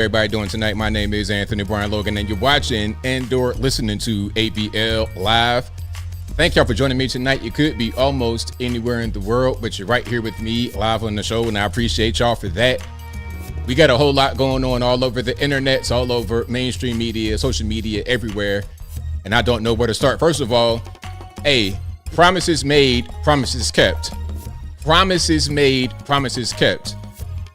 Everybody doing tonight? My name is Anthony Brian Logan, and you're watching and/or listening to ABL Live. Thank y'all for joining me tonight. You could be almost anywhere in the world, but you're right here with me live on the show, and I appreciate y'all for that. We got a whole lot going on all over the internet, all over mainstream media, social media, everywhere, and I don't know where to start. First of all, promises made, promises kept. Promises made, promises kept.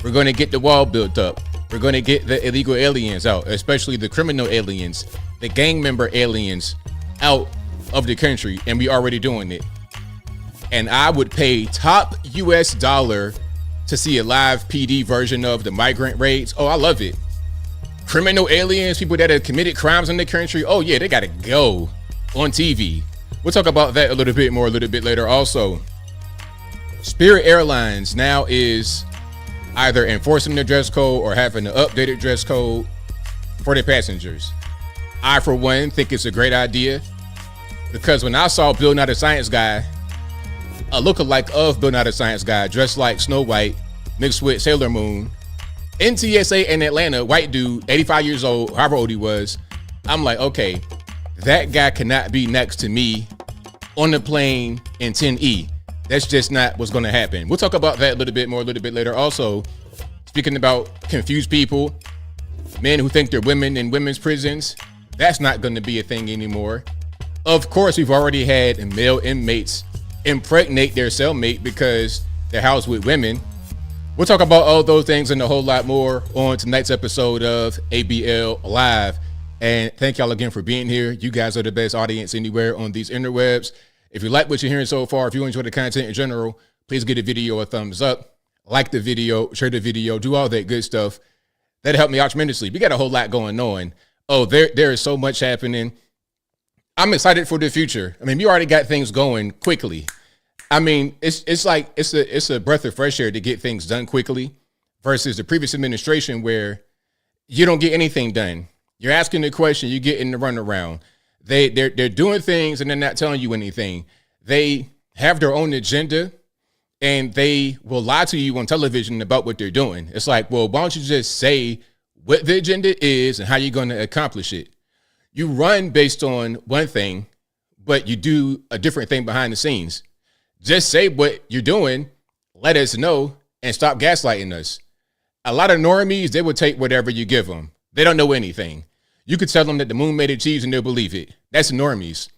We're going to get the wall built up. We're going to get the illegal aliens out, especially the criminal aliens, the gang member aliens out of the country, and we already doing it. And I would pay top US dollar to see a live PD version of the migrant raids. Oh, I love it. Criminal aliens, people that have committed crimes in the country. Oh yeah, they got to go on TV. We'll talk about that a little bit more a little bit later. Also, Spirit Airlines now is either enforcing the dress code or having an updated dress code for their passengers. I, for one, think it's a great idea because when I saw Bill Nye the Science Guy, a lookalike of Bill Nye the Science Guy, dressed like Snow White, mixed with Sailor Moon, in TSA in Atlanta, white dude, 85 years old, however old he was, I'm like, okay, that guy cannot be next to me on the plane in 10E. That's just not what's going to happen. We'll talk about that a little bit more a little bit later. Also, speaking about confused people, men who think they're women in women's prisons, that's not going to be a thing anymore. Of course, we've already had male inmates impregnate their cellmate because they're housed with women. We'll talk about all those things and a whole lot more on tonight's episode of ABL Live. And thank y'all again for being here. You guys are the best audience anywhere on these interwebs. If you like what you're hearing so far, if you enjoy the content in general, please give the video a thumbs up, like the video, share the video, do all that good stuff. That'll help me out tremendously. We got a whole lot going on. Oh, there is so much happening. I'm excited for the future. I mean, we already got things going quickly. I mean, it's like it's a breath of fresh air to get things done quickly versus the previous administration where you don't get anything done. You're asking the question, you get in the runaround. They're doing things and they're not telling you anything. They have their own agenda and they will lie to you on television about what they're doing. It's like, well, why don't you just say what the agenda is and how you're going to accomplish it? You run based on one thing, but you do a different thing behind the scenes. Just say what you're doing, let us know, and stop gaslighting us. A lot of normies, they will take whatever you give them. They don't know anything. You could tell them that the moon made of cheese and they'll believe it. That's normies.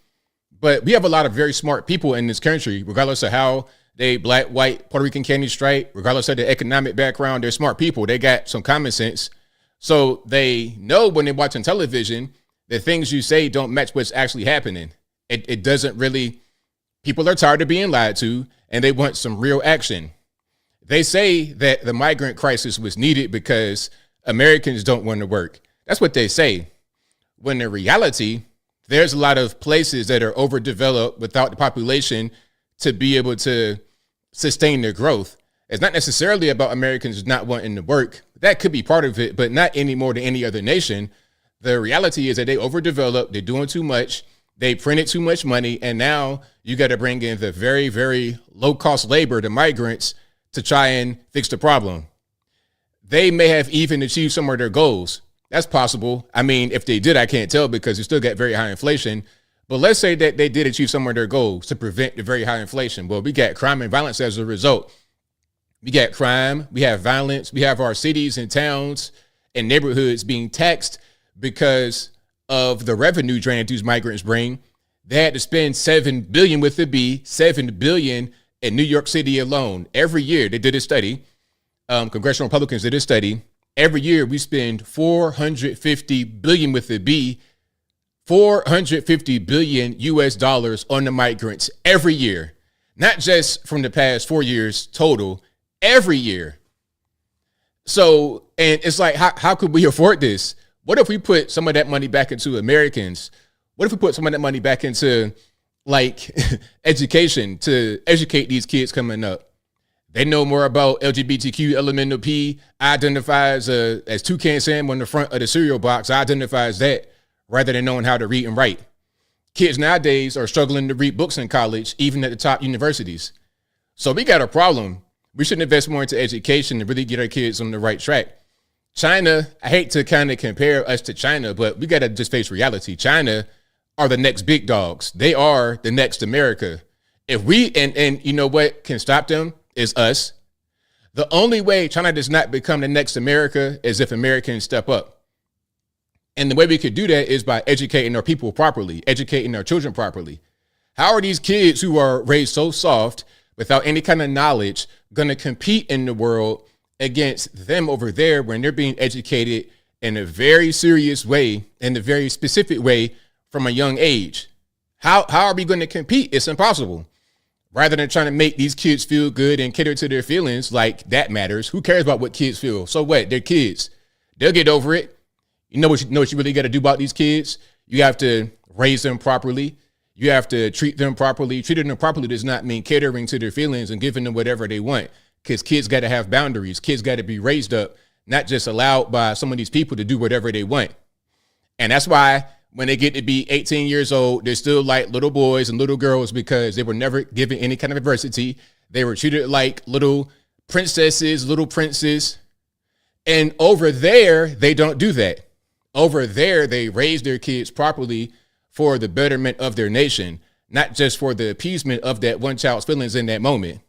But we have a lot of very smart people in this country, regardless of how they black, white, Puerto Rican, candy stripe, regardless of their economic background, they're smart people. They got some common sense. So they know when they're watching television, the things you say don't match what's actually happening. It doesn't really, people are tired of being lied to and they want some real action. They say that the migrant crisis was needed because Americans don't want to work. That's what they say. When in reality, there's a lot of places that are overdeveloped without the population to be able to sustain their growth. It's not necessarily about Americans not wanting to work. That could be part of it, but not any more than any other nation. The reality is that they overdeveloped, they're doing too much, they printed too much money, and now you got to bring in the very, very low-cost labor, the migrants, to try and fix the problem. They may have even achieved some of their goals. That's possible. I mean, if they did, I can't tell because you still got very high inflation. But let's say that they did achieve some of their goals to prevent the very high inflation. Well, we got crime and violence as a result. We got crime, we have violence, we have our cities and towns and neighborhoods being taxed because of the revenue drain that these migrants bring. They had to spend $7 billion with a B, $7 billion in New York City alone. Every year they did a study. Congressional Republicans did a study. Every year we spend $450 billion with a B, $450 billion US dollars on the migrants every year, not just from the past 4 years total, every year. So, and it's like, how could we afford this? What if we put some of that money back into Americans? What if we put some of that money back into like education to educate these kids coming up? They know more about LGBTQ, elemental P, identifies as Toucan Sam on the front of the cereal box, identifies that rather than knowing how to read and write. Kids nowadays are struggling to read books in college, even at the top universities. So we got a problem. We should invest more into education and really get our kids on the right track. China, I hate to kind of compare us to China, but we got to just face reality. China are the next big dogs. They are the next America. If we, and you know what can stop them is us. The only way China does not become the next America is if Americans step up. And the way we could do that is by educating our people properly, educating our children properly. How are these kids who are raised so soft without any kind of knowledge going to compete in the world against them over there when they're being educated in a very serious way, in a very specific way from a young age? How are we going to compete? It's impossible. Rather than trying to make these kids feel good and cater to their feelings, like that matters. Who cares about what kids feel? So what? They're kids. They'll get over it. You know what you really got to do about these kids? You have to raise them properly. You have to treat them properly. Treating them properly does not mean catering to their feelings and giving them whatever they want, because kids got to have boundaries. Kids got to be raised up, not just allowed by some of these people to do whatever they want. And that's why when they get to be 18 years old, they're still like little boys and little girls, because they were never given any kind of adversity. They were treated like little princesses, little princes. And over there, they don't do that. Over there, they raise their kids properly for the betterment of their nation, not just for the appeasement of that one child's feelings in that moment.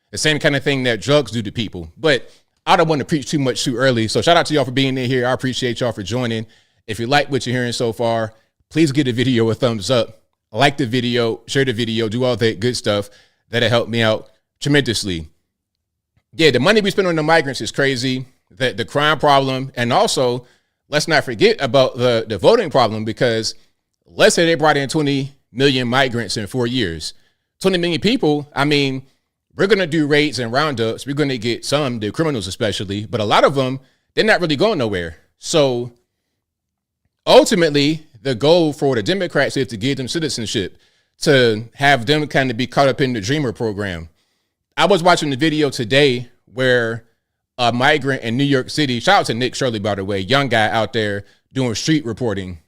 The same kind of thing that drugs do to people. But I don't want to preach too much too early. So shout out to y'all for being in here. I appreciate y'all for joining. If you like what you're hearing so far, please give the video a thumbs up. Like the video, share the video, do all that good stuff. That'll help me out tremendously. Yeah, the money we spend on the migrants is crazy. The crime problem. And also, let's not forget about the voting problem, because let's say they brought in 20 million migrants in 4 years. 20 million people, I mean, we're going to do raids and roundups. We're going to get some, the criminals especially, but a lot of them, they're not really going nowhere. So ultimately, the goal for the Democrats is to give them citizenship, to have them kind of be caught up in the Dreamer program. I was watching the video today where a migrant in New York City, shout out to Nick Shirley, by the way, young guy out there doing street reporting.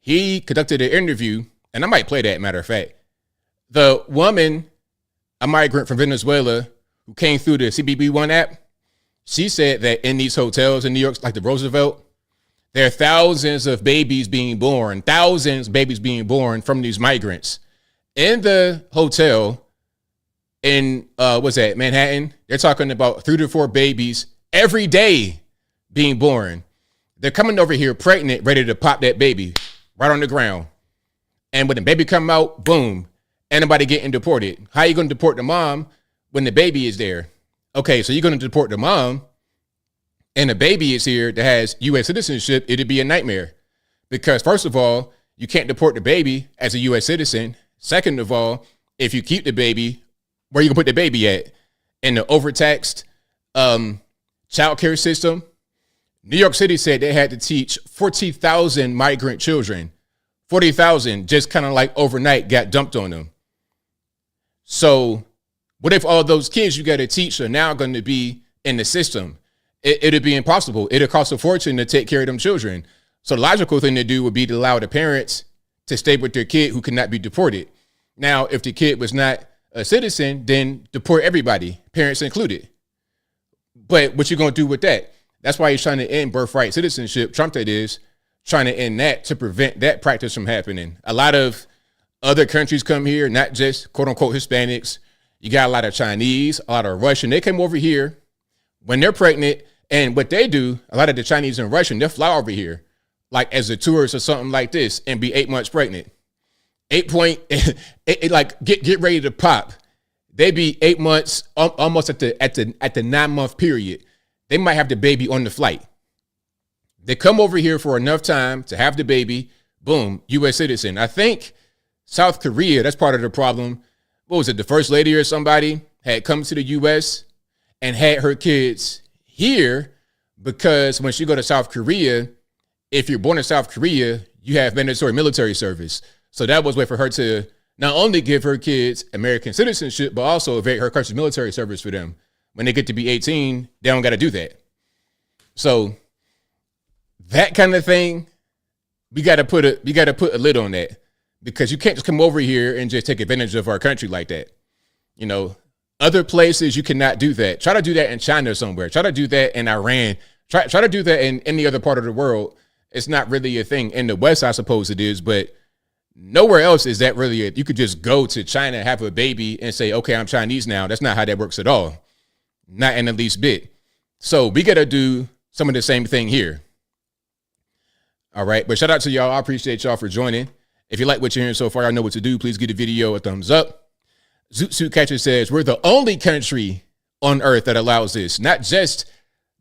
He conducted an interview, and I might play that, matter of fact. The woman, a migrant from Venezuela who came through the CBB1 app, she said that in these hotels in New York, like the Roosevelt, there are thousands of babies being born from these migrants. In the hotel in, Manhattan, they're talking about 3 to 4 babies every day being born. They're coming over here pregnant, ready to pop that baby right on the ground. And when the baby come out, boom, anybody getting deported. How are you going to deport the mom when the baby is there? Okay, so you're going to deport the mom, and the baby is here that has U.S. citizenship. It'd be a nightmare, because first of all, you can't deport the baby as a U.S. citizen. Second of all, if you keep the baby, where are you gonna put the baby at? In the overtaxed child care system? New York City said they had to teach 40,000 migrant children. 40,000 just kind of like overnight got dumped on them. So what if all those kids you got to teach are now going to be in the system? It'd be impossible. It'd cost a fortune to take care of them children. So the logical thing to do would be to allow the parents to stay with their kid who cannot be deported. Now, if the kid was not a citizen, then deport everybody, parents included. But what you going to do with that? That's why he's trying to end birthright citizenship. Trump, that is, trying to end that to prevent that practice from happening. A lot of other countries come here, not just quote unquote Hispanics. You got a lot of Chinese, a lot of Russian. They come over here when they're pregnant. And what they do, a lot of the Chinese and Russian, they'll fly over here like as a tourist or something like this and be 8 months pregnant. 8 point, like get ready to pop. They be 8 months, almost at the 9 month period. They might have the baby on the flight. They come over here for enough time to have the baby. Boom, U.S. citizen. I think South Korea, that's part of the problem. What was it? The first lady or somebody had come to the U.S. and had her kids here because when she go to South Korea, if you're born in South Korea, you have mandatory military service. So that was a way for her to not only give her kids American citizenship, but also evade her country's military service for them. When they get to be 18, they don't got to do that. So that kind of thing, we got to put a lid on that, because you can't just come over here and just take advantage of our country like that. You know, other places you cannot do that. Try to do that in China somewhere. Try to do that in Iran. Try to do that in any other part of the world. It's not really a thing. In the West, I suppose it is, but nowhere else is that really it. You could just go to China, have a baby, and say, okay, I'm Chinese now. That's not how that works at all. Not in the least bit. So we got to do some of the same thing here. All right. But shout out to y'all. I appreciate y'all for joining. If you like what you're hearing so far, I know what to do. Please give the video a thumbs up. Zoot Suit Catcher says, we're the only country on earth that allows this. Not just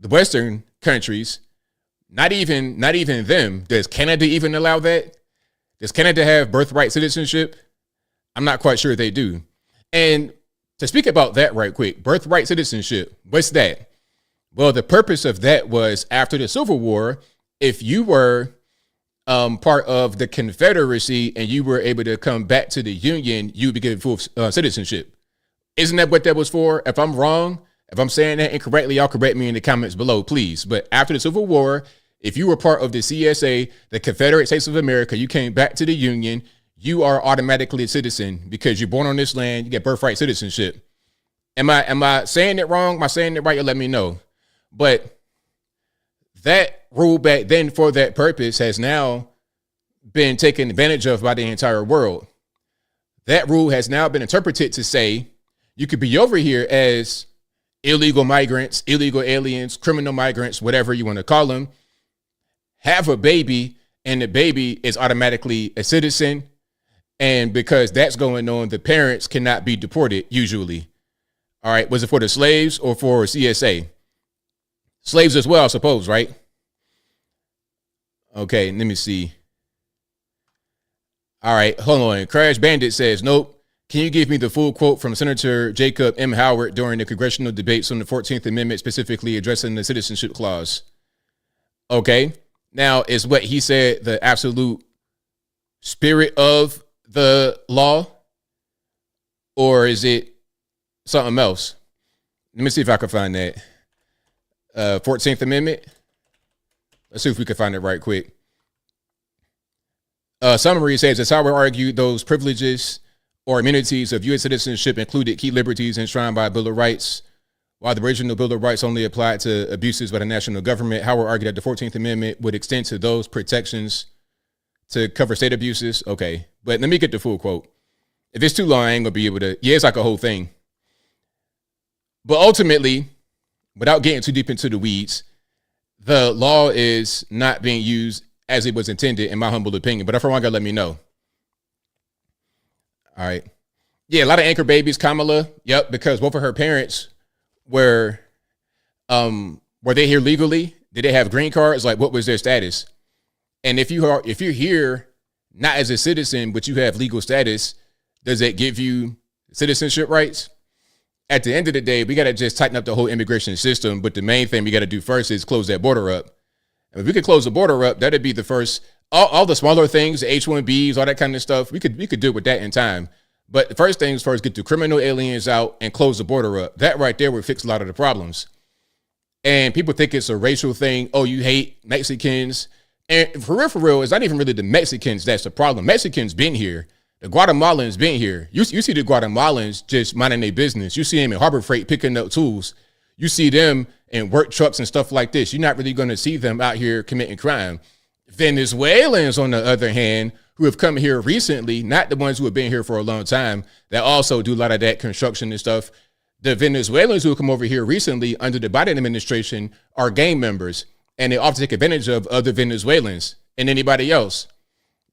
the Western countries. Not even them. Does Canada even allow that? Does Canada have birthright citizenship? I'm not quite sure they do. And to speak about that right quick, birthright citizenship, what's that? Well, the purpose of that was after the Civil War, if you were part of the Confederacy and you were able to come back to the Union, you'd be given full citizenship. Isn't that what that was for? If I'm wrong, if I'm saying that incorrectly, y'all correct me in the comments below, please. But after the Civil War, if you were part of the CSA, the Confederate States of America, you came back to the Union, you are automatically a citizen because you're born on this land, you get birthright citizenship. Am I saying it wrong? Am I saying it right? You let me know. But that rule back then for that purpose has now been taken advantage of by the entire world. That rule has now been interpreted to say you could be over here as illegal migrants, illegal aliens, criminal migrants, whatever you want to call them, have a baby, and the baby is automatically a citizen. And because that's going on, the parents cannot be deported usually. All right. Was it for the slaves or for CSA? Slaves as well, I suppose, right? Okay, let me see. All right, hold on. Crash Bandit says, nope. Can you give me the full quote from Senator Jacob M. Howard during the congressional debates on the 14th Amendment, specifically addressing the citizenship clause? Okay. Now, is what he said the absolute spirit of the law, or is it something else? Let me see if I can find that. 14th Amendment. Let's see if we can find it right quick. Summary says, as Howard argued, those privileges or immunities of U.S. citizenship included key liberties enshrined by Bill of Rights. While the original Bill of Rights only applied to abuses by the national government, Howard argued that the 14th Amendment would extend to those protections to cover state abuses. Okay, but let me get the full quote. If it's too long, I ain't going to be able to. Yeah, it's like a whole thing. But ultimately, without getting too deep into the weeds, the law is not being used as it was intended, in my humble opinion. But if I'm wrong, let me know. All right. Yeah, a lot of anchor babies, Kamala. Yep, because both of her parents were they here legally? Did they have green cards? Like, what was their status? And if you're here not as a citizen, but you have legal status, does that give you citizenship rights? At the end of the day, we got to just tighten up the whole immigration system. But the main thing we got to do first is close that border up. And if we could close the border up, that'd be the first. All the smaller things, the H-1Bs, all that kind of stuff, we could do with that in time. But the first things first, get the criminal aliens out and close the border up. That right there would fix a lot of the problems. And people think it's a racial thing. Oh, you hate Mexicans. And for real, it's not even really the Mexicans that's the problem. Mexicans been here. The Guatemalans been here. You see the Guatemalans just minding their business. You see them in Harbor Freight picking up tools. You see them in work trucks and stuff like this. You're not really going to see them out here committing crime. Venezuelans, on the other hand, who have come here recently, not the ones who have been here for a long time, that also do a lot of that construction and stuff. The Venezuelans who have come over here recently under the Biden administration are gang members, and they often take advantage of other Venezuelans and anybody else.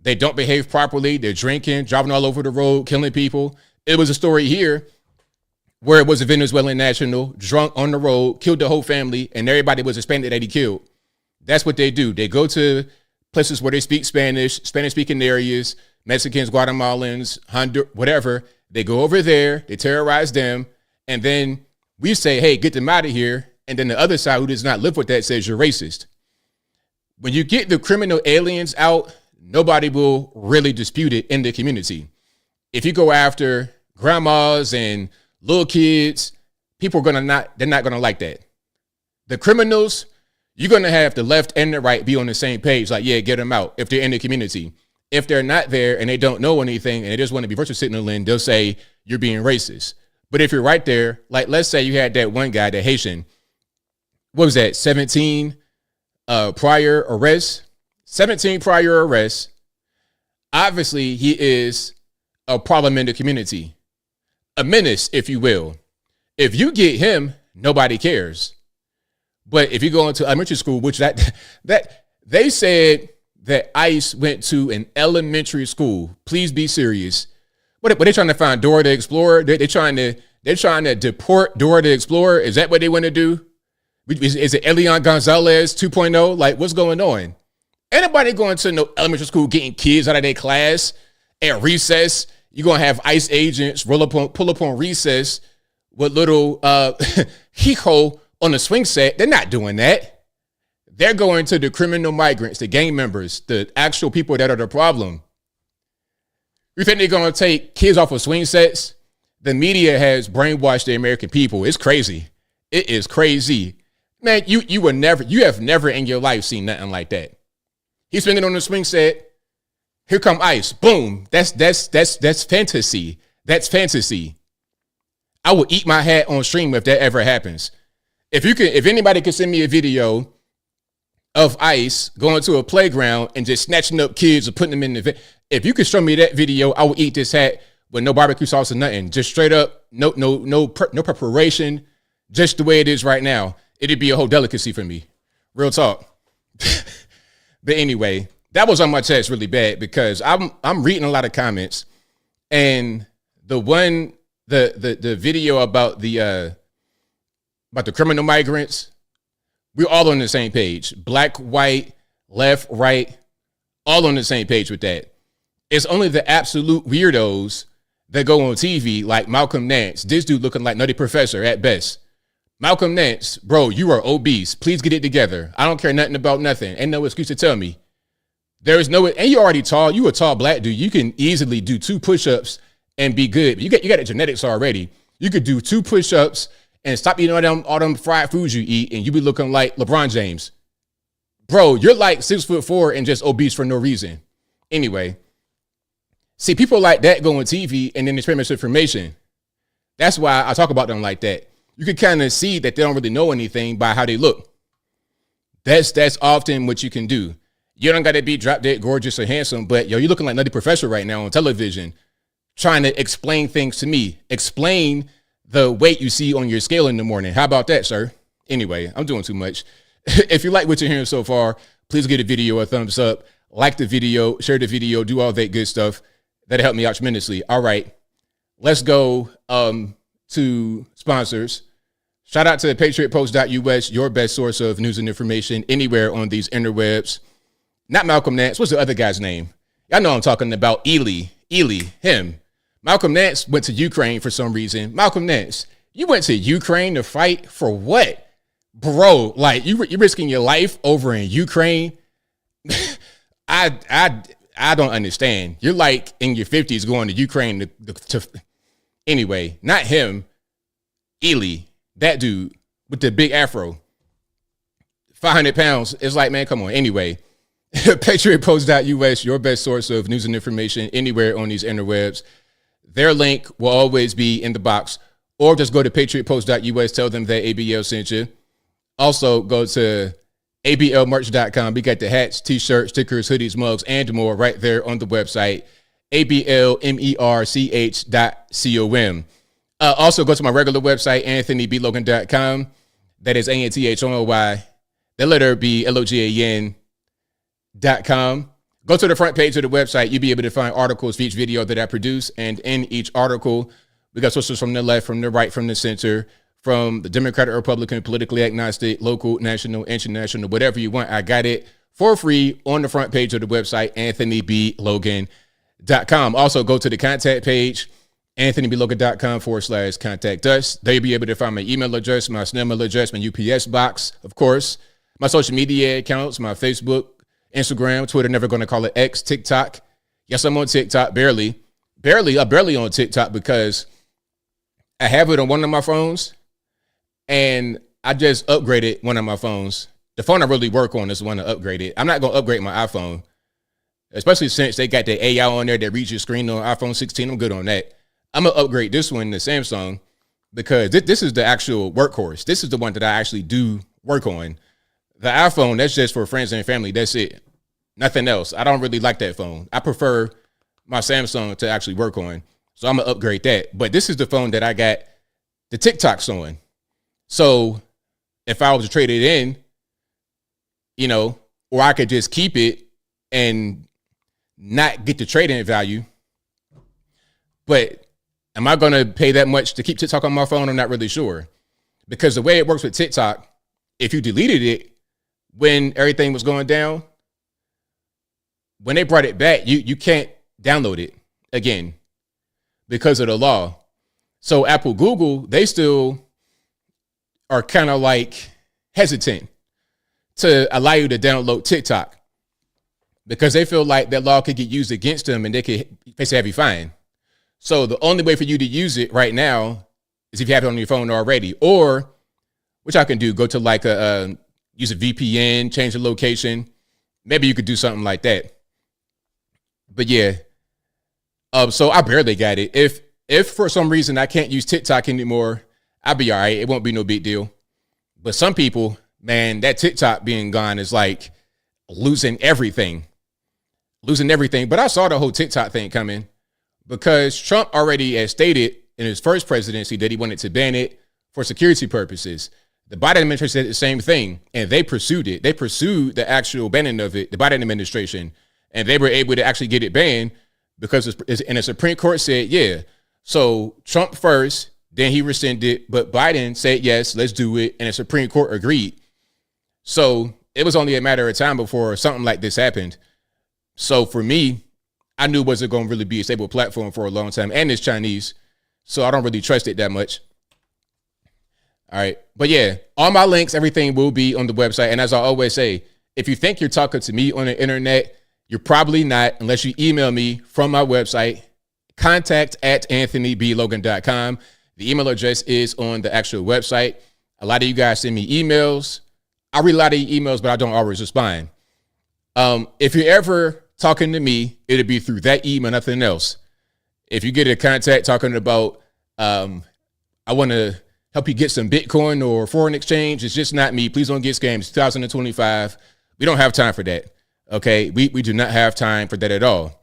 They don't behave properly. They're drinking, driving all over the road, killing people. It was a story here where it was a Venezuelan national drunk on the road, killed the whole family, and everybody was Hispanic that he killed. That's what they do. They go to places where they speak Spanish, Spanish-speaking areas, Mexicans, Guatemalans, Honduras, whatever. They go over there, they terrorize them, and then we say, hey, get them out of here. And then the other side, who does not live with that, says you're racist. When you get the criminal aliens out, nobody will really dispute it in the community. If you go after grandmas and little kids, people are they're not gonna like that. The criminals, you're gonna have the left and the right be on the same page. Like, yeah, get them out if they're in the community. If they're not there and they don't know anything and they just want to be virtue signaling, they'll say you're being racist. But if you're right there, like let's say you had that one guy, the Haitian, what was that, 17, prior arrests, 17 prior arrests. Obviously, he is a problem in the community, a menace, if you will. If you get him, nobody cares. But if you go into elementary school, which that they said that ICE went to an elementary school. Please be serious. What they trying to find Dora the Explorer? They're trying to deport Dora the Explorer. Is that what they want to do? Is it Elian Gonzalez 2.0? Like, what's going on? Anybody going to no elementary school getting kids out of their class at recess? You're going to have ICE agents pull up on recess with little hee-ho on the swing set. They're not doing that. They're going to the criminal migrants, the gang members, the actual people that are the problem. You think they're going to take kids off of swing sets? The media has brainwashed the American people. It's crazy. It is crazy. Man, you have never in your life seen nothing like that. He's swinging on the swing set. Here come ICE. Boom. That's fantasy. That's fantasy. I will eat my hat on stream if that ever happens. If anybody can send me a video of ICE going to a playground and just snatching up kids and putting them in the if you could show me that video, I will eat this hat with no barbecue sauce or nothing. Just straight up, no preparation, just the way it is right now. It'd be a whole delicacy for me. Real talk. But anyway, that was on my chest really bad because I'm reading a lot of comments, and the video about the criminal migrants, we're all on the same page. Black, white, left, right, all on the same page with that. It's only the absolute weirdos that go on TV like Malcolm Nance. This dude looking like Nutty Professor at best. Malcolm Nance, bro, you are obese. Please get it together. I don't care nothing about nothing. Ain't no excuse to tell me. There is no, and you're already tall. You a tall black dude. You can easily do 2 push-ups and be good. You got the genetics already. You could do 2 push-ups and stop eating all them fried foods you eat, and you be looking like LeBron James. Bro, you're like 6'4" and just obese for no reason. Anyway, see, people like that go on TV and then they spread misinformation. That's why I talk about them like that. You can kind of see that they don't really know anything by how they look. That's often what you can do. You don't got to be drop dead gorgeous or handsome, but you're looking like Nutty Professor right now on television, trying to explain things to me. Explain the weight you see on your scale in the morning. How about that, sir? Anyway, I'm doing too much. If you like what you're hearing so far, please give the video a thumbs up, like the video, share the video, do all that good stuff. That'll help me out tremendously. All right, let's go to sponsors. Shout out to patriotpost.us, your best source of news and information anywhere on these interwebs. Not Malcolm Nance. What's the other guy's name? Y'all know I'm talking about Ely, him. Malcolm Nance went to Ukraine for some reason. Malcolm Nance, you went to Ukraine to fight for what? Bro, like you're risking your life over in Ukraine. I don't understand. You're like in your 50s going to Ukraine to anyway, not him. Ely, that dude with the big afro, 500 pounds. It's like, man, come on. Anyway, patriotpost.us, your best source of news and information anywhere on these interwebs. Their link will always be in the box, or just go to patriotpost.us, tell them that ABL sent you. Also, go to ablmerch.com. We got the hats, t-shirts, stickers, hoodies, mugs, and more right there on the website, ablmerch.com. Also, go to my regular website, anthonyblogan.com. That is ANTHONY. The letter B, LOGAN.com. Go to the front page of the website. You'll be able to find articles for each video that I produce. And in each article, we got sources from the left, from the right, from the center, from the Democratic, Republican, politically agnostic, local, national, international, whatever you want. I got it for free on the front page of the website, anthonyblogan.com. Also, go to the contact page, anthonyblogan.com/contact us. There you'll be able to find my email address, my snail mail address, my UPS box, of course, my social media accounts, my Facebook, Instagram, Twitter, never going to call it X, TikTok. Yes, I'm on TikTok, barely on TikTok because I have it on one of my phones and I just upgraded one of my phones. The phone I really work on is the one I upgraded. I'm not going to upgrade my iPhone, especially since they got the AI on there that reads your screen on iPhone 16. I'm good on that. I'm going to upgrade this one to Samsung because this is the actual workhorse. This is the one that I actually do work on. The iPhone, that's just for friends and family. That's it. Nothing else. I don't really like that phone. I prefer my Samsung to actually work on. So I'm going to upgrade that. But this is the phone that I got the TikToks on. So if I was to trade it in, you know, or I could just keep it and not get the trade-in value. But am I going to pay that much to keep TikTok on my phone? I'm not really sure. Because the way it works with TikTok, if you deleted it when everything was going down, when they brought it back, you can't download it again because of the law. So Apple, Google, they still are kind of like hesitant to allow you to download TikTok because they feel like that law could get used against them and they could face a heavy fine. So the only way for you to use it right now is if you have it on your phone already, or which I can do, go to like use a VPN, change the location. Maybe you could do something like that. But yeah, so I barely got it. If for some reason I can't use TikTok anymore, I'll be all right. It won't be no big deal. But some people, man, that TikTok being gone is like losing everything. But I saw the whole TikTok thing coming because Trump already has stated in his first presidency that he wanted to ban it for security purposes. The Biden administration said the same thing, and they pursued it. They pursued the actual banning of it, the Biden administration, and they were able to actually get it banned because and the Supreme Court said, yeah. So Trump first, then he rescinded, but Biden said, yes, let's do it, and the Supreme Court agreed. So it was only a matter of time before something like this happened. So for me, I knew it wasn't going to really be a stable platform for a long time, and it's Chinese, so I don't really trust it that much. All right. But yeah, all my links, everything will be on the website. And as I always say, if you think you're talking to me on the internet, you're probably not unless you email me from my website, contact@anthonyblogan.com. The email address is on the actual website. A lot of you guys send me emails. I read a lot of your emails, but I don't always respond. If you're ever talking to me, it'll be through that email, nothing else. If you get a contact talking about, I want to help you get some Bitcoin or foreign exchange, it's just not me. Please don't get scammed. It's 2025. We don't have time for that. Okay. We do not have time for that at all.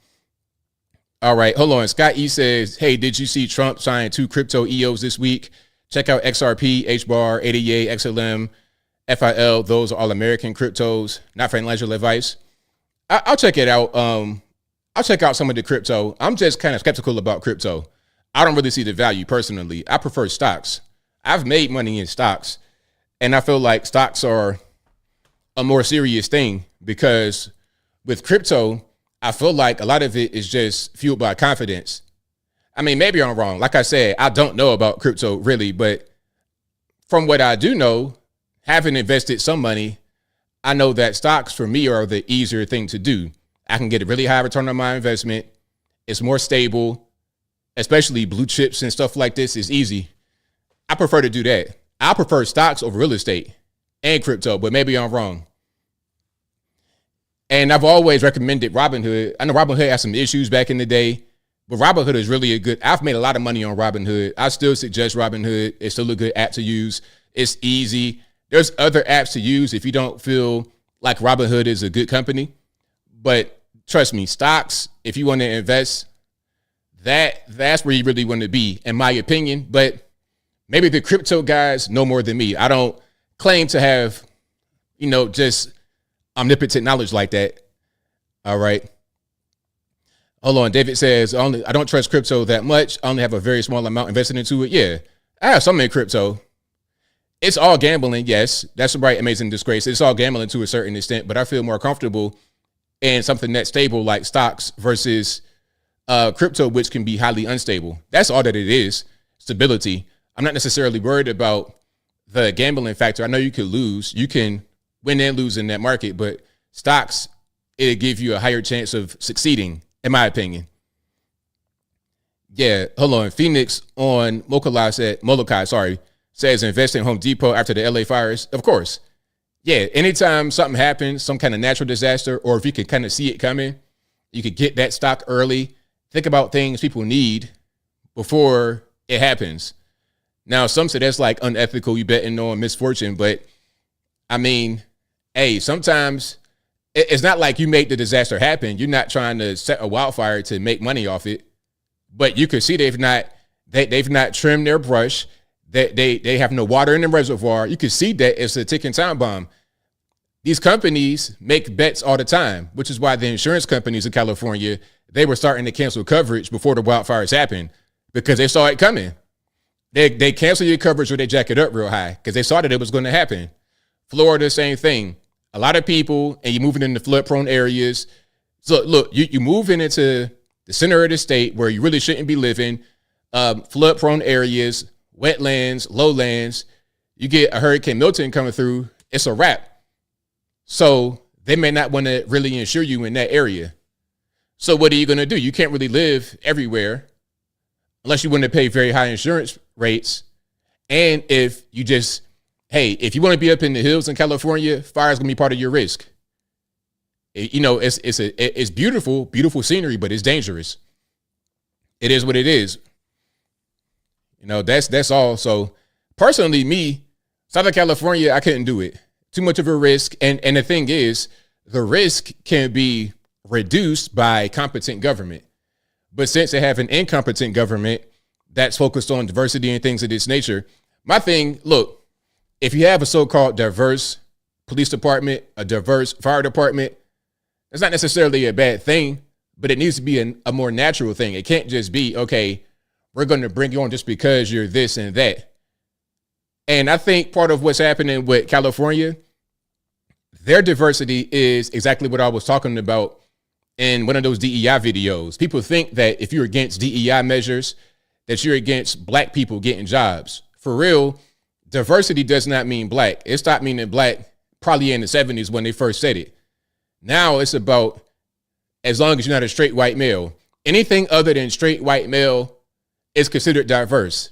All right. Hold on. Scott E says, hey, did you see Trump sign 2 crypto EOs this week? Check out XRP, HBAR, ADA, XLM, FIL. Those are all American cryptos, not financial advice. I'll check it out. I'll check out some of the crypto. I'm just kind of skeptical about crypto. I don't really see the value personally. I prefer stocks. I've made money in stocks, and I feel like stocks are a more serious thing because with crypto, I feel like a lot of it is just fueled by confidence. I mean, maybe I'm wrong. Like I said, I don't know about crypto really, but from what I do know, having invested some money, I know that stocks for me are the easier thing to do. I can get a really high return on my investment. It's more stable, especially blue chips and stuff like this is easy. I prefer to do that. I prefer stocks over real estate and crypto, but maybe I'm wrong. And I've always recommended Robinhood. I know Robinhood had some issues back in the day, but Robinhood is really I've made a lot of money on Robinhood. I still suggest Robinhood. It's still a good app to use. It's easy. There's other apps to use if you don't feel like Robinhood is a good company. But trust me, stocks, if you want to invest, that's where you really want to be, in my opinion. But maybe the crypto guys know more than me. I don't claim to have, just omnipotent knowledge like that. All right. Hold on. David says, I don't trust crypto that much. I only have a very small amount invested into it. Yeah, I have some in crypto. It's all gambling. Yes, that's right. Amazing disgrace. It's all gambling to a certain extent, but I feel more comfortable in something that's stable like stocks versus crypto, which can be highly unstable. That's all that it is. Stability. I'm not necessarily worried about the gambling factor. I know you could lose. You can win and lose in that market, but stocks, it'll give you a higher chance of succeeding, in my opinion. Yeah, hold on. Phoenix on Molokai, says invest in Home Depot after the LA fires. Of course. Yeah, anytime something happens, some kind of natural disaster, or if you can kind of see it coming, you could get that stock early. Think about things people need before it happens. Now, some say that's like unethical. You betting on misfortune, but I mean, hey, sometimes it's not like you make the disaster happen. You're not trying to set a wildfire to make money off it, but you can see they've not trimmed their brush. They have no water in the reservoir. You can see that it's a ticking time bomb. These companies make bets all the time, which is why the insurance companies in California, they were starting to cancel coverage before the wildfires happened because they saw it coming. They cancel your coverage or they jack it up real high because they saw that it was going to happen. Florida, same thing. A lot of people, and you're moving into flood-prone areas. So look, you moving into the center of the state where you really shouldn't be living, flood-prone areas, wetlands, lowlands. You get a Hurricane Milton coming through, it's a wrap. So they may not want to really insure you in that area. So what are you going to do? You can't really live everywhere unless you want to pay very high insurance rates. And if you just, hey, if you want to be up in the hills in California, fire is going to be part of your risk. It's beautiful, beautiful scenery, but it's dangerous. It is what it is. That's all. So personally, me, Southern California, I couldn't do it. Too much of a risk. And the thing is, the risk can be reduced by competent government. But since they have an incompetent government that's focused on diversity and things of this nature, my thing, look, if you have a so-called diverse police department, a diverse fire department, it's not necessarily a bad thing, but it needs to be a more natural thing. It can't just be, okay, we're going to bring you on just because you're this and that. And I think part of what's happening with California, their diversity is exactly what I was talking about in one of those DEI videos. People think that if you're against DEI measures, that you're against black people getting jobs. For real, diversity does not mean black. It stopped meaning black probably in the 70s when they first said it. Now it's about as long as you're not a straight white male. Anything other than straight white male is considered diverse.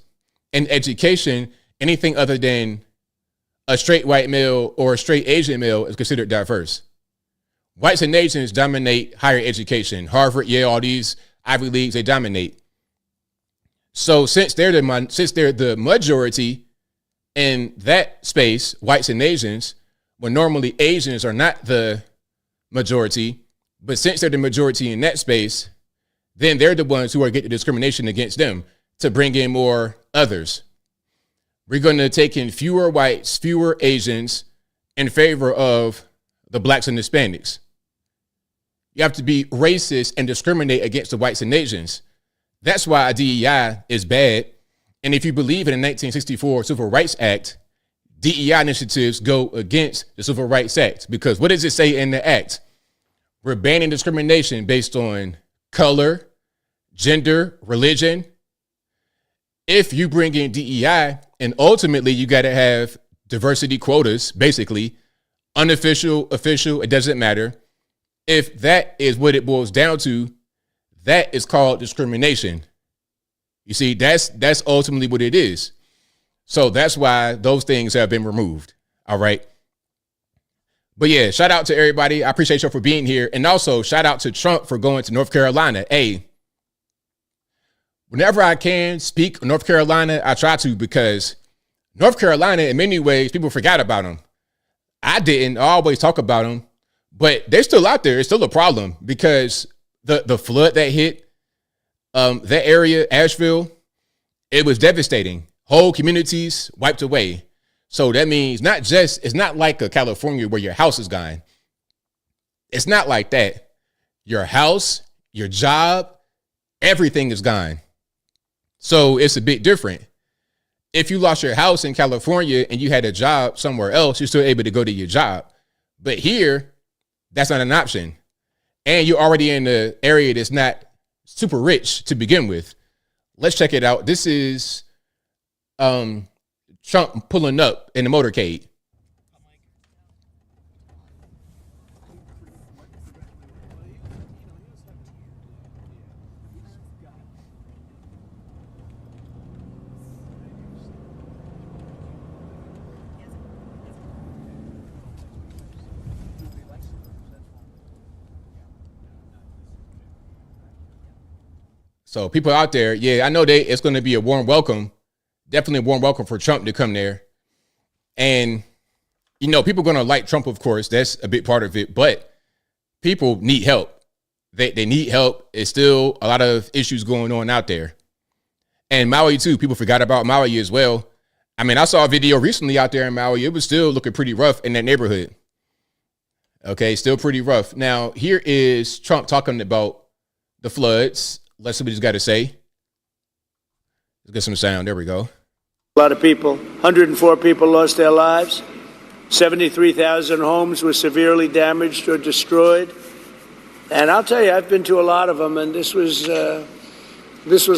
In education, anything other than a straight white male or a straight Asian male is considered diverse. Whites and Asians dominate higher education. Harvard, Yale, all these Ivy Leagues, they dominate. So since they're the majority in that space, whites and Asians, when normally Asians are not the majority, but since they're the majority in that space, then they're the ones who are getting discrimination against them to bring in more others. We're going to take in fewer whites, fewer Asians in favor of the blacks and Hispanics. You have to be racist and discriminate against the whites and Asians. That's why DEI is bad. And if you believe in the 1964 Civil Rights Act, DEI initiatives go against the Civil Rights Act. Because what does it say in the act? We're banning discrimination based on color, gender, religion. If you bring in DEI, and ultimately you got to have diversity quotas, basically, unofficial, official, it doesn't matter. If that is what it boils down to, that is called discrimination. You see, that's ultimately what it is. So that's why those things have been removed. All right. But yeah, shout out to everybody. I appreciate y'all for being here. And also shout out to Trump for going to North Carolina. Hey, whenever I can speak North Carolina, I try to, because North Carolina, in many ways, people forgot about them. I didn't always talk about them, but they're still out there. It's still a problem because the flood that hit that area, Asheville, it was devastating. Whole communities wiped away. So that means it's not like a California where your house is gone. It's not like that. Your house, your job, everything is gone. So it's a bit different. If you lost your house in California and you had a job somewhere else, you're still able to go to your job. But here, that's not an option. And you're already in the area that's not super rich to begin with. Let's check it out. This is Trump pulling up in the motorcade. So people out there, yeah, I know it's going to be a warm welcome, definitely a warm welcome for Trump to come there. And, people are going to like Trump, of course. That's a big part of it. But people need help. They need help. It's still a lot of issues going on out there. And Maui, too. People forgot about Maui as well. I mean, I saw a video recently out there in Maui. It was still looking pretty rough in that neighborhood. Okay, still pretty rough. Now, here is Trump talking about the floods. Let's see what he's got to say. Let's get some sound. There we go. A lot of people, 104 people lost their lives. 73,000 homes were severely damaged or destroyed. And I'll tell you, I've been to a lot of them, and this was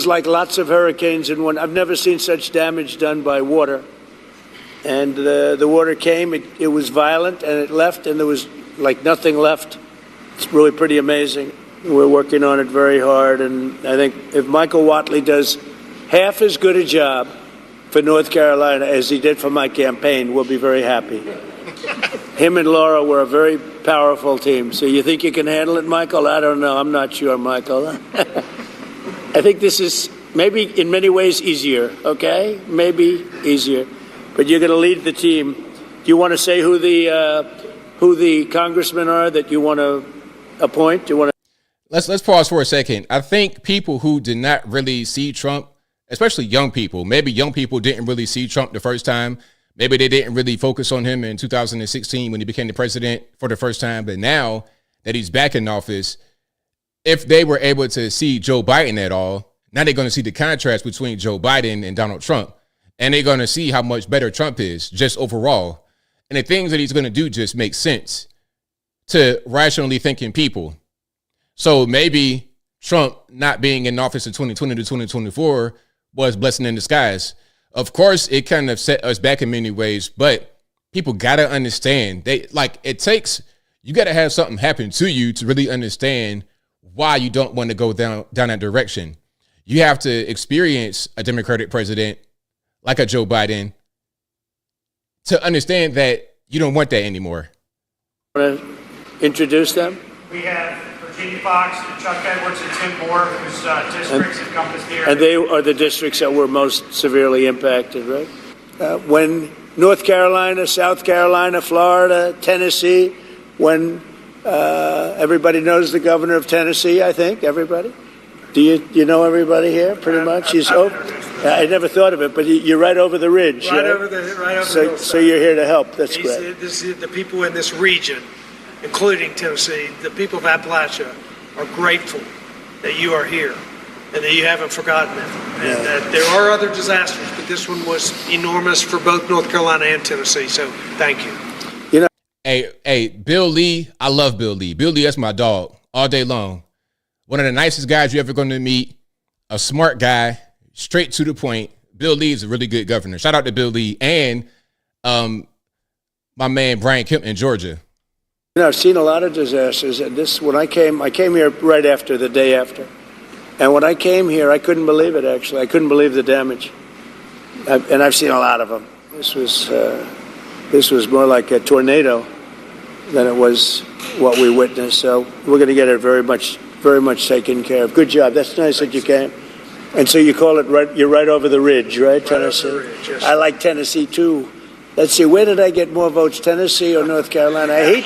like lots of hurricanes in one. I've never seen such damage done by water. And the water came, it was violent, and it left, and there was like nothing left. It's really pretty amazing. We're working on it very hard, and I think if Michael Whatley does half as good a job for North Carolina as he did for my campaign, we'll be very happy. Him and Laura were a very powerful team. So you think you can handle it, Michael? I don't know. I'm not sure, Michael. I think this is maybe in many ways easier, okay? Maybe easier. But you're going to lead the team. Do you want to say who the congressmen are that you want to appoint? Do you want to? Let's pause for a second. I think people who did not really see Trump, especially young people, maybe young people didn't really see Trump the first time. Maybe they didn't really focus on him in 2016 when he became the president for the first time. But now that he's back in office, if they were able to see Joe Biden at all, now they're going to see the contrast between Joe Biden and Donald Trump. And they're going to see how much better Trump is just overall. And the things that he's going to do just make sense to rationally thinking people. So maybe Trump not being in office in 2020 to 2024 was blessing in disguise. Of course, it kind of set us back in many ways, but people got to understand you got to have something happen to you to really understand why you don't want to go down that direction. You have to experience a Democratic president like a Joe Biden to understand that you don't want that anymore. Want to introduce them? We have Virginia Fox, Chuck Edwards, and Tim Moore, whose districts encompassed here. And they are the districts that were most severely impacted, right? When North Carolina, South Carolina, Florida, Tennessee, when everybody knows the governor of Tennessee, I think, everybody? Do you know everybody here, pretty much? I never thought of it, but you're right over the ridge. Right over the hillside. So you're here to help. That's great. The people in this region, including Tennessee, the people of Appalachia, are grateful that you are here and that you haven't forgotten them. And that there are other disasters, but this one was enormous for both North Carolina and Tennessee. So thank you. Hey, Bill Lee, I love Bill Lee. Bill Lee, that's my dog all day long. One of the nicest guys you're ever going to meet, a smart guy, straight to the point. Bill Lee is a really good governor. Shout out to Bill Lee and my man Brian Kemp in Georgia. I've seen a lot of disasters, and when I came here right after, the day after. And when I came here, I couldn't believe it, actually. I couldn't believe the damage. And I've seen a lot of them. This was more like a tornado than it was what we witnessed. So we're going to get it very much taken care of. Good job. That's nice that you came. And so you call it you're right over the ridge, right, Tennessee? Over the ridge, yes. I like Tennessee, too. Let's see, where did I get more votes, Tennessee or North Carolina? I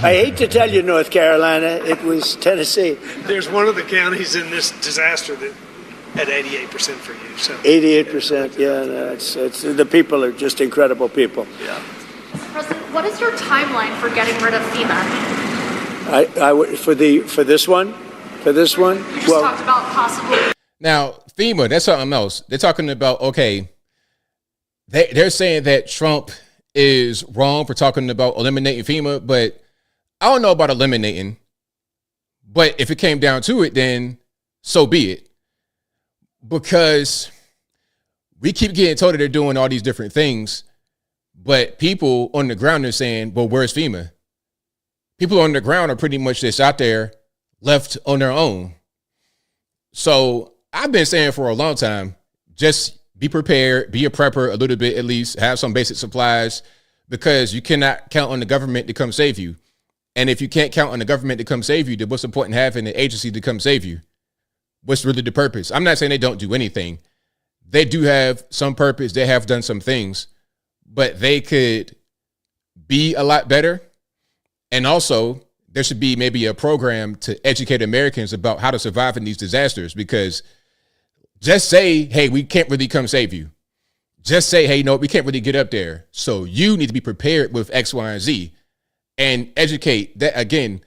hate to tell you, North Carolina, it was Tennessee. There's one of the counties in this disaster that had 88% for you. So 88%, yeah. No, it's the people are just incredible people. Yeah. Mr. President, what is your timeline for getting rid of FEMA? For this one. You just talked about possibly. Now, FEMA, that's something else. They're talking about, okay, they're saying that Trump is wrong for talking about eliminating FEMA, but I don't know about eliminating. But if it came down to it, then so be it. Because we keep getting told that they're doing all these different things, but people on the ground are saying, well, where's FEMA? People on the ground are pretty much just out there left on their own. So I've been saying for a long time, just be prepared, be a prepper a little bit, at least have some basic supplies, because you cannot count on the government to come save you. And if you can't count on the government to come save you, then what's the point in having an agency to come save you? What's really the purpose? I'm not saying they don't do anything. They do have some purpose. They have done some things, but they could be a lot better. And also, there should be maybe a program to educate Americans about how to survive in these disasters, because just say, hey, we can't really come save you. Just say, hey, no, we can't really get up there. So you need to be prepared with X, Y, and Z, and educate that. Again,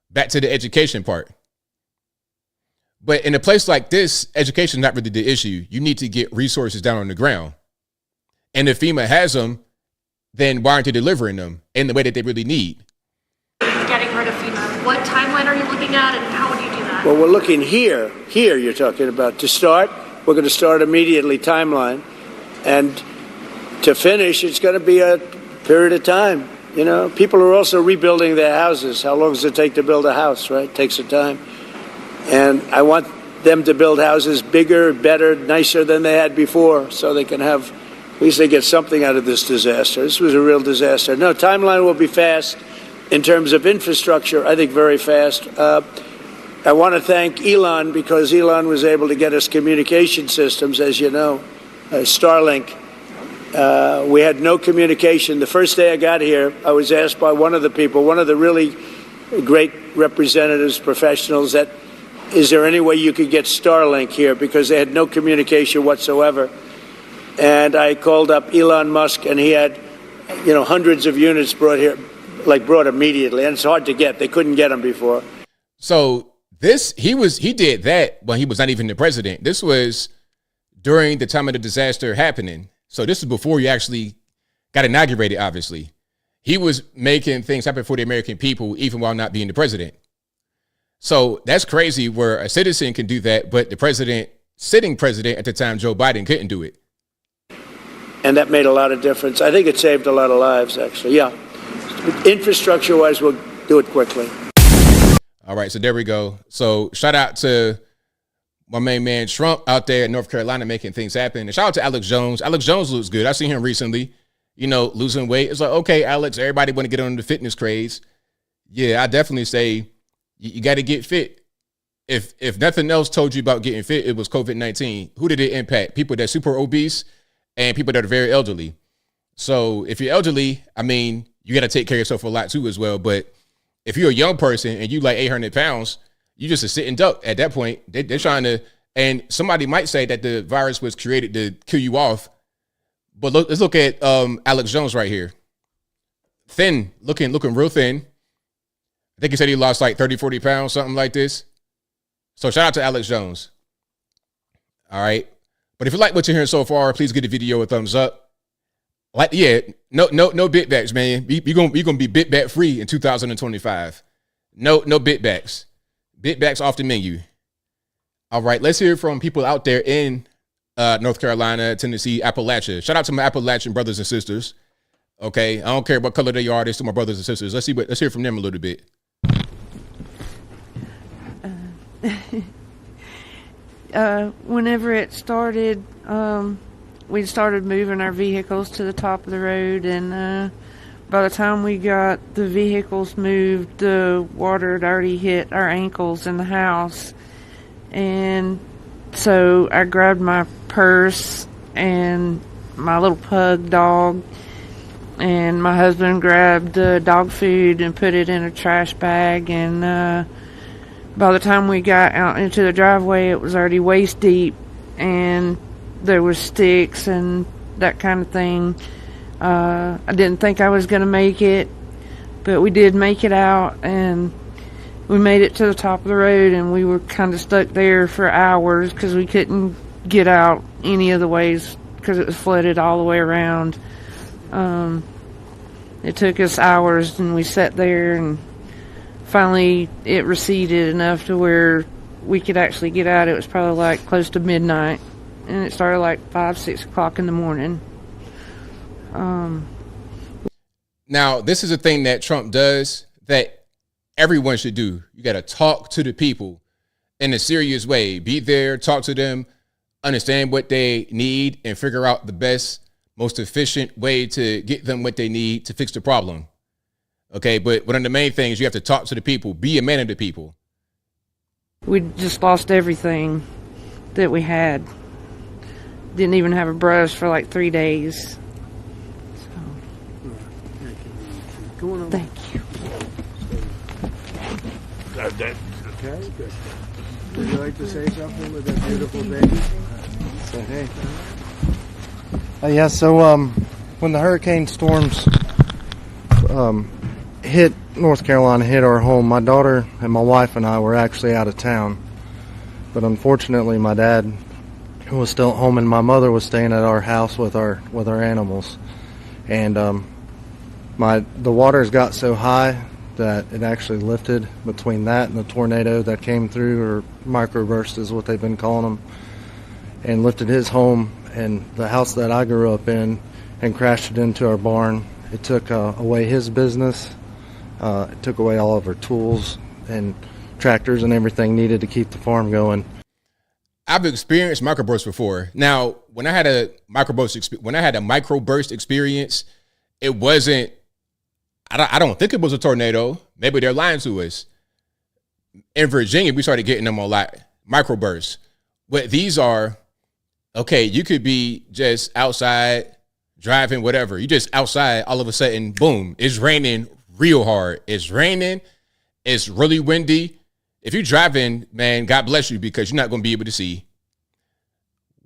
back to the education part. But in a place like this, education is not really the issue. You need to get resources down on the ground. And if FEMA has them, then why aren't they delivering them in the way that they really need? Getting rid of FEMA. What timeline are you looking at, and how would you do that? Well, we're looking here you're talking about. To start, we're going to start immediately, timeline. And to finish, it's going to be a period of time. You know, people are also rebuilding their houses. How long does it take to build a house, right? It takes some time. And I want them to build houses bigger, better, nicer than they had before, so they can have, at least they get something out of this disaster. This was a real disaster. No, timeline will be fast. In terms of infrastructure, I think very fast. I want to thank Elon, because Elon was able to get us communication systems, as you know, Starlink. We had no communication. The first day I got here, I was asked by one of the people, one of the really great representatives, professionals, that is there any way you could get Starlink here, because they had no communication whatsoever. And I called up Elon Musk, and he had, hundreds of units brought here, brought immediately. And it's hard to get. They couldn't get them before. So he did that when he was not even the president. This was during the time of the disaster happening. So this is before he actually got inaugurated, obviously. He was making things happen for the American people, even while not being the president. So that's crazy, where a citizen can do that, but the sitting president at the time, Joe Biden, couldn't do it. And that made a lot of difference. I think it saved a lot of lives, actually. Yeah. Infrastructure-wise, we'll do it quickly. All right, so there we go. So shout out to my main man Trump out there in North Carolina making things happen. And shout out to Alex Jones. Alex Jones looks good. I've seen him recently, losing weight. It's like, okay, Alex, everybody want to get on the fitness craze. Yeah, I definitely say you got to get fit. If nothing else told you about getting fit, it was COVID-19. Who did it impact? People that are super obese and people that are very elderly. So if you're elderly, you got to take care of yourself a lot too as well. But if you're a young person and you like 800 pounds, you just a sitting duck at that point. They're trying to, and somebody might say that the virus was created to kill you off. But let's look at Alex Jones right here. Thin, looking real thin. I think he said he lost 30, 40 pounds, something like this. So shout out to Alex Jones. All right. But if you like what you're hearing so far, please give the video a thumbs up. No bit backs, man. You're gonna be bit back free in 2025. No bit backs. Bit backs off the menu. All right, let's hear from people out there in North Carolina, Tennessee, Appalachia. Shout out to my Appalachian brothers and sisters. Okay, I don't care what color they are. They're still my brothers and sisters. Let's hear from them a little bit. Whenever it started, we started moving our vehicles to the top of the road, and by the time we got the vehicles moved, the water had already hit our ankles in the house. And so I grabbed my purse and my little pug dog, and my husband grabbed the dog food and put it in a trash bag, and by the time we got out into the driveway, it was already waist deep, and there was sticks and that kind of thing. I didn't think I was going to make it, but we did make it out, and we made it to the top of the road, and we were kind of stuck there for hours because we couldn't get out any of the ways because it was flooded all the way around. It took us hours, and we sat there, and finally it receded enough to where we could actually get out. It was probably close to midnight, and it started 5, 6 o'clock in the morning. Now, this is a thing that Trump does that everyone should do. You got to talk to the people in a serious way. Be there, talk to them, understand what they need, and figure out the best, most efficient way to get them what they need to fix the problem. Okay, but one of the main things, you have to talk to the people. Be a man of the people. We just lost everything that we had. Didn't even have a brush for 3 days. going on? Thank you. Okay, good. Would you like to say something with that beautiful baby? So, hey. Yeah, so when the hurricane storms hit North Carolina, hit our home, my daughter and my wife and I were actually out of town. But unfortunately, my dad was still at home and my mother was staying at our house with our animals. And the waters got so high that it actually lifted between that and the tornado that came through, or microburst is what they've been calling them, and lifted his home and the house that I grew up in and crashed it into our barn. It took away his business. It took away all of our tools and tractors and everything needed to keep the farm going. I've experienced microbursts before. Now, when I had a microburst experience, it wasn't. I don't think it was a tornado. Maybe they're lying to us. In Virginia, we started getting them a lot, microbursts. But these are, okay, you could be just outside driving, whatever. You just outside, all of a sudden, boom, it's raining real hard. It's raining. It's really windy. If you're driving, man, God bless you, because you're not going to be able to see.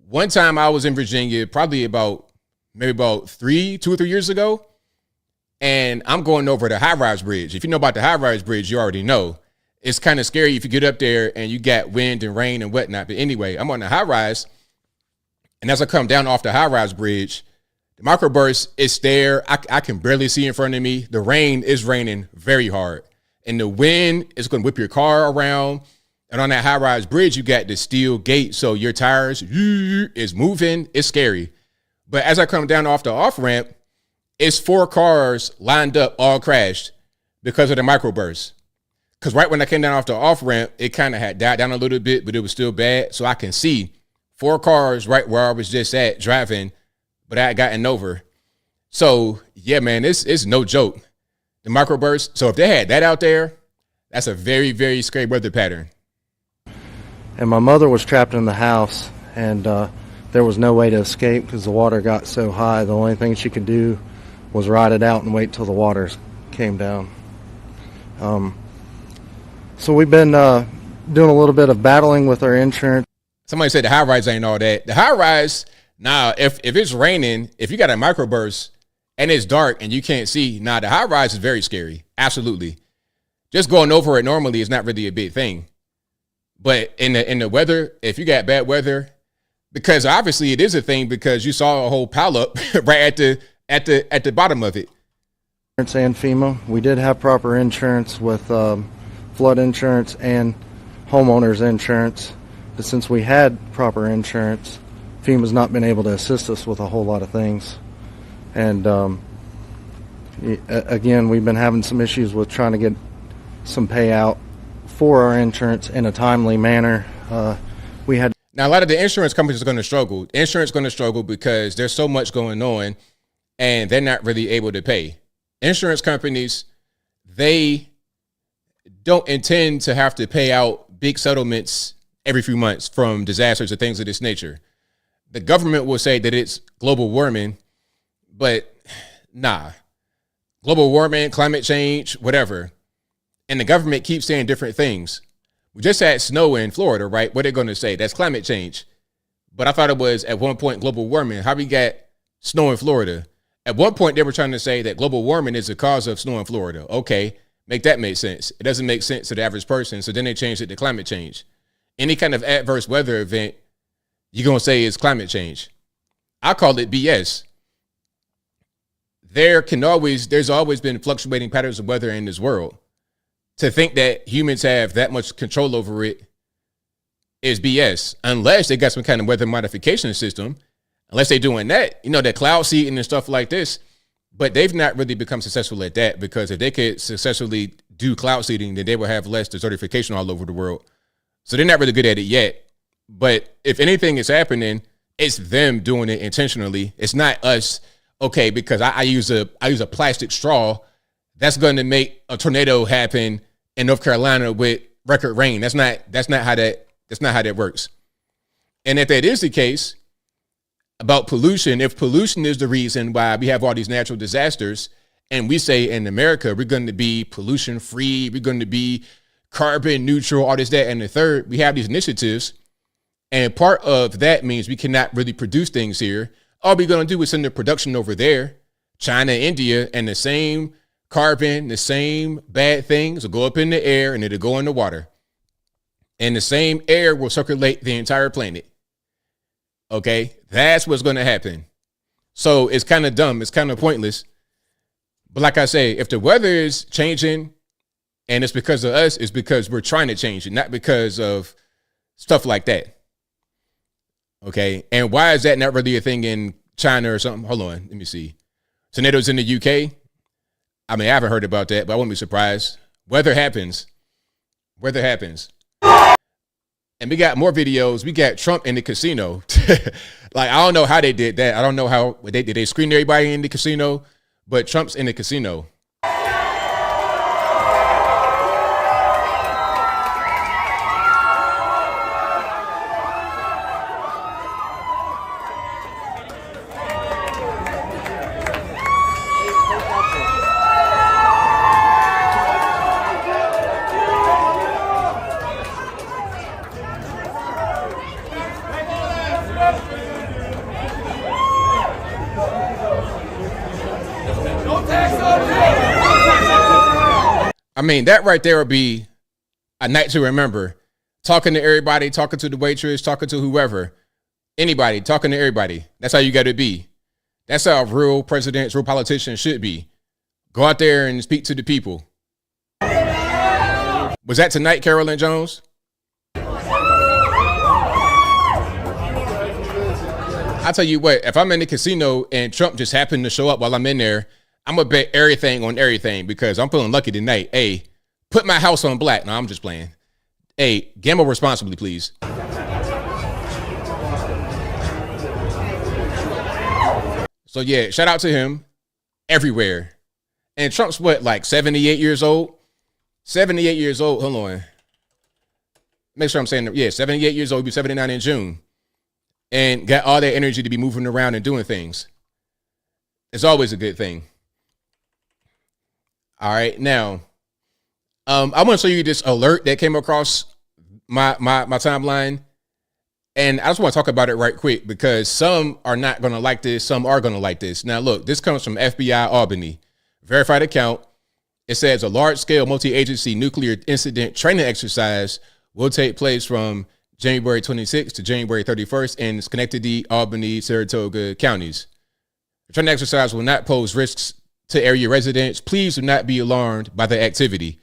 One time I was in Virginia, probably maybe about 2 or 3 years ago, and I'm going over the high-rise bridge. If you know about the high-rise bridge, you already know. It's kind of scary if you get up there and you got wind and rain and whatnot. But anyway, I'm on the high-rise, and as I come down off the high-rise bridge, the microburst is there. I can barely see in front of me. The rain is raining very hard, and the wind is going to whip your car around. And on that high-rise bridge, you got the steel gate, so your tires is moving. It's scary. But as I come down off the off-ramp, it's 4 cars lined up, all crashed because of the microburst. Because right when I came down off the off-ramp, it kind of had died down a little bit, but it was still bad. So I can see 4 cars right where I was just at driving, but I had gotten over. So, yeah, man, it's no joke. The microburst. So if they had that out there, that's a very, very scary weather pattern. And my mother was trapped in the house, and there was no way to escape because the water got so high. The only thing she could do was ride it out and wait till the waters came down. So we've been doing a little bit of battling with our insurance. Somebody said the high rise ain't all that. The high rise, now, if it's raining, if you got a microburst and it's dark and you can't see, the high rise is very scary. Absolutely. Just going over it normally is not really a big thing. But in the weather, if you got bad weather, because obviously it is a thing because you saw a whole pile up right at the bottom of it. And FEMA, we did have proper insurance with flood insurance and homeowners insurance. But since we had proper insurance, FEMA's not been able to assist us with a whole lot of things. And again, we've been having some issues with trying to get some payout for our insurance in a timely manner. Now, a lot of the insurance companies are going to struggle. Insurance is going to struggle because there's so much going on and they're not really able to pay. Insurance companies, they don't intend to have to pay out big settlements every few months from disasters or things of this nature. The government will say that it's global warming, but nah. Global warming, climate change, whatever. And the government keeps saying different things. We just had snow in Florida, right? What are they going to say? That's climate change. But I thought it was at one point global warming. How we got snow in Florida? At one point, they were trying to say that global warming is the cause of snow in Florida. Okay, make that make sense. It doesn't make sense to the average person. So then they changed it to climate change. Any kind of adverse weather event, you're going to say is climate change. I call it BS. There's always been fluctuating patterns of weather in this world. To think that humans have that much control over it is BS, unless they got some kind of weather modification system, unless they're doing that, that cloud seeding and stuff like this. But they've not really become successful at that, because if they could successfully do cloud seeding, then they will have less desertification all over the world. So they're not really good at it yet. But if anything is happening, it's them doing it intentionally. It's not us. Okay, because I use a plastic straw, that's going to make a tornado happen in North Carolina with record rain. That's not how that works. And if that is the case about pollution, if pollution is the reason why we have all these natural disasters And we say in America, we're going to be pollution free. We're going to be carbon neutral, all this, that, and the third. We have these initiatives. And part of that means we cannot really produce things here. All we're going to do is send the production over there, China, India, and the same carbon, the same bad things will go up in the air and it'll go in the water. And the same air will circulate the entire planet. Okay, that's what's going to happen. So it's kind of dumb. It's kind of pointless. But like I say, if the weather is changing and it's because of us, it's because we're trying to change it, not because of stuff like that. Okay, and why is that not really a thing in China or something? Hold on, let me see. Tornadoes in the UK. I mean, I haven't heard about that, but I wouldn't be surprised. Weather happens. Weather happens. And we got more videos. We got Trump in the casino. Like, I don't know how they did that. I don't know how did they screen everybody in the casino, but Trump's in the casino. I mean, that right there would be a night to remember. Talking to everybody, talking to the waitress, talking to whoever, anybody, talking to everybody. That's how you got to be. That's how real presidents, real politicians should be. Go out there and speak to the people. Was that tonight, Carolyn Jones? I'll tell you what, if I'm in the casino and Trump just happened to show up while I'm in there, I'm going to bet everything on everything because I'm feeling lucky tonight. Hey, put my house on black. No, I'm just playing. Hey, gamble responsibly, please. So, yeah, shout out to him everywhere. And Trump's what, like 78 years old? 78 years old. Hold on. Make sure I'm saying that. Yeah, 78 years old. He'll be 79 in June. And got all that energy to be moving around and doing things. It's always a good thing. All right, now, I want to show you this alert that came across my timeline, and I just want to talk about it right quick because some are not going to like this, some are going to like this. Now, look, this comes from FBI Albany, verified account. It says a large-scale multi-agency nuclear incident training exercise will take place from January 26th to January 31st in Schenectady, Albany, Saratoga counties. The training exercise will not pose risks to area residents. Please do not be alarmed by the activity.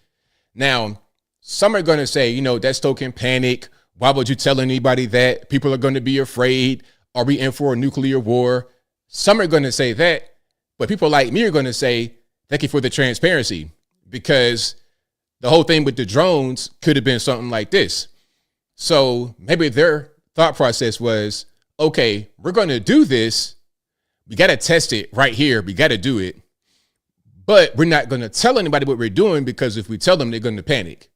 Now, some are going to say, you know, that's stoking panic. Why would you tell anybody that? People are going to be afraid. Are we in for a nuclear war? Some are going to say that, but people like me are going to say, thank you for the transparency, because the whole thing with the drones could have been something like this. So maybe their thought process was, okay, we're going to do this. We got to test it right here. We got to do it. But we're not going to tell anybody what we're doing because if we tell them, they're going to panic.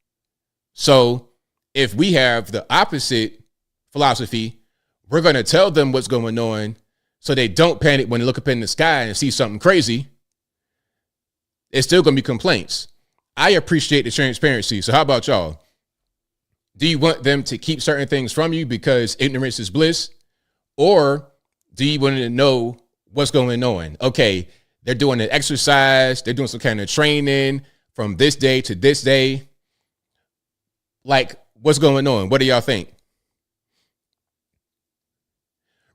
So if we have the opposite philosophy, we're going to tell them what's going on so they don't panic when they look up in the sky and see something crazy. It's still going to be complaints. I appreciate the transparency. So how about y'all? Do you want them to keep certain things from you because ignorance is bliss? Or do you want to know what's going on? Okay, they're doing an exercise. They're doing some kind of training from this day to this day. Like, what's going on? What do y'all think?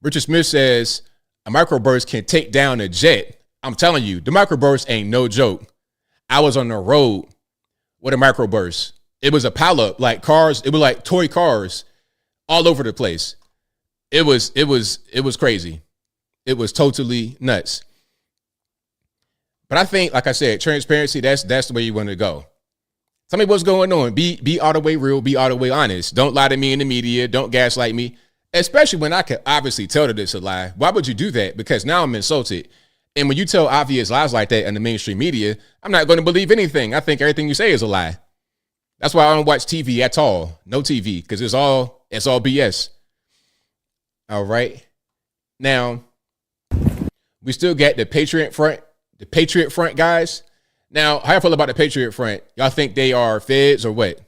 Richard Smith says a microburst can take down a jet. I'm telling you, the microburst ain't no joke. I was on the road with a microburst. It was a pileup, like cars. It was like toy cars all over the place. It was crazy. It was totally nuts. But I think, like I said, transparency, that's the way you want to go. Tell me what's going on. Be all the way real, be all the way honest. Don't lie to me in the media. Don't gaslight me, especially when I can obviously tell that it's a lie. Why would you do that? Because now I'm insulted. And when you tell obvious lies like that in the mainstream media, I'm not going to believe anything. I think everything you say is a lie. That's why I don't watch TV at all. No TV, because it's all BS. All right. Now, we still got the Patriot Front the Patriot Front guys. Now, how you feel about the Patriot Front? Y'all think they are feds or what?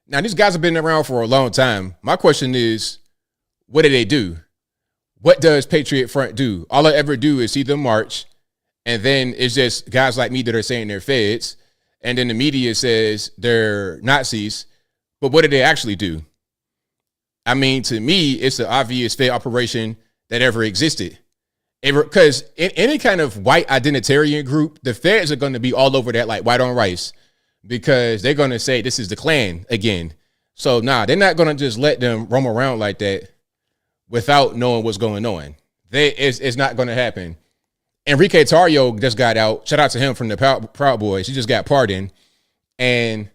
Now, these guys have been around for a long time. My question is, what do they do? What does Patriot Front do? All I ever do is see them march, and then it's just guys like me that are saying they're feds, and then the media says they're Nazis. But what do they actually do? I mean, to me, it's the obvious fed operation that ever existed. Because in any kind of white identitarian group, the feds are going to be all over that like white on rice, because they're going to say this is the Klan again. So, they're not going to just let them roam around like that without knowing what's going on. It's not going to happen. Enrique Tarrio just got out. Shout out to him from the Proud Boys. He just got pardoned. And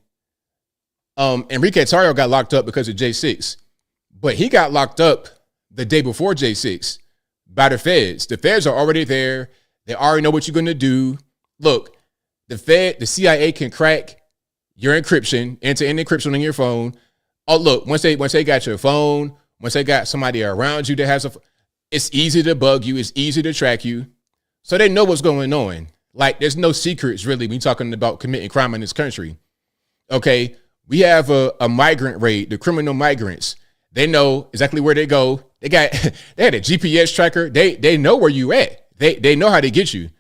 Enrique Tarrio got locked up because of J6. But he got locked up the day before J6 by the feds. The feds are already there. They already know what you're going to do. Look, the CIA can crack your encryption, end-to-end encryption on your phone. Oh, look, once they got your phone, once they got somebody around you that has it's easy to bug you. It's easy to track you. So they know what's going on. Like, there's no secrets, really, when you're talking about committing crime in this country. Okay, we have a migrant raid, the criminal migrants. They know exactly where they go. They had a GPS tracker. They know where you at. They know how to get you.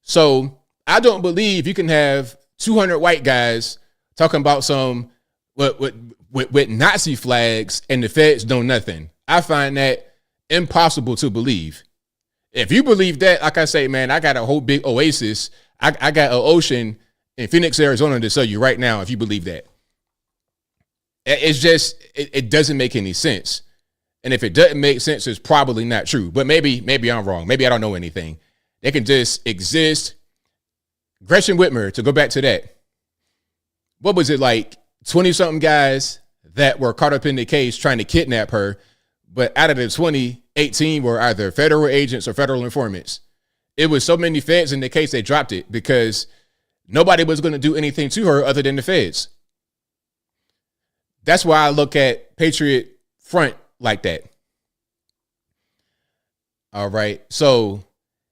So I don't believe you can have 200 white guys talking about some with Nazi flags and the feds know nothing. I find that impossible to believe. If you believe that, like I say, man, I got a whole big oasis. I got an ocean in Phoenix, Arizona to sell you right now if you believe that. It's just, it doesn't make any sense. And if it doesn't make sense, it's probably not true. But maybe I'm wrong. Maybe I don't know anything. They can just exist. Gretchen Whitmer, to go back to that, what was it, like 20-something guys that were caught up in the case trying to kidnap her, but out of the 18 were either federal agents or federal informants. It was so many feds in the case, they dropped it because nobody was going to do anything to her other than the feds. That's why I look at Patriot Front like that. All right. So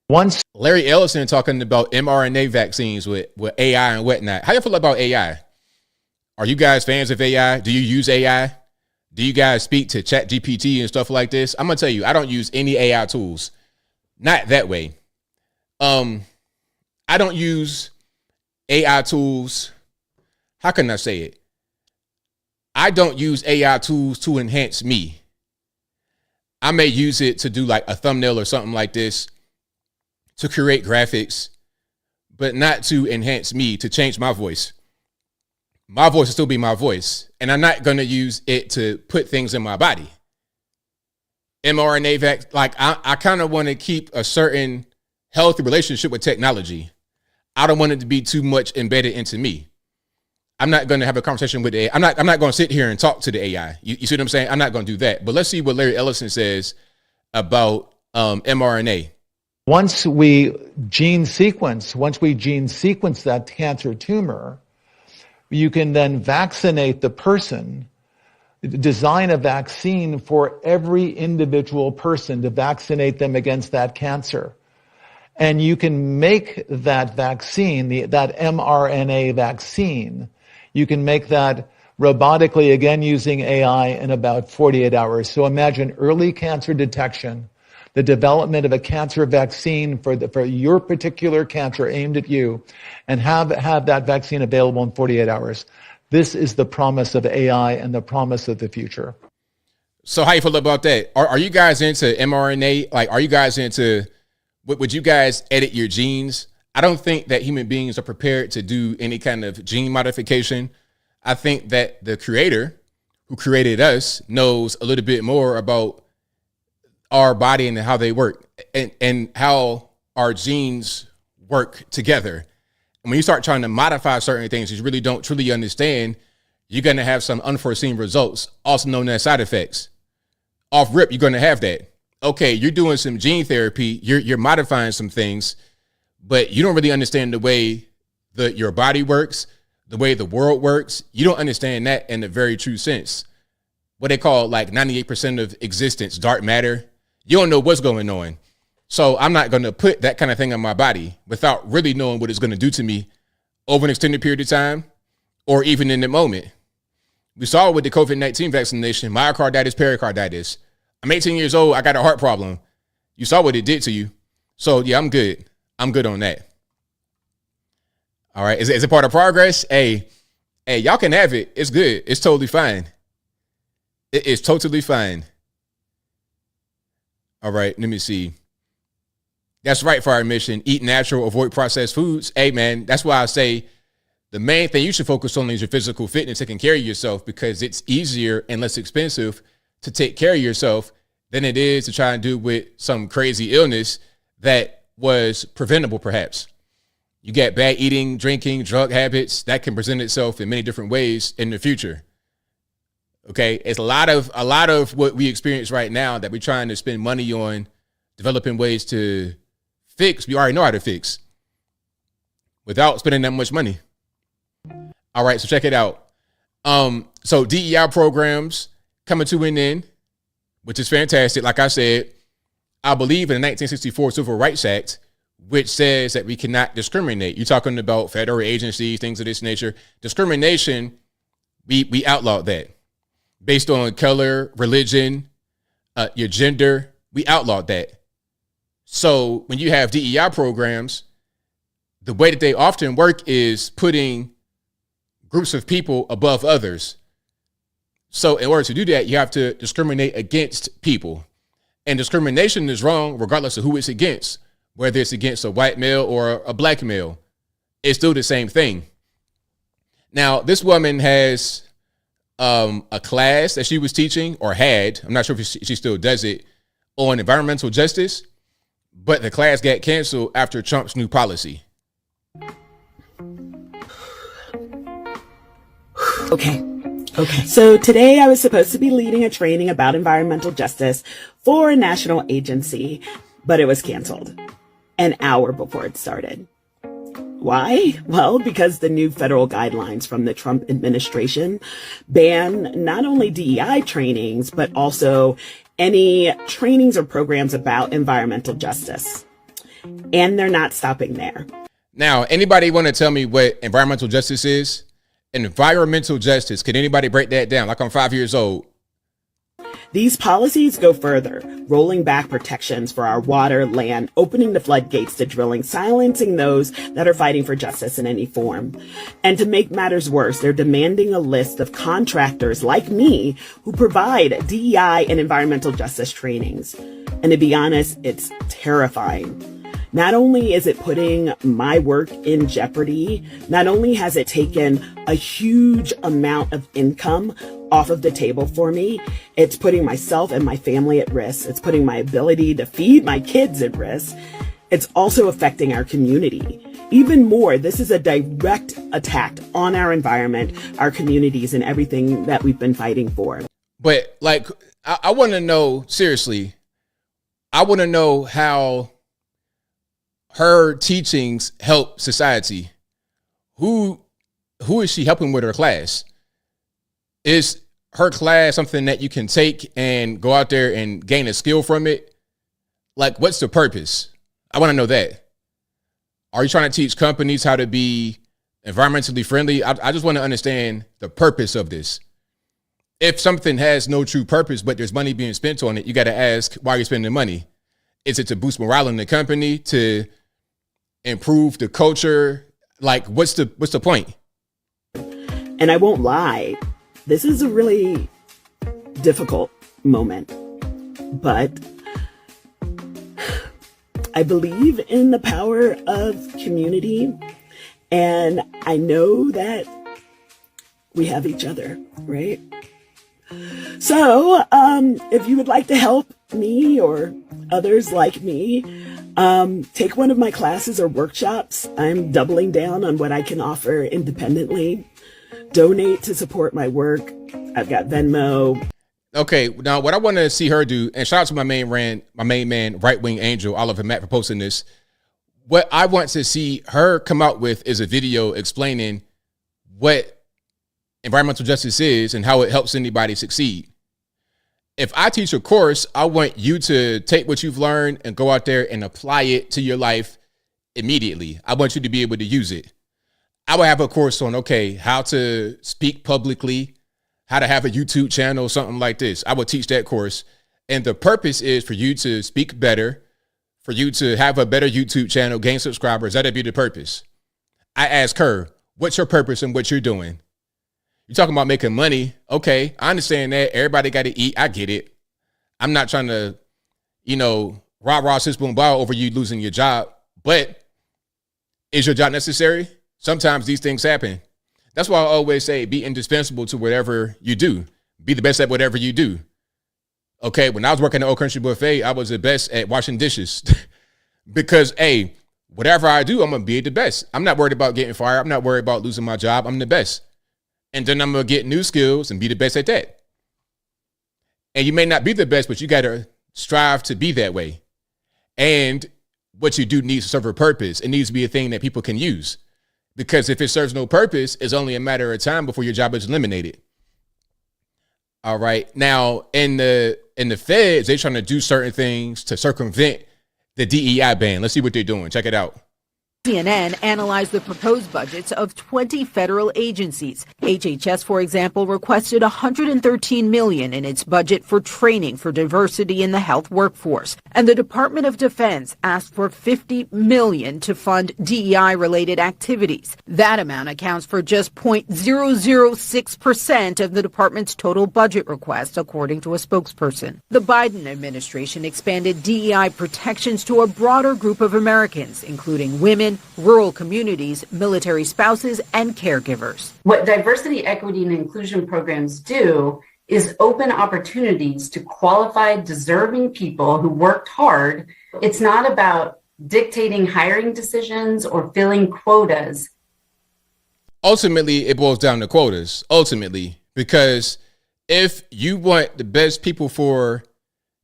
once Larry Ellison talking about mRNA vaccines with AI and whatnot. How you feel about AI? Are you guys fans of AI? Do you use AI? Do you guys speak to ChatGPT and stuff like this? I'm going to tell you, I don't use any AI tools. Not that way. I don't use AI tools. How can I say it? I don't use AI tools to enhance me. I may use it to do like a thumbnail or something like this, to create graphics, but not to enhance me, to change my voice. My voice will still be my voice, and I'm not going to use it to put things in my body. mRNA vaccine, like I kind of want to keep a certain healthy relationship with technology. I don't want it to be too much embedded into me. I'm not going to have a conversation with the AI. I'm not going to sit here and talk to the AI. You see what I'm saying? I'm not going to do that. But let's see what Larry Ellison says about mRNA. Once we gene sequence that cancer tumor, you can then vaccinate the person, design a vaccine for every individual person to vaccinate them against that cancer. And you can make that vaccine, that mRNA vaccine, you can make that robotically, again using AI, in about 48 hours. So imagine early cancer detection, the development of a cancer vaccine for your particular cancer aimed at you, and have that vaccine available in 48 hours. This is the promise of AI and the promise of the future. So how you feel about that? Are you guys into mRNA? Like, are you guys into, would you guys edit your genes? I don't think that human beings are prepared to do any kind of gene modification. I think that the creator who created us knows a little bit more about our body and how they work and how our genes work together. And when you start trying to modify certain things you really don't truly understand, you're going to have some unforeseen results, also known as side effects. Off rip, you're going to have that. Okay, you're doing some gene therapy, you're modifying some things, but you don't really understand the way your body works, the way the world works. You don't understand that in a very true sense. What they call like 98% of existence, dark matter. You don't know what's going on. So I'm not going to put that kind of thing on my body without really knowing what it's going to do to me over an extended period of time or even in the moment. We saw with the COVID-19 vaccination, myocarditis, pericarditis. I'm 18 years old. I got a heart problem. You saw what it did to you. So yeah, I'm good. I'm good on that. All right. Is it part of progress? Hey, y'all can have it. It's good. It's totally fine. It is totally fine. All right. Let me see. That's right for our mission. Eat natural, avoid processed foods. Hey, man, that's why I say the main thing you should focus on is your physical fitness, taking care of yourself, because it's easier and less expensive to take care of yourself than it is to try and do with some crazy illness that was preventable, perhaps. You get bad eating, drinking, drug habits that can present itself in many different ways in the future. Okay, it's a lot of what we experience right now that we're trying to spend money on developing ways to fix. We already know how to fix without spending that much money. All right, so check it out. So DEI programs coming to an end, which is fantastic. Like I said, I believe in the 1964 Civil Rights Act, which says that we cannot discriminate. You're talking about federal agencies, things of this nature. Discrimination, we outlawed that. Based on color, religion, your gender, we outlawed that. So when you have DEI programs, the way that they often work is putting groups of people above others. So in order to do that, you have to discriminate against people. And discrimination is wrong regardless of who it's against, whether it's against a white male or a black male. It's still the same thing. Now, this woman has a class that she was teaching or had. I'm not sure if she still does it, on environmental justice, but the class got canceled after Trump's new policy. Okay. So today I was supposed to be leading a training about environmental justice for a national agency, but it was canceled an hour before it started. Why? Well, because the new federal guidelines from the Trump administration ban not only DEI trainings, but also any trainings or programs about environmental justice. And they're not stopping there. Now, anybody want to tell me what environmental justice is? Environmental justice. Can anybody break that down? Like I'm 5 years old. These policies go further, rolling back protections for our water, land, opening the floodgates to drilling, silencing those that are fighting for justice in any form. And to make matters worse, they're demanding a list of contractors like me who provide DEI and environmental justice trainings. And to be honest, it's terrifying. Not only is it putting my work in jeopardy, not only has it taken a huge amount of income off of the table for me, it's putting myself and my family at risk. It's putting my ability to feed my kids at risk. It's also affecting our community. Even more, this is a direct attack on our environment, our communities, and everything that we've been fighting for. But like, I want to know, seriously, I want to know how her teachings help society. Who is she helping with her class? Is her class something that you can take and go out there and gain a skill from it? Like, what's the purpose? I want to know that. Are you trying to teach companies how to be environmentally friendly? I just want to understand the purpose of this. If something has no true purpose, but there's money being spent on it, you got to ask, why are you spending money? Is it to boost morale in the company, to improve the culture? Like, what's the point? And I won't lie, this is a really difficult moment, but I believe in the power of community, and I know that we have each other, right? So, if you would like to help me or others like me, take one of my classes or workshops. I'm doubling down on what I can offer independently. Donate to support my work. I've got Venmo. Okay, now what I want to see her do, and shout out to my main man, Right Wing Angel, Oliver Matt, for posting this. what I want to see her come out with is a video explaining what environmental justice is and how it helps anybody succeed. If I teach a course, I want you to take what you've learned and go out there and apply it to your life immediately. I want you to be able to use it. I would have a course on, okay, how to speak publicly, how to have a YouTube channel, something like this. I would teach that course. And the purpose is for you to speak better, for you to have a better YouTube channel, gain subscribers. That'd be the purpose. I ask her, what's your purpose and what you're doing? You're talking about making money. Okay, I understand that. Everybody got to eat. I get it. I'm not trying to, rah-rah, sis, boom, bow over you losing your job. But is your job necessary? Sometimes these things happen. That's why I always say be indispensable to whatever you do. Be the best at whatever you do. Okay, when I was working at Old Country Buffet, I was the best at washing dishes. Because, hey, whatever I do, I'm going to be the best. I'm not worried about getting fired. I'm not worried about losing my job. I'm the best. And then I'm going to get new skills and be the best at that. And you may not be the best, but you got to strive to be that way. And what you do needs to serve a purpose. It needs to be a thing that people can use. Because if it serves no purpose, it's only a matter of time before your job is eliminated. All right. Now, in the feds, they're trying to do certain things to circumvent the DEI ban. Let's see what they're doing. Check it out. CNN analyzed the proposed budgets of 20 federal agencies. HHS, for example, requested $113 million in its budget for training for diversity in the health workforce. And the Department of Defense asked for $50 million to fund DEI-related activities. That amount accounts for just 0.006% of the department's total budget request, according to a spokesperson. The Biden administration expanded DEI protections to a broader group of Americans, including women, rural communities, military spouses, and caregivers. What diversity, equity, and inclusion programs do is open opportunities to qualified, deserving people who worked hard. It's not about dictating hiring decisions or filling quotas. Ultimately, it boils down to quotas, ultimately, because if you want the best people for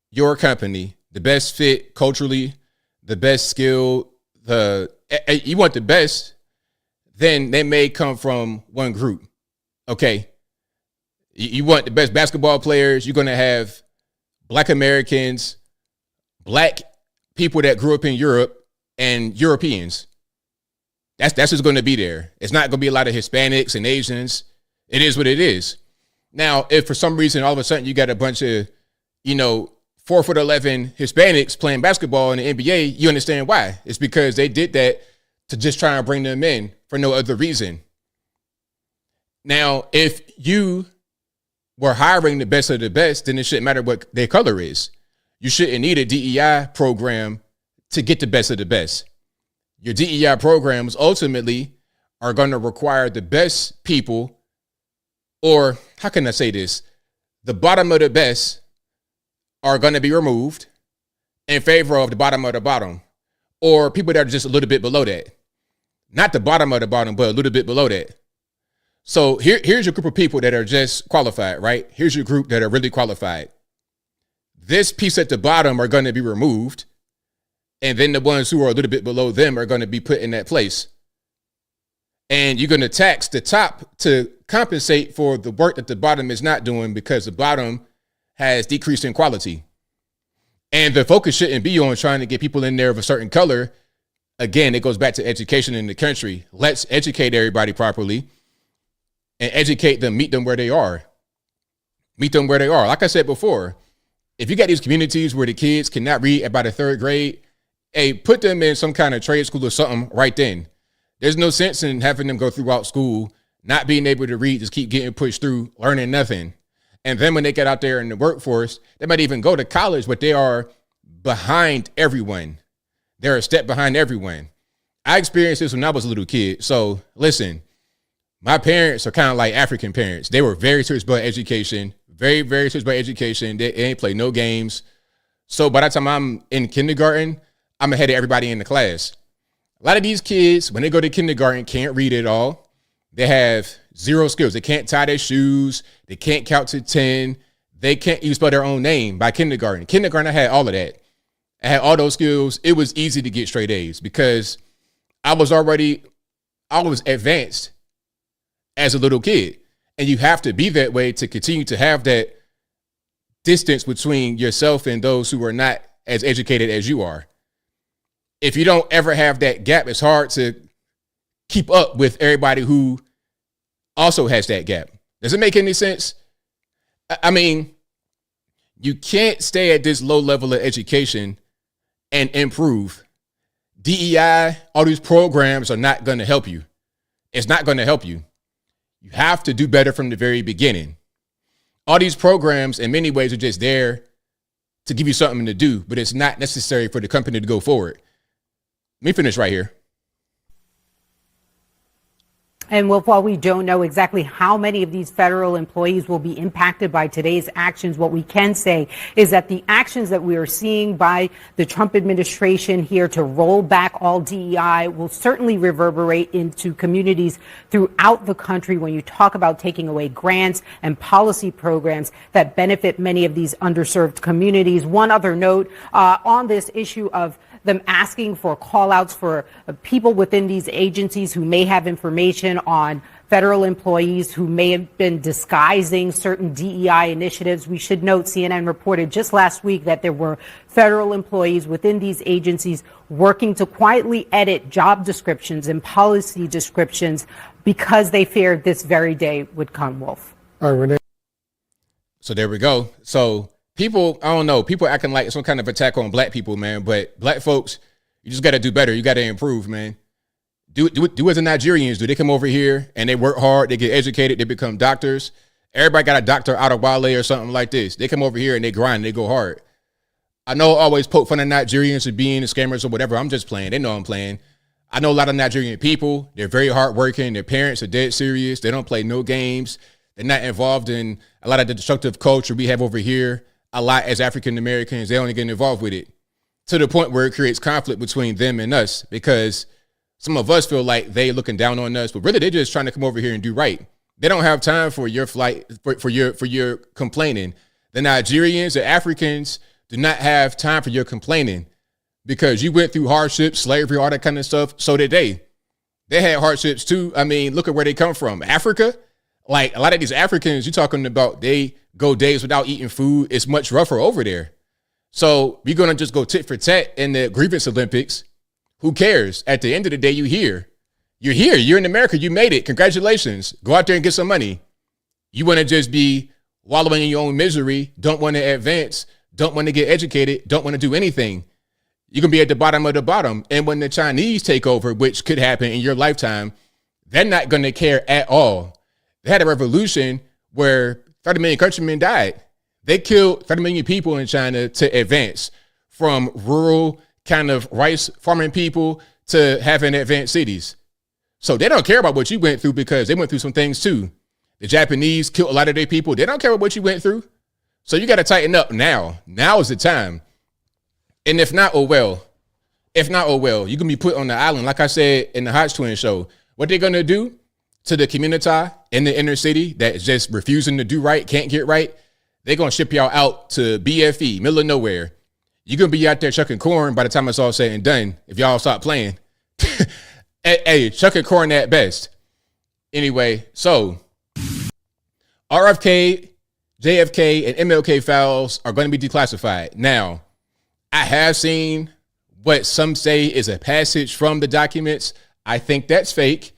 your company, the best fit culturally, the best skill, you want the best, then they may come from one group. Okay. You want the best basketball players, you're going to have Black Americans, Black people that grew up in Europe, and Europeans. That's just going to be there. It's not going to be a lot of Hispanics and Asians. It is what it is. Now, if for some reason all of a sudden you got a bunch of, 4'11" Hispanics playing basketball in the NBA, you understand why. It's because they did that to just try and bring them in for no other reason. Now, if you were hiring the best of the best, then it shouldn't matter what their color is. You shouldn't need a DEI program to get the best of the best. Your DEI programs ultimately are going to require the best people, or how can I say this? The bottom of the best are going to be removed in favor of the bottom of the bottom, or people that are just a little bit below that. Not the bottom of the bottom, but a little bit below that. So here's your group of people that are just qualified, right? Here's your group that are really qualified. This piece at the bottom are going to be removed, and then the ones who are a little bit below them are going to be put in that place. And you're going to tax the top to compensate for the work that the bottom is not doing, because the bottom has decreased in quality. And the focus shouldn't be on trying to get people in there of a certain color. Again, it goes back to education in the country. Let's educate everybody properly and educate them, meet them where they are. Meet them where they are. Like I said before, if you got these communities where the kids cannot read about a third grade, hey, put them in some kind of trade school or something right then. There's no sense in having them go throughout school, not being able to read, just keep getting pushed through, learning nothing. And then when they get out there in the workforce, they might even go to college, but they are behind everyone. They're a step behind everyone. I experienced this when I was a little kid. So listen, my parents are kind of like African parents. They were very serious about education, very, very serious about education. They ain't play no games. So by the time I'm in kindergarten, I'm ahead of everybody in the class. A lot of these kids, when they go to kindergarten, can't read at all. They have zero skills. They can't tie their shoes. They can't count to 10. They can't even spell their own name by kindergarten. Kindergarten, I had all of that. I had all those skills. It was easy to get straight A's because I was advanced as a little kid. And you have to be that way to continue to have that distance between yourself and those who are not as educated as you are. If you don't ever have that gap, it's hard to keep up with everybody who also has that gap. Does it make any sense? I mean, you can't stay at this low level of education and improve. DEI, all these programs are not going to help you. It's not going to help you. You have to do better from the very beginning. All these programs in many ways are just there to give you something to do, but it's not necessary for the company to go forward. Let me finish right here. And while we don't know exactly how many of these federal employees will be impacted by today's actions, what we can say is that the actions that we are seeing by the Trump administration here to roll back all DEI will certainly reverberate into communities throughout the country when you talk about taking away grants and policy programs that benefit many of these underserved communities. One other note on this issue of them asking for call outs for people within these agencies who may have information on federal employees who may have been disguising certain DEI initiatives. We should note CNN reported just last week that there were federal employees within these agencies working to quietly edit job descriptions and policy descriptions because they feared this very day would come, Wolf. All right, Renee. So there we go. So people, I don't know, people acting like some kind of attack on black people, man. But black folks, you just got to do better. You got to improve, man. Do as the Nigerians do. They come over here and they work hard. They get educated. They become doctors. Everybody got a doctor out of Wale or something like this. They come over here and they grind. They go hard. I know I always poke fun of Nigerians for being scammers or whatever. I'm just playing. They know I'm playing. I know a lot of Nigerian people. They're very hardworking. Their parents are dead serious. They don't play no games. They're not involved in a lot of the destructive culture we have over here. A lot as African Americans, they only get involved with it to the point where it creates conflict between them and us because some of us feel like they looking down on us, but really they're just trying to come over here and do right. They don't have time for your for your complaining. The Nigerians, the Africans do not have time for your complaining because you went through hardships, slavery, all that kind of stuff. So did they. They had hardships too. I mean, look at where they come from. Africa, like a lot of these Africans you're talking about, they go days without eating food. It's much rougher over there. So we're going to just go tit for tat in the grievance Olympics. Who cares? At the end of the day, you're here. You're in America. You made it. Congratulations. Go out there and get some money. You want to just be wallowing in your own misery. Don't want to advance. Don't want to get educated. Don't want to do anything. You're going to be at the bottom of the bottom. And when the Chinese take over, which could happen in your lifetime, they're not going to care at all. They had a revolution where 30 million countrymen died. They killed 30 million people in China to advance from rural kind of rice farming people to having advanced cities. So they don't care about what you went through because they went through some things too. The Japanese killed a lot of their people. They don't care about what you went through. So you got to tighten up now. Now is the time. And if not, oh well. If not, oh well. You can be put on the island. Like I said in the Hodge Twin show, what they're going to do to the community in the inner city that's just refusing to do right, can't get right, they're going to ship y'all out to BFE, middle of nowhere. You're going to be out there chucking corn by the time it's all said and done if y'all stop playing. Hey, chucking corn at best. Anyway, so RFK, JFK, and MLK files are going to be declassified. Now, I have seen what some say is a passage from the documents. I think that's fake.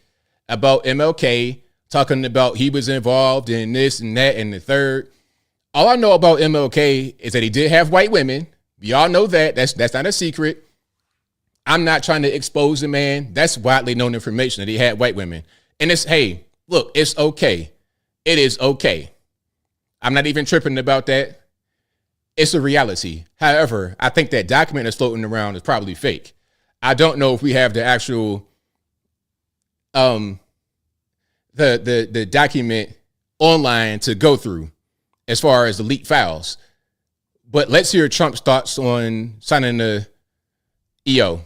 About MLK talking about he was involved in this and that and the third. All I know about MLK is that he did have white women. We all know that. That's not a secret. I'm not trying to expose the man. That's widely known information that he had white women. And it's, hey, look, it's okay. It is okay. I'm not even tripping about that. It's a reality. However, I think that document that's floating around is probably fake. I don't know if we have the actual the document online to go through as far as the leaked files. But let's hear Trump's thoughts on signing the EO.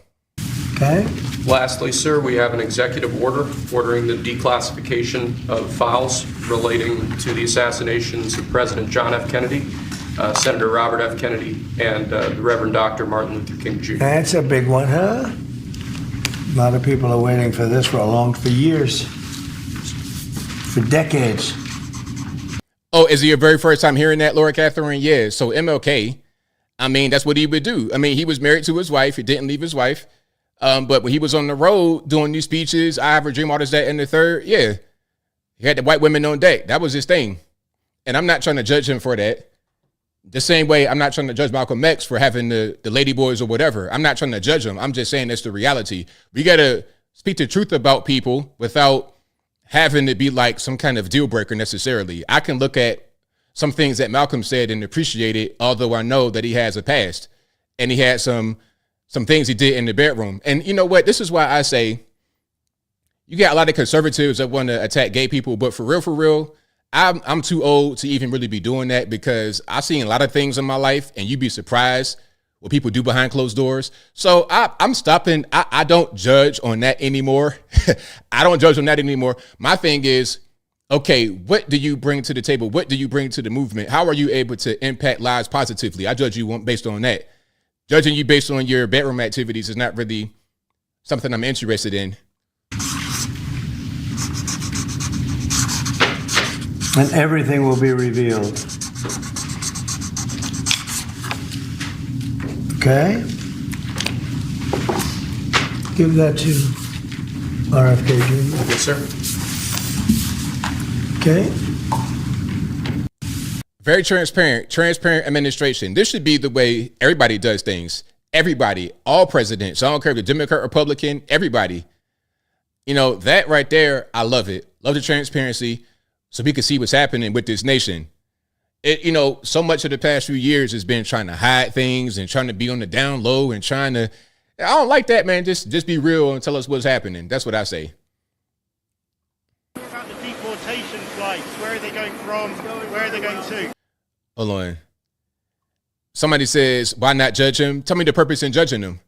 Okay. Lastly, sir, we have an executive order ordering the declassification of files relating to the assassinations of President John F. Kennedy Senator Robert F. Kennedy, and the Reverend Dr. Martin Luther King Jr. That's a big one, huh? A lot of people are waiting for this for years, for decades. Oh, is it your very first time hearing that, Laura Catherine? Yeah. So MLK, I mean, that's what he would do. I mean, he was married to his wife. He didn't leave his wife. But when he was on the road doing these speeches, I have a dream, all this, that, and the third. Yeah. He had the white women on deck. That was his thing. And I'm not trying to judge him for that. The same way I'm not trying to judge Malcolm X for having the lady boys or whatever. I'm not trying to judge him. I'm just saying that's the reality. We got to speak the truth about people without having to be like some kind of deal breaker necessarily. I can look at some things that Malcolm said and appreciate it, although I know that he has a past and he had some things he did in the bedroom. And you know what? This is why I say you got a lot of conservatives that want to attack gay people, but for real, I'm too old to even really be doing that, because I've seen a lot of things in my life and you'd be surprised what people do behind closed doors. So I'm stopping. I don't judge on that anymore. I don't judge on that anymore. My thing is, okay, what do you bring to the table? What do you bring to the movement? How are you able to impact lives positively? I judge you based on that. Judging you based on your bedroom activities is not really something I'm interested in. And everything will be revealed. Okay? Give that to RFK Jr. Yes, sir. Okay? Very transparent administration. This should be the way everybody does things. Everybody, all presidents. I don't care if you're Democrat, Republican, everybody. You know, that right there, I love it. Love the transparency so we can see what's happening with this nation. You know, so much of the past few years has been trying to hide things and trying to be on the down low and I don't like that, man. Just be real and tell us what's happening. That's what I say. What about the deportation flights? Where are they going from? Where are they going to? Hold on. Somebody says, why not judge him? Tell me the purpose in judging him.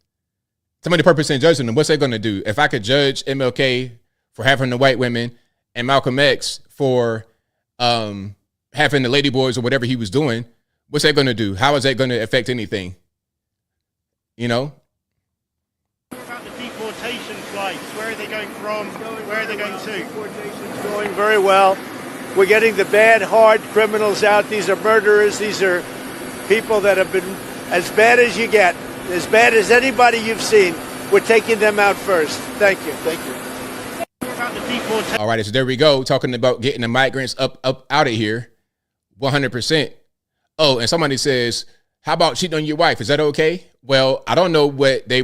Tell me the purpose in judging him. What's that going to do? If I could judge MLK for having the white women and Malcolm X for having the lady boys or whatever he was doing, what's that going to do? How is that going to affect anything? You know? What about the deportation flights? Where are they going from? Where are they going to? Deportation's going very well. We're getting the bad, hard criminals out. These are murderers. These are people that have been as bad as you get, as bad as anybody you've seen. We're taking them out first. Thank you. Thank you. All right, so there we go. Talking about getting the migrants up out of here. 100%. Oh, and somebody says, how about cheating on your wife? Is that okay? Well, I don't know what I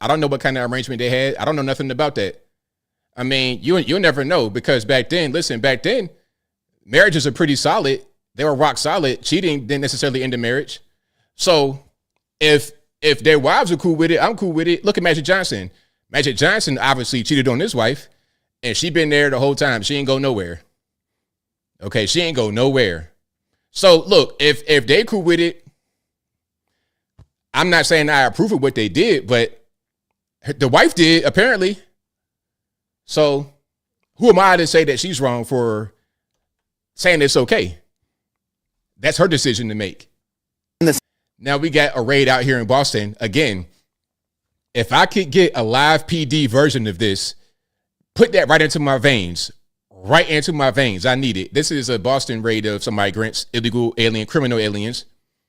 don't know what kind of arrangement they had. I don't know nothing about that. I mean, you'll never know, because back then, marriages are pretty solid. They were rock solid. Cheating didn't necessarily end the marriage. So if their wives are cool with it, I'm cool with it. Look at Magic Johnson. Magic Johnson obviously cheated on his wife, and she been there the whole time. She ain't go nowhere. Okay, she ain't go nowhere. So look, if they cool with it, I'm not saying I approve of what they did, but the wife did apparently. So who am I to say that she's wrong for saying it's okay? That's her decision to make. Now we got a raid out here in Boston. Again, if I could get a live PD version of this, put that right into my veins. Right into my veins. I need it. This is a Boston raid of some migrants, criminal aliens.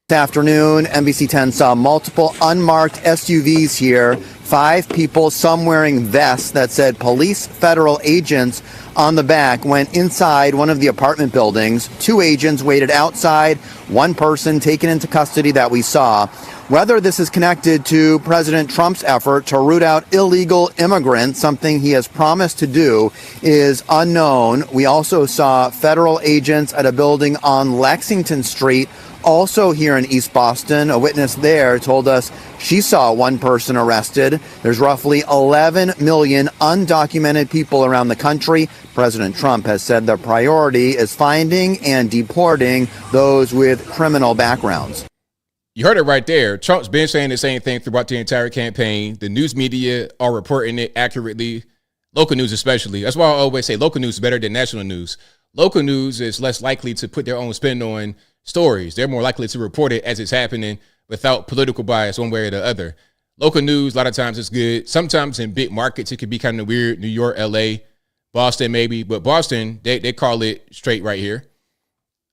This afternoon, NBC 10 saw multiple unmarked SUVs here. 5 people, some wearing vests that said police federal agents on the back, went inside one of the apartment buildings. 2 agents waited outside. 1 person taken into custody that we saw. Whether this is connected to President Trump's effort to root out illegal immigrants, something he has promised to do, is unknown. We also saw federal agents at a building on Lexington Street, also here in East Boston. A witness there told us she saw 1 person arrested. There's roughly 11 million undocumented people around the country. President Trump has said the priority is finding and deporting those with criminal backgrounds. You heard it right there. Trump's been saying the same thing throughout the entire campaign. The news media are reporting it accurately. Local news especially. That's why I always say local news is better than national news. Local news is less likely to put their own spin on stories. They're more likely to report it as it's happening without political bias one way or the other. Local news, a lot of times it's good. Sometimes in big markets, it could be kind of weird. New York, LA, Boston, maybe. But Boston, they call it straight right here.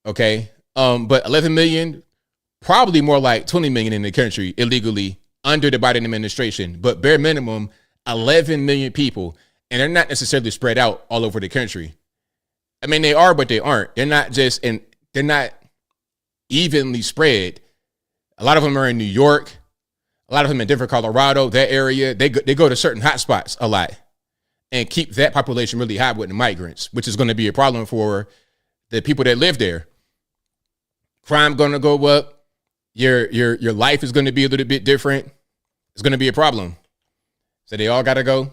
Okay. But 11 million, probably more like 20 million in the country illegally under the Biden administration. But bare minimum, 11 million people. And they're not necessarily spread out all over the country. I mean, they are, but they aren't. They're not they're not evenly spread. A lot of them are in New York. A lot of them in Denver, Colorado, that area. They go to certain hotspots a lot and keep that population really high with the migrants, which is going to be a problem for the people that live there. Crime going to go up. Your life is going to be a little bit different. It's going to be a problem. So they all got to go.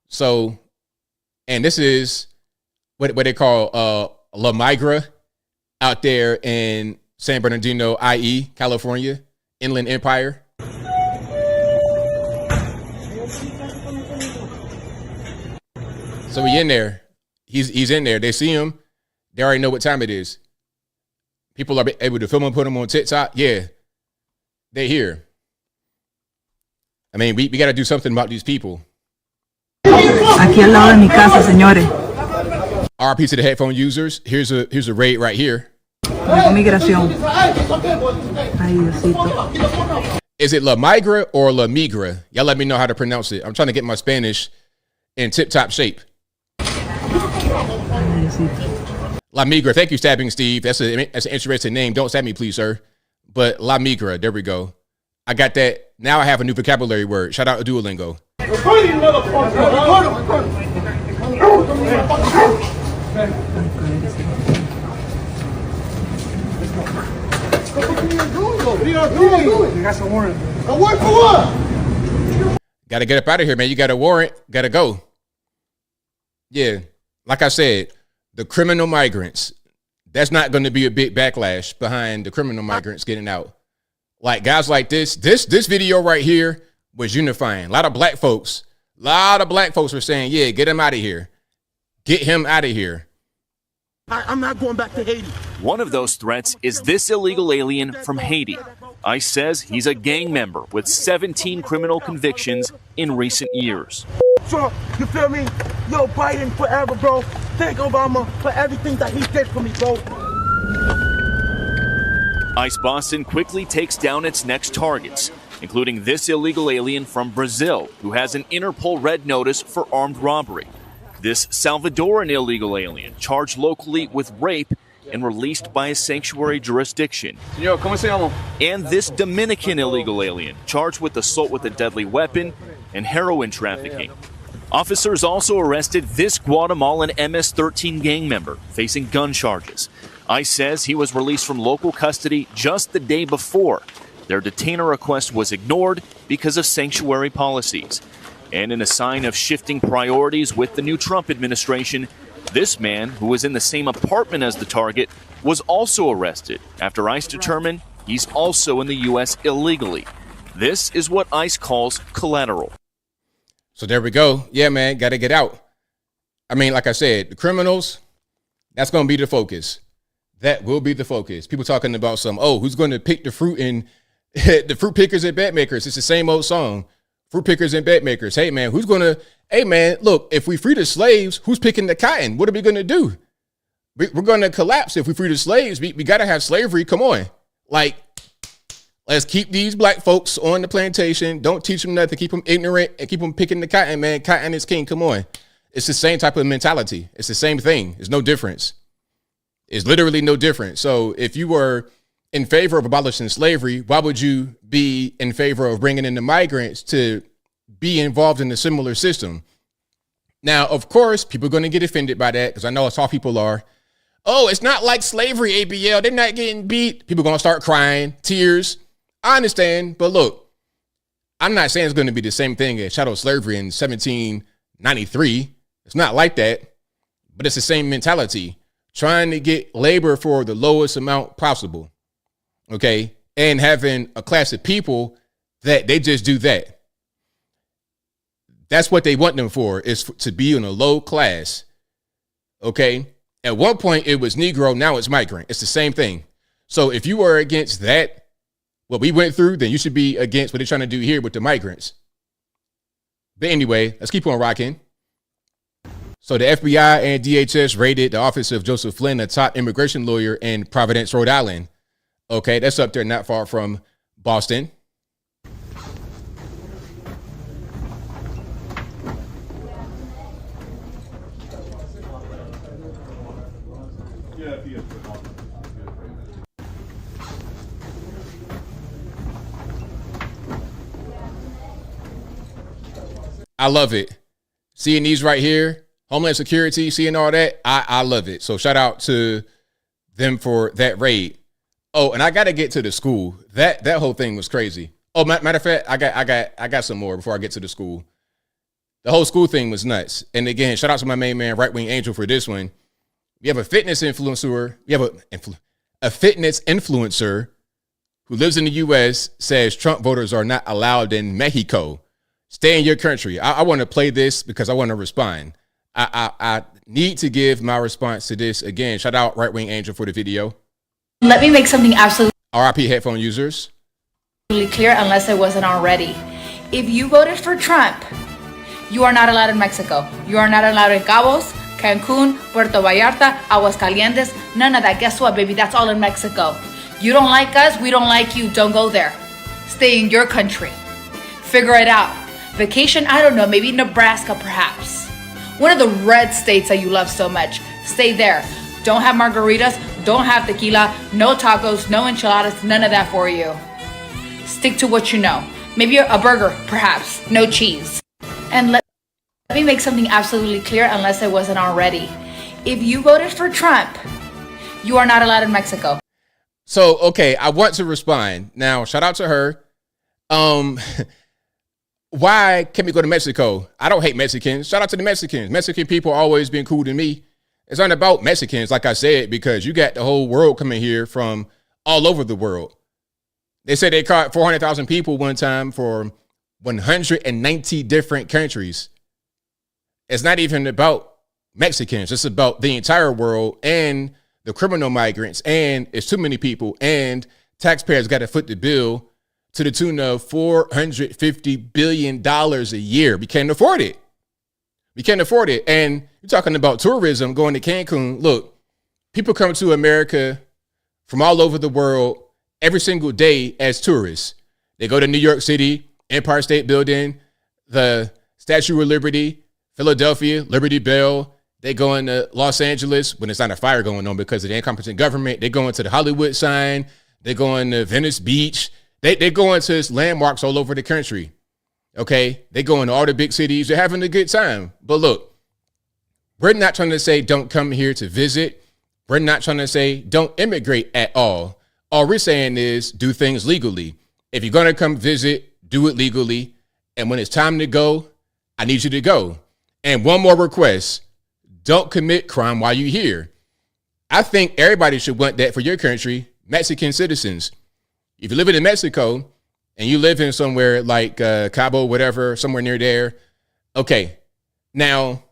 So, and this is what they call La Migra out there in San Bernardino, IE, California, Inland Empire. So he in there. He's in there. They see him. They already know what time it is. People are able to film him, put him on TikTok. Yeah, they're here. I mean, we got to do something about these people. Aquí al lado de mi casa, señores. RP to the headphone users. Here's a raid right here. Migración. Ay, Diosito. Is it La Migra or La Migra? Y'all let me know how to pronounce it. I'm trying to get my Spanish in tip-top shape. La Migra. Thank you, Stabbing Steve. That's an interesting name. Don't stab me, please, sir. But La Migra. There we go. I got that. Now I have a new vocabulary word. Shout out to Duolingo. Gotta get up out of here, man. You got a warrant. Gotta go. Yeah. Like I said, the criminal migrants, that's not going to be a big backlash behind the criminal migrants getting out. Like guys like this video right here was unifying. A lot of black folks were saying, yeah, get him out of here. Get him out of here. I'm not going back to Haiti. One of those threats is this illegal alien from Haiti. ICE says he's a gang member with 17 criminal convictions in recent years. So, you feel me? Yo, Biden forever, bro. Thank Obama for everything that he did for me, bro. ICE Boston quickly takes down its next targets, including this illegal alien from Brazil who has an Interpol red notice for armed robbery. This Salvadoran illegal alien charged locally with rape and released by a sanctuary jurisdiction. Señor, ¿cómo se llama? And this Dominican illegal alien charged with assault with a deadly weapon and heroin trafficking. Officers also arrested this Guatemalan MS-13 gang member facing gun charges. ICE says he was released from local custody just the day before. Their detainer request was ignored because of sanctuary policies. And in a sign of shifting priorities with the new Trump administration, this man, who was in the same apartment as the target, was also arrested after ICE determined he's also in the U.S. illegally. This is what ICE calls collateral. So there we go. Yeah, man, got to get out. I mean, like I said, the criminals, that's going to be the focus. That will be the focus. People talking about who's going to pick the fruit and the fruit pickers and bet makers. It's the same old song. Fruit pickers and bet makers. Hey, man, look, if we free the slaves, who's picking the cotton? What are we going to do? We're going to collapse if we free the slaves. We got to have slavery. Come on. Like, let's keep these black folks on the plantation. Don't teach them nothing. Keep them ignorant and keep them picking the cotton, man. Cotton is king. Come on. It's the same type of mentality. It's the same thing. There's no difference. It's literally no different. So if you were in favor of abolishing slavery, why would you be in favor of bringing in the migrants to be involved in a similar system? Now, of course, people are going to get offended by that because I know that's how people are. Oh, it's not like slavery, ABL. They're not getting beat. People are going to start crying, tears. I understand. But look, I'm not saying it's going to be the same thing as chattel slavery in 1793. It's not like that. But it's the same mentality. Trying to get labor for the lowest amount possible. Okay. And having a class of people that they just do that. That's what they want them for, is to be in a low class. Okay. At one point, it was Negro. Now it's migrant. It's the same thing. So if you are against that, what we went through, then you should be against what they're trying to do here with the migrants. But anyway, let's keep on rocking. So the FBI and DHS raided the office of Joseph Flynn, a top immigration lawyer in Providence, Rhode Island. Okay, that's up there, not far from Boston. I love it. Seeing these right here, Homeland Security, seeing all that, I love it. So shout out to them for that raid. Oh, and I got to get to the school. That whole thing was crazy. Oh, matter of fact, I got some more before I get to the school. The whole school thing was nuts. And again, shout out to my main man, Right Wing Angel, for this one. We have a fitness influencer. We have a fitness influencer who lives in the U.S. says Trump voters are not allowed in Mexico. Stay in your country. I want to play this because I want to respond. I need to give my response to this. Again, shout out Right Wing Angel for the video. Let me make something absolutely RIP headphone users. clear unless it wasn't already. If you voted for Trump, you are not allowed in Mexico. You are not allowed in Cabos, Cancun, Puerto Vallarta, Aguascalientes, none of that. Guess what, baby? That's all in Mexico. You don't like us, we don't like you. Don't go there. Stay in your country. Figure it out. Vacation, I don't know, maybe Nebraska perhaps. One of the red states that you love so much. Stay there. Don't have margaritas, don't have tequila, no tacos, no enchiladas, none of that for you. Stick to what you know. Maybe a burger, perhaps, no cheese. And let me make something absolutely clear unless it wasn't already. If you voted for Trump, you are not allowed in Mexico. So, okay, I want to respond. Now, shout out to her. Why can't we go to Mexico? I don't hate Mexicans. Shout out to the Mexicans. Mexican people always been cool to me. It's not about Mexicans, like I said, because you got the whole world coming here from all over the world. They said they caught 400,000 people one time for 190 different countries. It's not even about Mexicans. It's about the entire world and the criminal migrants. And it's too many people. And taxpayers got to foot the bill to the tune of $450 billion a year. We can't afford it. We can't afford it. And you're talking about tourism going to Cancun. Look, people come to America from all over the world every single day as tourists. They go to New York City, Empire State Building, the Statue of Liberty, Philadelphia, Liberty Bell. They go into Los Angeles when it's not a fire going on because of the incompetent government. They go into the Hollywood sign. They go into Venice Beach. They go into landmarks all over the country. Okay, they go into all the big cities. They're having a good time. But look, we're not trying to say don't come here to visit. We're not trying to say don't immigrate at all. All we're saying is do things legally. If you're going to come visit, do it legally. And when it's time to go, I need you to go. And one more request. Don't commit crime while you're here. I think everybody should want that for your country, Mexican citizens. If you're living in Mexico and you live in somewhere like Cabo, whatever, somewhere near there, okay. Now,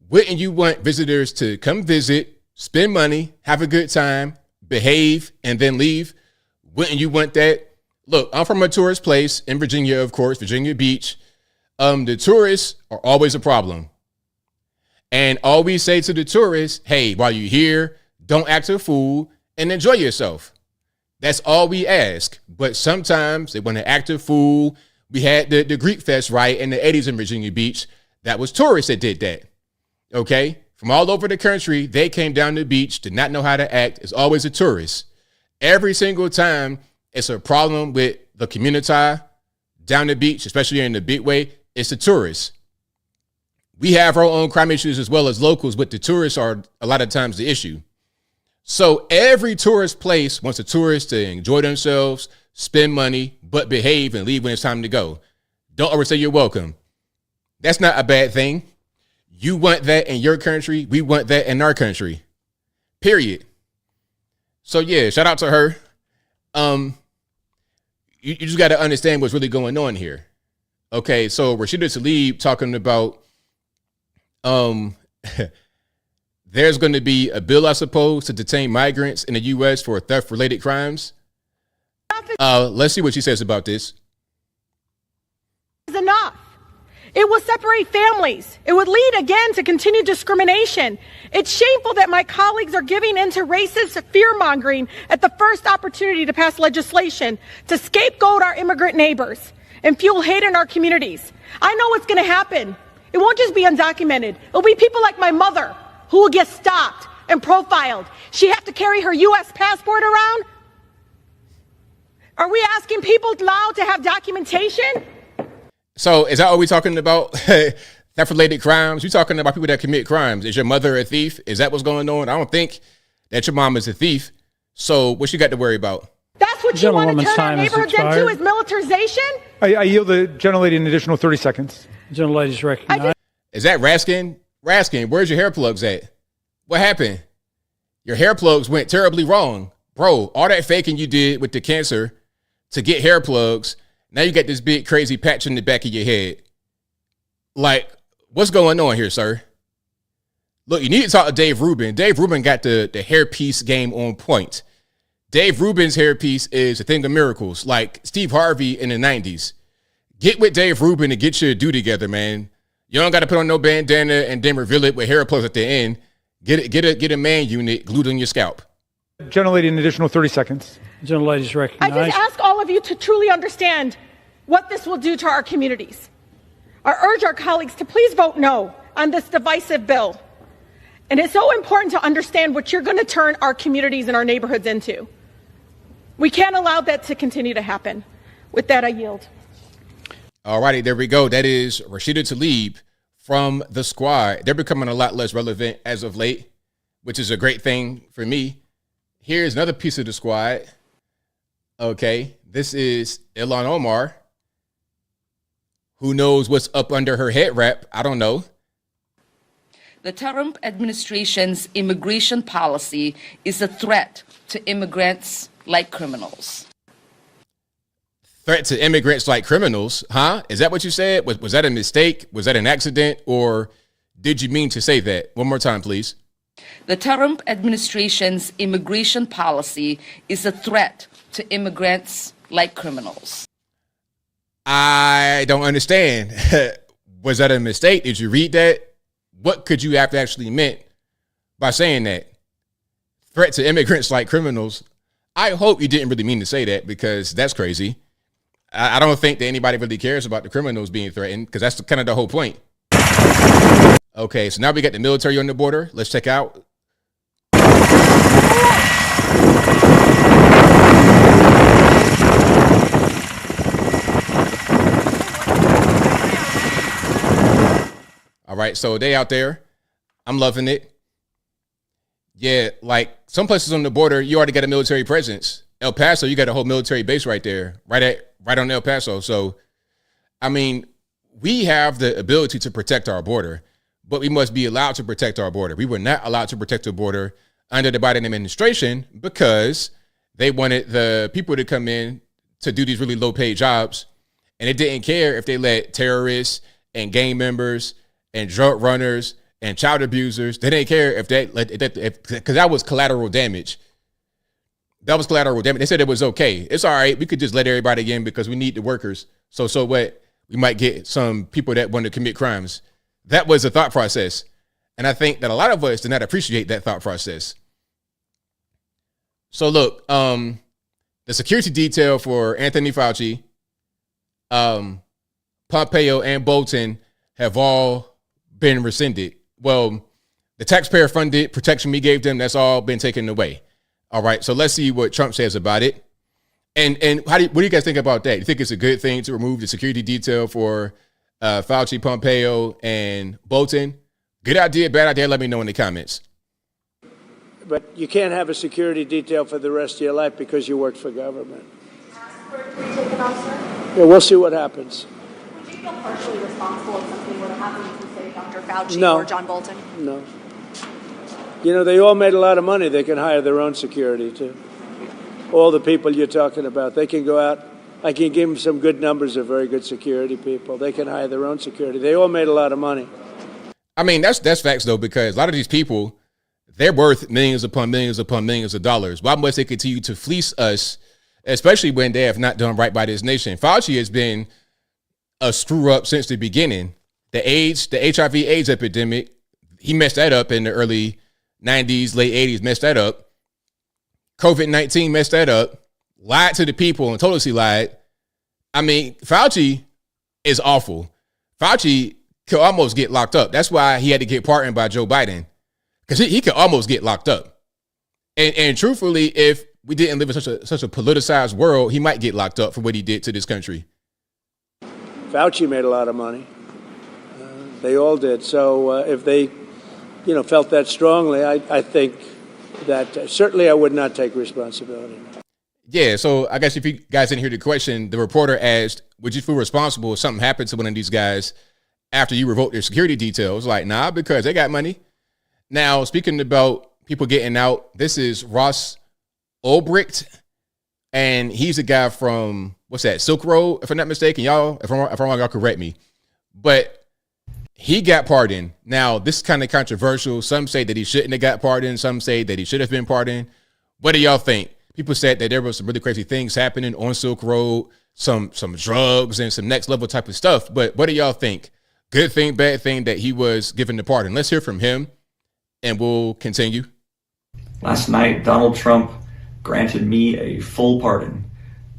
wouldn't you want visitors to come visit, spend money, have a good time, behave, and then leave? Wouldn't you want that? Look, I'm from a tourist place in Virginia, of course, Virginia Beach. The tourists are always a problem. And all we say to the tourists, hey, while you're here, don't act a fool and enjoy yourself. That's all we ask. But sometimes they want to act a fool. We had the Greek Fest, right, in the 80s in Virginia Beach. That was tourists that did that. Okay? From all over the country, they came down to the beach, did not know how to act. It's always a tourist. Every single time, it's a problem with the community down the beach, especially in the big way. It's the tourists. We have our own crime issues as well as locals, but the tourists are a lot of times the issue. So every tourist place wants a tourist to enjoy themselves, spend money, but behave and leave when it's time to go. Don't ever say you're welcome. That's not a bad thing. You want that in your country. We want that in our country. Period. So yeah, shout out to her. You just got to understand what's really going on here. Okay, so Rashida Tlaib talking about there's going to be a bill, I suppose, to detain migrants in the U.S. for theft-related crimes. Let's see what she says about this. Is enough. It will separate families. It would lead again to continued discrimination. It's shameful that my colleagues are giving in to racist fear-mongering at the first opportunity to pass legislation to scapegoat our immigrant neighbors and fuel hate in our communities. I know what's going to happen. It won't just be undocumented. It'll be people like my mother who will get stopped and profiled. She have to carry her U.S. passport around? Are we asking people now to have documentation? So is that what we're talking about? Theft-related crimes? You're talking about people that commit crimes. Is your mother a thief? Is that what's going on? I don't think that your mom is a thief. So what you got to worry about? That's what you want to turn our neighborhoods into, is militarization? I yield the gentlelady an additional 30 seconds. Gentlelady is recognized. Is that Raskin? Raskin, where's your hair plugs at? What happened? Your hair plugs went terribly wrong. Bro, all that faking you did with the cancer to get hair plugs, now you got this big crazy patch in the back of your head. Like, what's going on here, sir? Look, you need to talk to Dave Rubin. Dave Rubin got the hairpiece game on point. Dave Rubin's hairpiece is a thing of miracles, like Steve Harvey in the 90s. Get with Dave Rubin and get your due together, man. You don't got to put on no bandana and then reveal it with hair plugs at the end. Get a man unit glued on your scalp. Gentlelady, an additional 30 seconds. Gentlelady is recognized. I just ask all of you to truly understand what this will do to our communities. I urge our colleagues to please vote no on this divisive bill. And it's so important to understand what you're going to turn our communities and our neighborhoods into. We can't allow that to continue to happen. With that, I yield. All righty, there we go. That is Rashida Tlaib from the Squad. They're becoming a lot less relevant as of late, which is a great thing for me. Here's another piece of the Squad. Okay, this is Ilhan Omar. Who knows what's up under her head wrap? I don't know. The Trump administration's immigration policy is a threat to immigrants like criminals. Threat to immigrants like criminals, huh? Is that what you said? Was that a mistake? Was that an accident? Or did you mean to say that? One more time, please. The Trump administration's immigration policy is a threat to immigrants like criminals. I don't understand. Was that a mistake? Did you read that? What could you have actually meant by saying that? Threat to immigrants like criminals. I hope you didn't really mean to say that, because that's crazy. I don't think that anybody really cares about the criminals being threatened, because that's kind of the whole point. Okay, so now we got the military on the border. Let's check out. All right, so they out there. I'm loving it. Yeah, like some places on the border, you already got a military presence. El Paso, you got a whole military base right there, right on El Paso. So, I mean, we have the ability to protect our border, but we must be allowed to protect our border. We were not allowed to protect the border under the Biden administration because they wanted the people to come in to do these really low-paid jobs, and they didn't care if they let terrorists and gang members and drug runners and child abusers. They didn't care if because that was collateral damage. That was collateral damage. They said it was okay. It's all right. We could just let everybody in because we need the workers. So what? We might get some people that want to commit crimes. That was the thought process. And I think that a lot of us did not appreciate that thought process. So look, the security detail for Anthony Fauci, Pompeo, and Bolton have all been rescinded. Well, the taxpayer-funded protection we gave them, that's all been taken away. All right, so let's see what Trump says about it. And what do you guys think about that? You think it's a good thing to remove the security detail for Fauci, Pompeo, and Bolton? Good idea, bad idea? Let me know in the comments. But you can't have a security detail for the rest of your life because you work for government. Yeah, we'll see what happens. Would you feel partially responsible if something were to happen to, say, Dr. Fauci or John Bolton? No. You know, they all made a lot of money. They can hire their own security, too. All the people you're talking about, they can go out. I can give them some good numbers of very good security people. They can hire their own security. They all made a lot of money. I mean, that's facts, though, because a lot of these people, they're worth millions upon millions upon millions of dollars. Why must they continue to fleece us, especially when they have not done right by this nation? Fauci has been a screw up since the beginning. The HIV/AIDS epidemic, he messed that up in the early 90s, late 80s, messed that up. COVID-19 messed that up. Lied to the people and totally lied. I mean, Fauci is awful. Fauci could almost get locked up. That's why he had to get pardoned by Joe Biden, because he could almost get locked up. And truthfully, if we didn't live in such a politicized world, he might get locked up for what he did to this country. Fauci made a lot of money. They all did. So if they, felt that strongly, I think that certainly I would not take responsibility. Yeah, so I guess if you guys didn't hear the question, the reporter asked, would you feel responsible if something happened to one of these guys after you revoked their security details? Like, nah, because they got money. Now, speaking about people getting out, this is Ross Ulbricht, and he's a guy from, what's that, Silk Road, if I'm not mistaken. Y'all, if I'm wrong, y'all correct me. But he got pardoned. Now, this is kind of controversial. Some say that he shouldn't have got pardoned. Some say that he should have been pardoned. What do y'all think? People said that there was some really crazy things happening on Silk Road, some drugs and some next level type of stuff. But what do y'all think? Good thing, bad thing that he was given the pardon? Let's hear from him, and we'll continue. Last night, Donald Trump granted me a full pardon.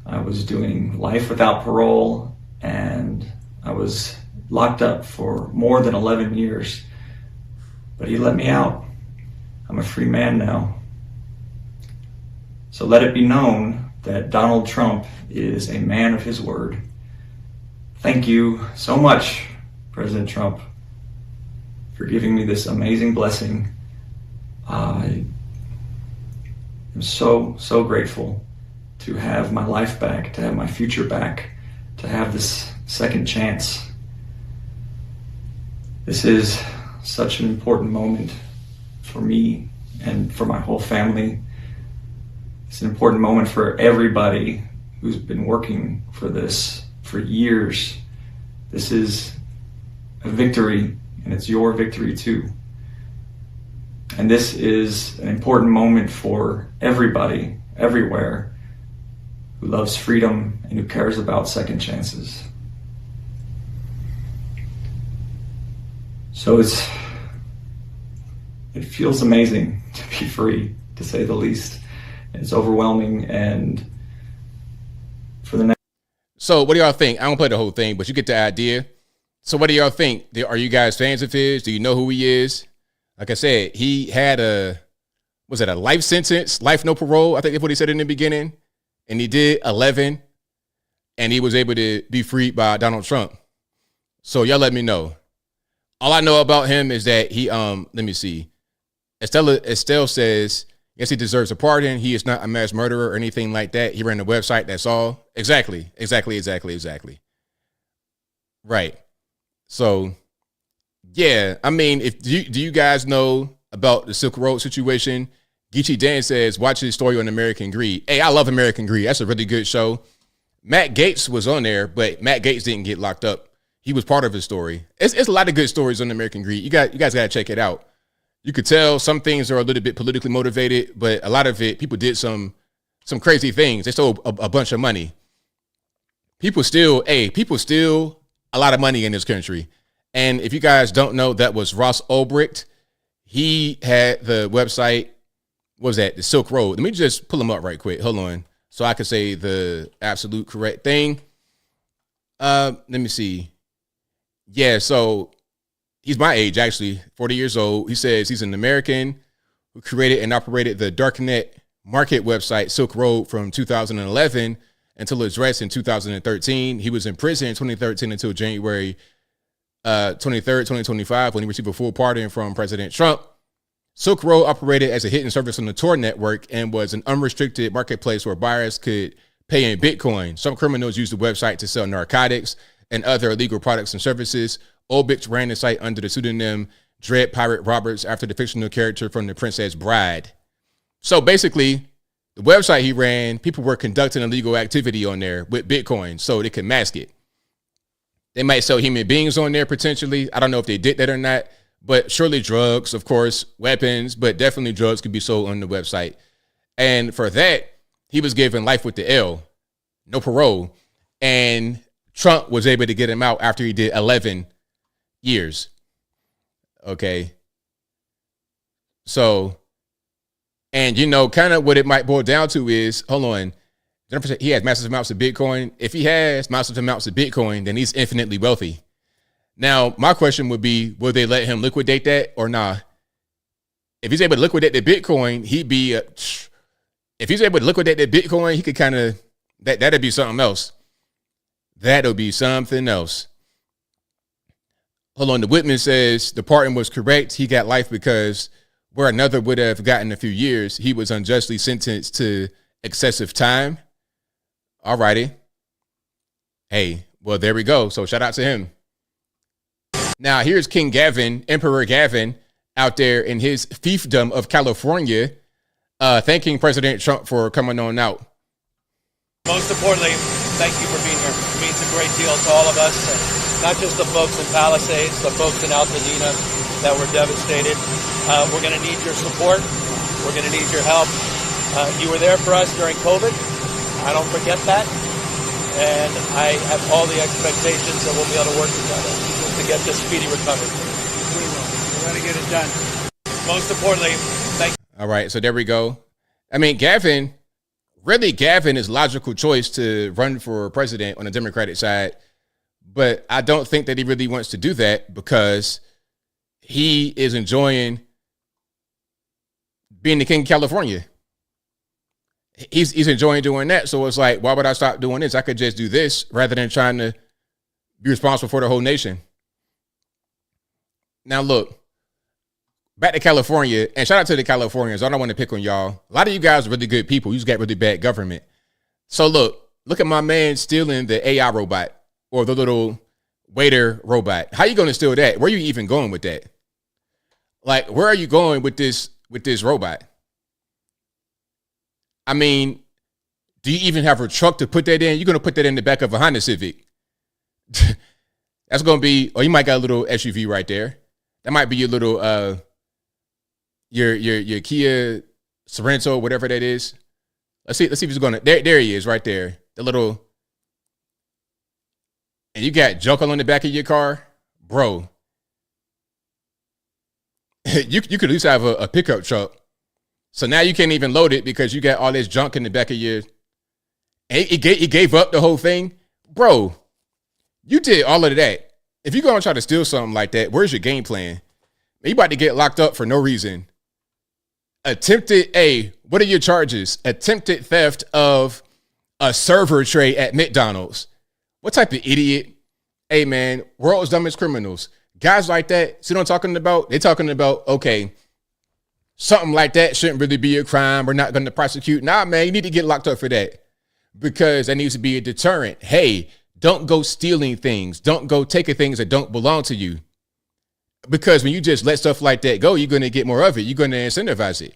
I was doing life without parole, and I was locked up for more than 11 years. But he let me out. I'm a free man now. So let it be known that Donald Trump is a man of his word. Thank you so much, President Trump, for giving me this amazing blessing. I am so grateful to have my life back, to have my future back, to have this second chance. This is such an important moment for me and for my whole family. It's an important moment for everybody who's been working for this for years. This is a victory, and it's your victory too. And this is an important moment for everybody, everywhere, who loves freedom and who cares about second chances. So it feels amazing to be free, to say the least. It's overwhelming, and for the next. So what do y'all think? I don't play the whole thing, but you get the idea. So what do y'all think? Are you guys fans of his? Do you know who he is? Like I said, he had a life sentence, life no parole? I think that's what he said in the beginning. And he did 11, and he was able to be freed by Donald Trump. So y'all let me know. All I know about him is that he, let me see. Estelle says, yes, he deserves a pardon. He is not a mass murderer or anything like that. He ran a website, that's all. Exactly. Right. So, yeah, I mean, do you guys know about the Silk Road situation? Geechee Dan says, watch his story on American Greed. Hey, I love American Greed. That's a really good show. Matt Gaetz was on there, but Matt Gaetz didn't get locked up. He was part of his story. It's a lot of good stories on American Greed. You guys got to check it out. You could tell some things are a little bit politically motivated, but a lot of it, people did some crazy things. They stole a bunch of money. People steal a lot of money in this country. And if you guys don't know, that was Ross Ulbricht. He had the website, what was that? The Silk Road. Let me just pull him up right quick. Hold on. So I can say the absolute correct thing. Let me see. Yeah, so he's my age, actually, 40 years old. He says he's an American who created and operated the darknet market website Silk Road from 2011 until its arrest in 2013. He was in prison in 2013 until January 23rd, 2025, when he received a full pardon from President Trump. Silk Road operated as a hidden service on the Tor network and was an unrestricted marketplace where buyers could pay in Bitcoin. Some criminals used the website to sell narcotics and other illegal products and services. Ulbricht ran the site under the pseudonym Dread Pirate Roberts after the fictional character from The Princess Bride. So basically, the website he ran, people were conducting illegal activity on there with Bitcoin so they could mask it. They might sell human beings on there potentially. I don't know if they did that or not, but surely drugs, of course, weapons, but definitely drugs could be sold on the website. And for that, he was given life with the L, no parole. And Trump was able to get him out after he did 11 years. Okay. So, and you know, kind of what it might boil down to is, hold on, he has massive amounts of Bitcoin. If he has massive amounts of Bitcoin, then he's infinitely wealthy. Now, my question would be, will they let him liquidate that or not? Nah? If he's able to liquidate the Bitcoin, he'd be, if he's able to liquidate the Bitcoin, he could kind of, that'd be something else. That'll be something else. Hold on, the Whitman says the pardon was correct. He got life because where another would have gotten a few years, he was unjustly sentenced to excessive time. All righty. Hey, well, there we go. So shout out to him. Now, here's King Gavin, Emperor Gavin, out there in his fiefdom of California, thanking President Trump for coming on out. Most importantly, thank you for being here. It means a great deal to all of us, not just the folks in Palisades, the folks in Altadena that were devastated. We're going to need your support. We're going to need your help. You were there for us during COVID. I don't forget that. And I have all the expectations that we'll be able to work together to get this speedy recovery. We will. We're going to get it done. Most importantly, thank you. All right, so there we go. I mean, Gavin is logical choice to run for president on the Democratic side, but I don't think that he really wants to do that because he is enjoying being the king of California. He's enjoying doing that. So it's like, why would I stop doing this? I could just do this rather than trying to be responsible for the whole nation. Now, look, back to California, and shout out to the Californians. I don't want to pick on y'all. A lot of you guys are really good people. You just got really bad government. So look at my man stealing the AI robot or the little waiter robot. How you going to steal that? Where are you even going with that? Like, where are you going with this robot? I mean, do you even have a truck to put that in? You're going to put that in the back of a Honda Civic. That's going to be, or you might got a little SUV right there. That might be your little, your Kia Sorento, whatever that is. Let's see if he's going to, there he is right there. The little, and you got junk on the back of your car, bro. You could at least have a pickup truck. So now you can't even load it because you got all this junk in the back of your, and he gave up the whole thing. Bro, you did all of that. If you're going to try to steal something like that, where's your game plan? You about to get locked up for no reason. What are your charges? Attempted theft of a server tray at McDonald's. What type of idiot? Hey, man, world's dumbest criminals. Guys like that, see what I'm talking about? They're talking about, okay, something like that shouldn't really be a crime. We're not going to prosecute. Nah, man, you need to get locked up for that because that needs to be a deterrent. Hey, don't go stealing things. Don't go taking things that don't belong to you. Because when you just let stuff like that go, you're going to get more of it. You're going to incentivize it.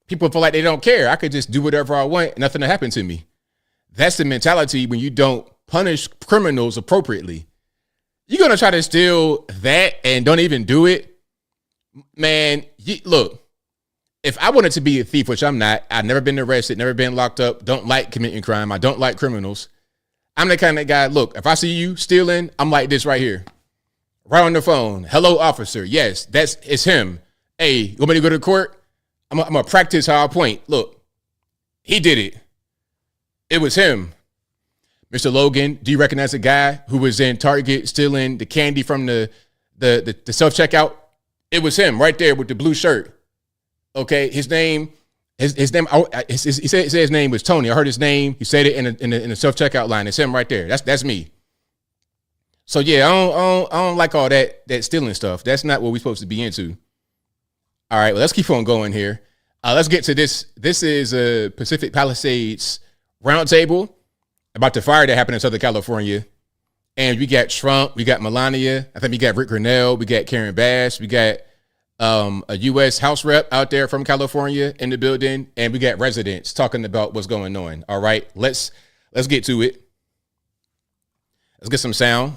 People feel like they don't care. I could just do whatever I want. Nothing will happen to me. That's the mentality when you don't punish criminals appropriately. You're going to try to steal that and don't even do it. Man, look, if I wanted to be a thief, which I'm not, I've never been arrested, never been locked up, don't like committing crime. I don't like criminals. I'm the kind of guy, look, if I see you stealing, I'm like this right here. Right on the phone. Hello, officer. Yes, it's him. Hey, you want me to go to court? I'm going to practice how I point. Look, he did it. It was him. Mr. Logan, do you recognize the guy who was in Target stealing the candy from the self-checkout? It was him right there with the blue shirt. Okay, his name, he said his name was Tony. I heard his name. He said it in the self-checkout line. It's him right there. That's me. So yeah, I don't like all that stealing stuff. That's not what we're supposed to be into. All right, well, let's keep on going here. Let's get to this. This is a Pacific Palisades roundtable about the fire that happened in Southern California. And we got Trump, we got Melania, I think we got Rick Grinnell, we got Karen Bass, we got a U.S. House rep out there from California in the building, and we got residents talking about what's going on. All right, let's get to it. Let's get some sound.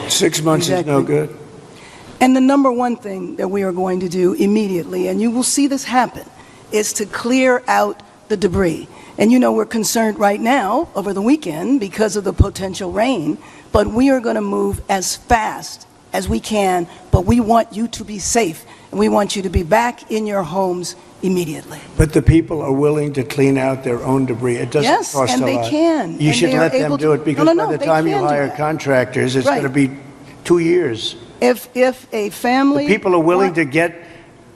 6 months is no good. And the number one thing that we are going to do immediately, and you will see this happen, is to clear out the debris. And you know we're concerned right now over the weekend because of the potential rain, but we are going to move as fast as we can, but we want you to be safe, and we want you to be back in your homes immediately. But the people are willing to clean out their own debris. It doesn't cost a lot. Yes, and they can. You should let them do it, because by the time you hire that. contractors, it's going to be 2 years. If a family... The people are willing to get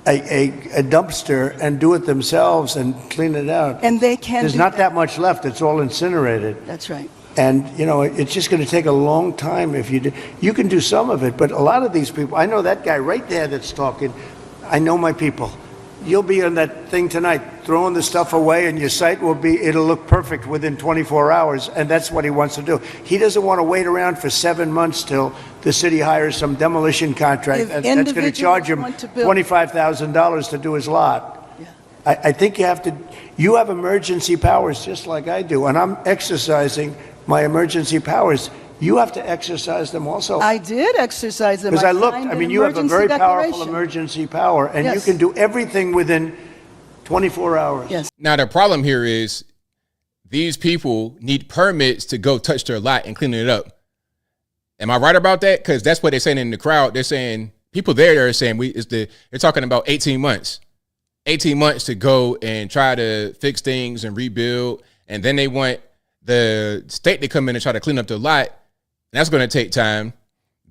a dumpster and do it themselves and clean it out. And they can There's do not that. that much left. It's all incinerated. That's right. And, you know, it's just going to take a long time if you do. You can do some of it, but a lot of these people, I know that guy right there that's talking. I know my people. You'll be on that thing tonight, throwing the stuff away, and your site it'll look perfect within 24 hours, and that's what he wants to do. He doesn't want to wait around for 7 months till the city hires some demolition contract that's going to charge him $25,000 to do his lot. Yeah. I think you have emergency powers just like I do, and I'm exercising my emergency powers. You have to exercise them also. I did exercise them. Because I looked, I mean, you have a very powerful emergency power, and Yes. you can do everything within 24 hours. Yes. Now, the problem here is these people need permits to go touch their lot and clean it up. Am I right about that? Because that's what they're saying in the crowd. They're saying, people there are saying, they're talking about 18 months. 18 months to go and try to fix things and rebuild. And then they want the state to come in and try to clean up the lot. That's going to take time.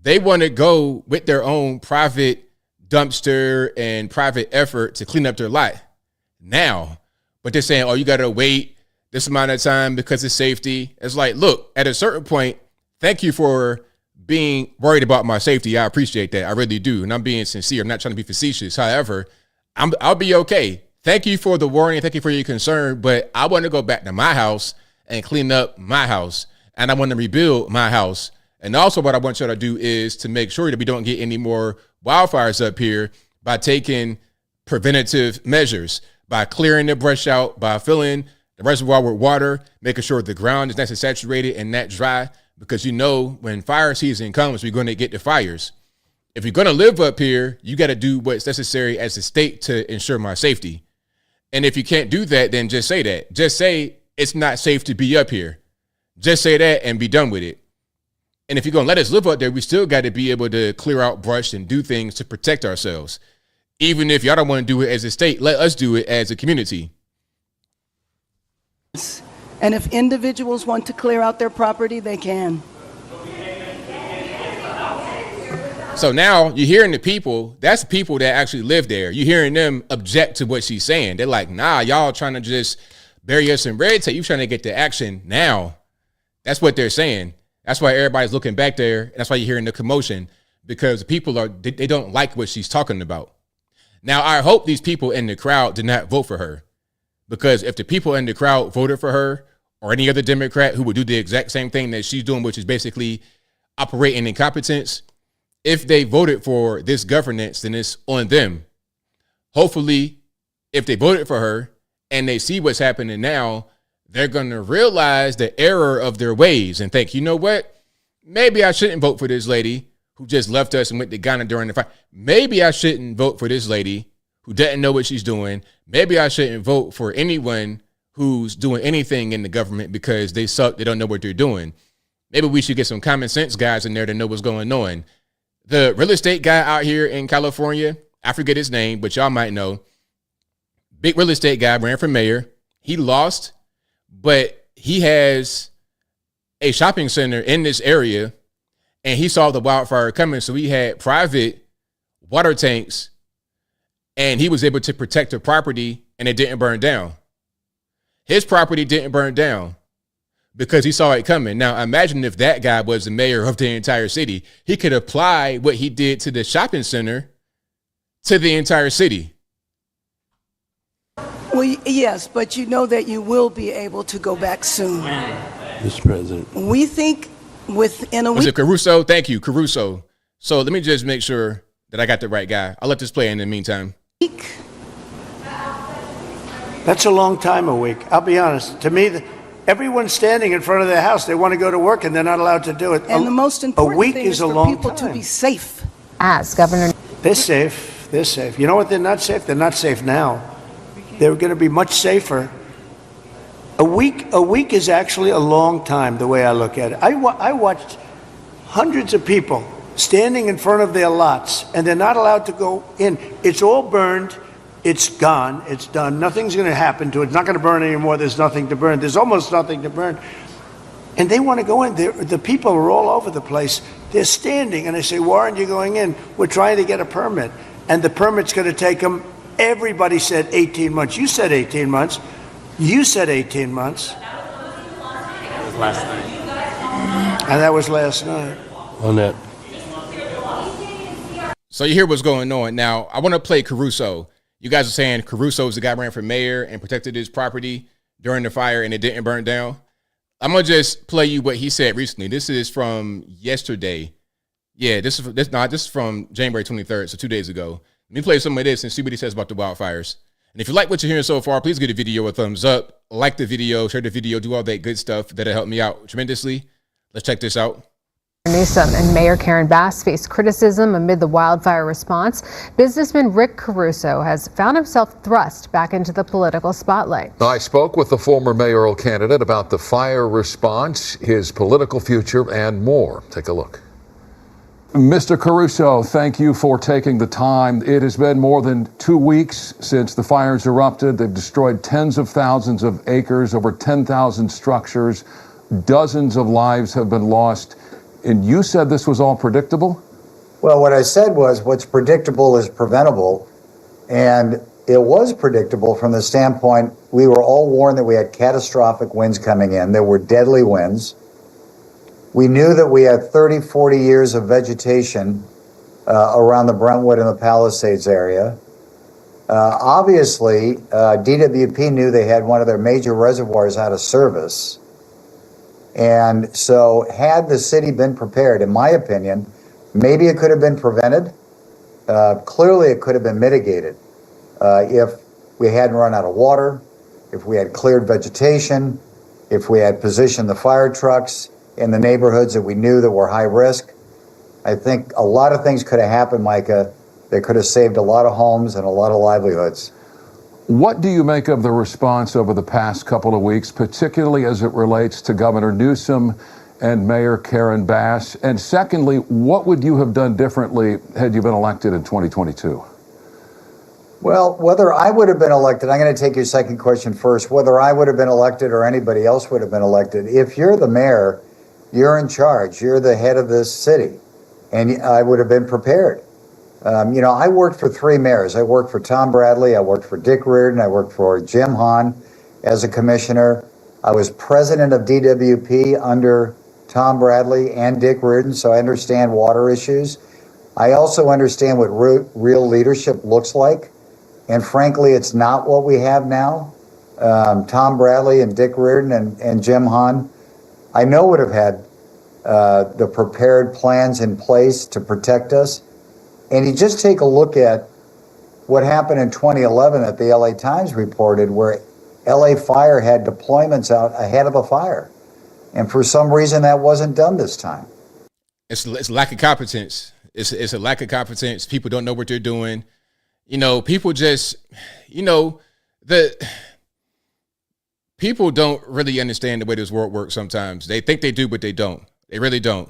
They want to go with their own private dumpster and private effort to clean up their lot now. But they're saying, oh, you got to wait this amount of time because of safety. It's like, look, at a certain point, thank you for being worried about my safety. I appreciate that. I really do. And I'm being sincere. I'm not trying to be facetious. However, I'll be okay. Thank you for the warning. Thank you for your concern. But I want to go back to my house and clean up my house. And I want to rebuild my house. And also what I want y'all to do is to make sure that we don't get any more wildfires up here by taking preventative measures, by clearing the brush out, by filling the reservoir with water, making sure the ground is nice and saturated and not dry. Because you know when fire season comes, we're going to get the fires. If you're going to live up here, you got to do what's necessary as a state to ensure my safety. And if you can't do that, then just say that. Just say it's not safe to be up here. Just say that and be done with it. And if you're going to let us live out there, we still got to be able to clear out brush and do things to protect ourselves. Even if y'all don't want to do it as a state, let us do it as a community. And if individuals want to clear out their property, they can. So now you're hearing the people, that's people that actually live there. You're hearing them object to what she's saying. They're like, nah, y'all trying to just bury us in red tape. You trying to get the action now. That's what they're saying. That's why everybody's looking back there. That's why you're hearing the commotion, because the people they don't like what she's talking about. Now, I hope these people in the crowd did not vote for her, because if the people in the crowd voted for her or any other Democrat who would do the exact same thing that she's doing, which is basically operating incompetence, if they voted for this governance, then it's on them. Hopefully, if they voted for her and they see what's happening now, they're going to realize the error of their ways and think, you know what? Maybe I shouldn't vote for this lady who just left us and went to Ghana during the fight. Maybe I shouldn't vote for this lady who doesn't know what she's doing. Maybe I shouldn't vote for anyone who's doing anything in the government because they suck. They don't know what they're doing. Maybe we should get some common sense guys in there that know what's going on. The real estate guy out here in California, I forget his name, but y'all might know. Big real estate guy, ran for mayor. He lost, but he has a shopping center in this area, and he saw the wildfire coming, so he had private water tanks, and he was able to protect the property, and it didn't burn down. His property didn't burn down because he saw it coming. Now, imagine if that guy was the mayor of the entire city. He could apply what he did to the shopping center to the entire city. Well, yes, but you know that you will be able to go back soon. Mr. President. We think within a week. Was it Caruso? Thank you, Caruso. So let me just make sure that I got the right guy. I'll let this play in the meantime. That's a long time, a week. I'll be honest. To me, everyone's standing in front of their house. They want to go to work, and they're not allowed to do it. And the most important week thing is is a for long people time. to be safe. as Governor. They're safe. They're safe. You know what? They're not safe. They're not safe now. They're going to be much safer. A week is actually a long time, the way I look at it. I watched hundreds of people standing in front of their lots, and they're not allowed to go in. It's all burned. It's gone. It's done. Nothing's going to happen to it. It's not going to burn anymore. There's nothing to burn. There's almost nothing to burn. And they want to go in. The people are all over the place. They're standing, and I say, why aren't you going in? We're trying to get a permit. And the permit's going to take them, everybody said 18 months. You said 18 months. You said 18 months. That was last night. And that was last night. On that. So you hear what's going on. Now, I want to play Caruso. You guys are saying Caruso's the guy who ran for mayor and protected his property during the fire and it didn't burn down. I'm going to just play you what he said recently. This is from yesterday. Yeah, this is from January 23rd, so 2 days ago. Let me play some of this and see what he says about the wildfires. And if you like what you're hearing so far, please give the video a thumbs up, like the video, share the video, do all that good stuff. That'll help me out tremendously. Let's check this out. Newsom and Mayor Karen Bass face criticism amid the wildfire response. Businessman Rick Caruso has found himself thrust back into the political spotlight. I spoke with the former mayoral candidate about the fire response, his political future, and more. Take a look. Mr. Caruso, thank you for taking the time. It has been more than 2 weeks since the fires erupted. They've destroyed tens of thousands of acres, over 10,000 structures. Dozens of lives have been lost. And you said this was all predictable? Well, what I said was what's predictable is preventable. And it was predictable from the standpoint we were all warned that we had catastrophic winds coming in. There were deadly winds. We knew that we had 30, 40 years of vegetation around the Brentwood and the Palisades area. Obviously, DWP knew they had one of their major reservoirs out of service. And so had the city been prepared, in my opinion, maybe it could have been prevented. Clearly, it could have been mitigated if we hadn't run out of water, if we had cleared vegetation, if we had positioned the fire trucks in the neighborhoods that we knew that were high risk. I think a lot of things could have happened, Micah, that could have saved a lot of homes and a lot of livelihoods. What do you make of the response over the past couple of weeks, particularly as it relates to Governor Newsom and Mayor Karen Bass? And secondly, what would you have done differently had you been elected in 2022? Well, whether I would have been elected, I'm going to take your second question first, whether I would have been elected or anybody else would have been elected. If you're the mayor, you're in charge, you're the head of this city, and I would have been prepared. I worked for three mayors. I worked for Tom Bradley, I worked for Dick Reardon, I worked for Jim Hahn as a commissioner. I was president of DWP under Tom Bradley and Dick Reardon, so I understand water issues. I also understand what real leadership looks like, and frankly, it's not what we have now. Tom Bradley and Dick Reardon and Jim Hahn, I know would have had the prepared plans in place to protect us. And you just take a look at what happened in 2011 that the LA Times reported, where LA Fire had deployments out ahead of a fire. And for some reason, that wasn't done this time. It's lack of competence. It's a lack of competence. People don't know what they're doing. People just, people don't really understand the way this world works sometimes. They think they do, but they don't. They really don't.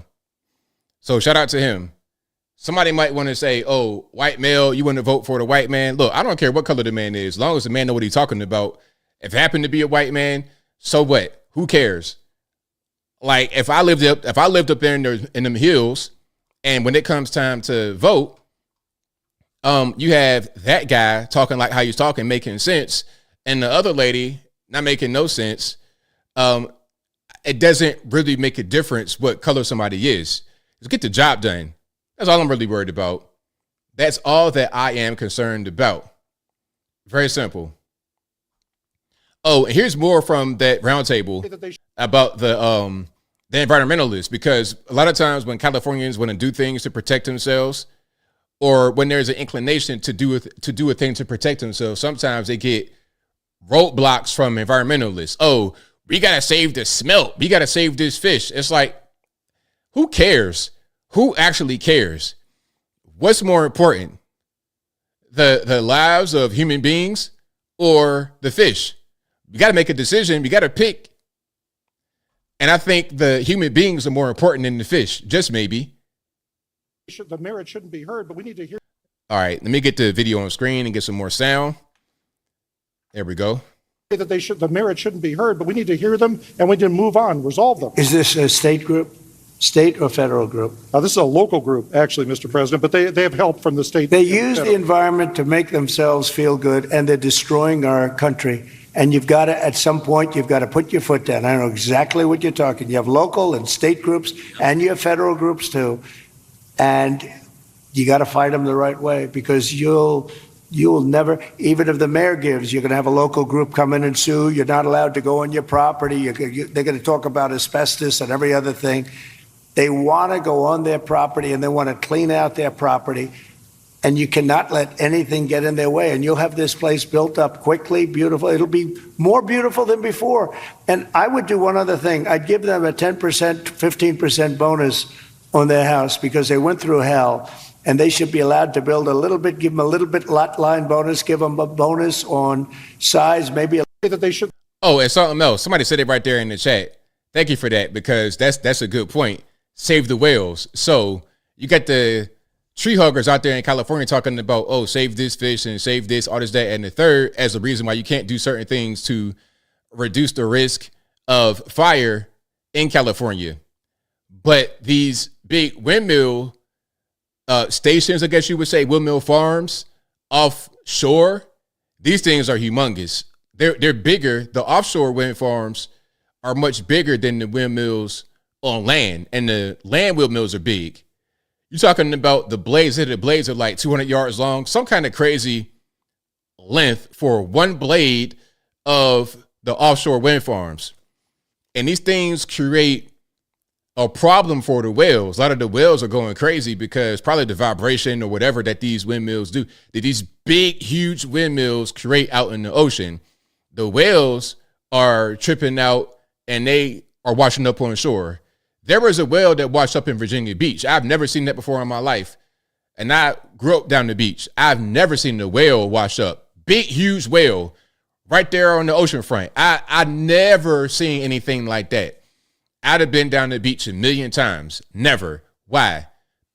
So shout out to him. Somebody might want to say, oh, white male, you want to vote for the white man? Look, I don't care what color the man is, as long as the man know what he's talking about. If it happened to be a white man, so what? Who cares? Like, if I lived up there in them hills, and when it comes time to vote, you have that guy talking like how he's talking, making sense, and the other lady not making no sense. It doesn't really make a difference what color somebody is. Just get the job done. That's all I'm really worried about. That's all that I am concerned about. Very simple. Oh, and here's more from that roundtable about the environmentalists, because a lot of times when Californians want to do things to protect themselves, or when there's an inclination to do a thing to protect themselves, sometimes they get roadblocks from environmentalists. Oh, we got to save the smelt. We got to save this fish. It's like, who cares? Who actually cares? What's more important? The lives of human beings or the fish? You got to make a decision. You got to pick. And I think the human beings are more important than the fish, just maybe. The merit shouldn't be heard, but we need to hear. All right, let me get the video on screen and get some more sound. There we go. That the merit shouldn't be heard, but we need to hear them and we need to move on, resolve them. Is this a state group, state or federal group? This is a local group, actually, Mr. President, but they have help from the state. They use the environment to make themselves feel good, and they're destroying our country. And you've got to, at some point, you've got to put your foot down. I know exactly what you're talking. You have local and state groups, and you have federal groups too. And you got to fight them the right way, because you'll never, even if the mayor gives, you're going to have a local group come in and sue. You're not allowed to go on your property. They're going to talk about asbestos and every other thing. They want to go on their property and they want to clean out their property. And you cannot let anything get in their way. And you'll have this place built up quickly, beautiful. It'll be more beautiful than before. And I would do one other thing. I'd give them a 10%, 15% bonus on their house, because they went through hell. And they should be allowed to build a little bit, give them a little bit lot line bonus, give them a bonus on size, maybe that they should. Oh, and something else. Somebody said it right there in the chat. Thank you for that, because that's a good point. Save the whales. So you got the tree huggers out there in California talking about, oh, save this fish and save this, all this, that, and the third, as a reason why you can't do certain things to reduce the risk of fire in California. But these big windmill stations, I guess you would say, windmill farms offshore, these things are humongous. They're bigger. The offshore wind farms are much bigger than the windmills on land, and the land windmills are big. You're talking about the blades. The blades are like 200 yards long, some kind of crazy length for one blade of the offshore wind farms. And these things create a problem for the whales. A lot of the whales are going crazy because probably the vibration or whatever that these windmills do, that these big, huge windmills create out in the ocean. The whales are tripping out and they are washing up on shore. There was a whale that washed up in Virginia Beach. I've never seen that before in my life. And I grew up down the beach. I've never seen a whale wash up. Big, huge whale right there on the ocean front. I never seen anything like that. I'd have been down the beach a million times. Never. Why?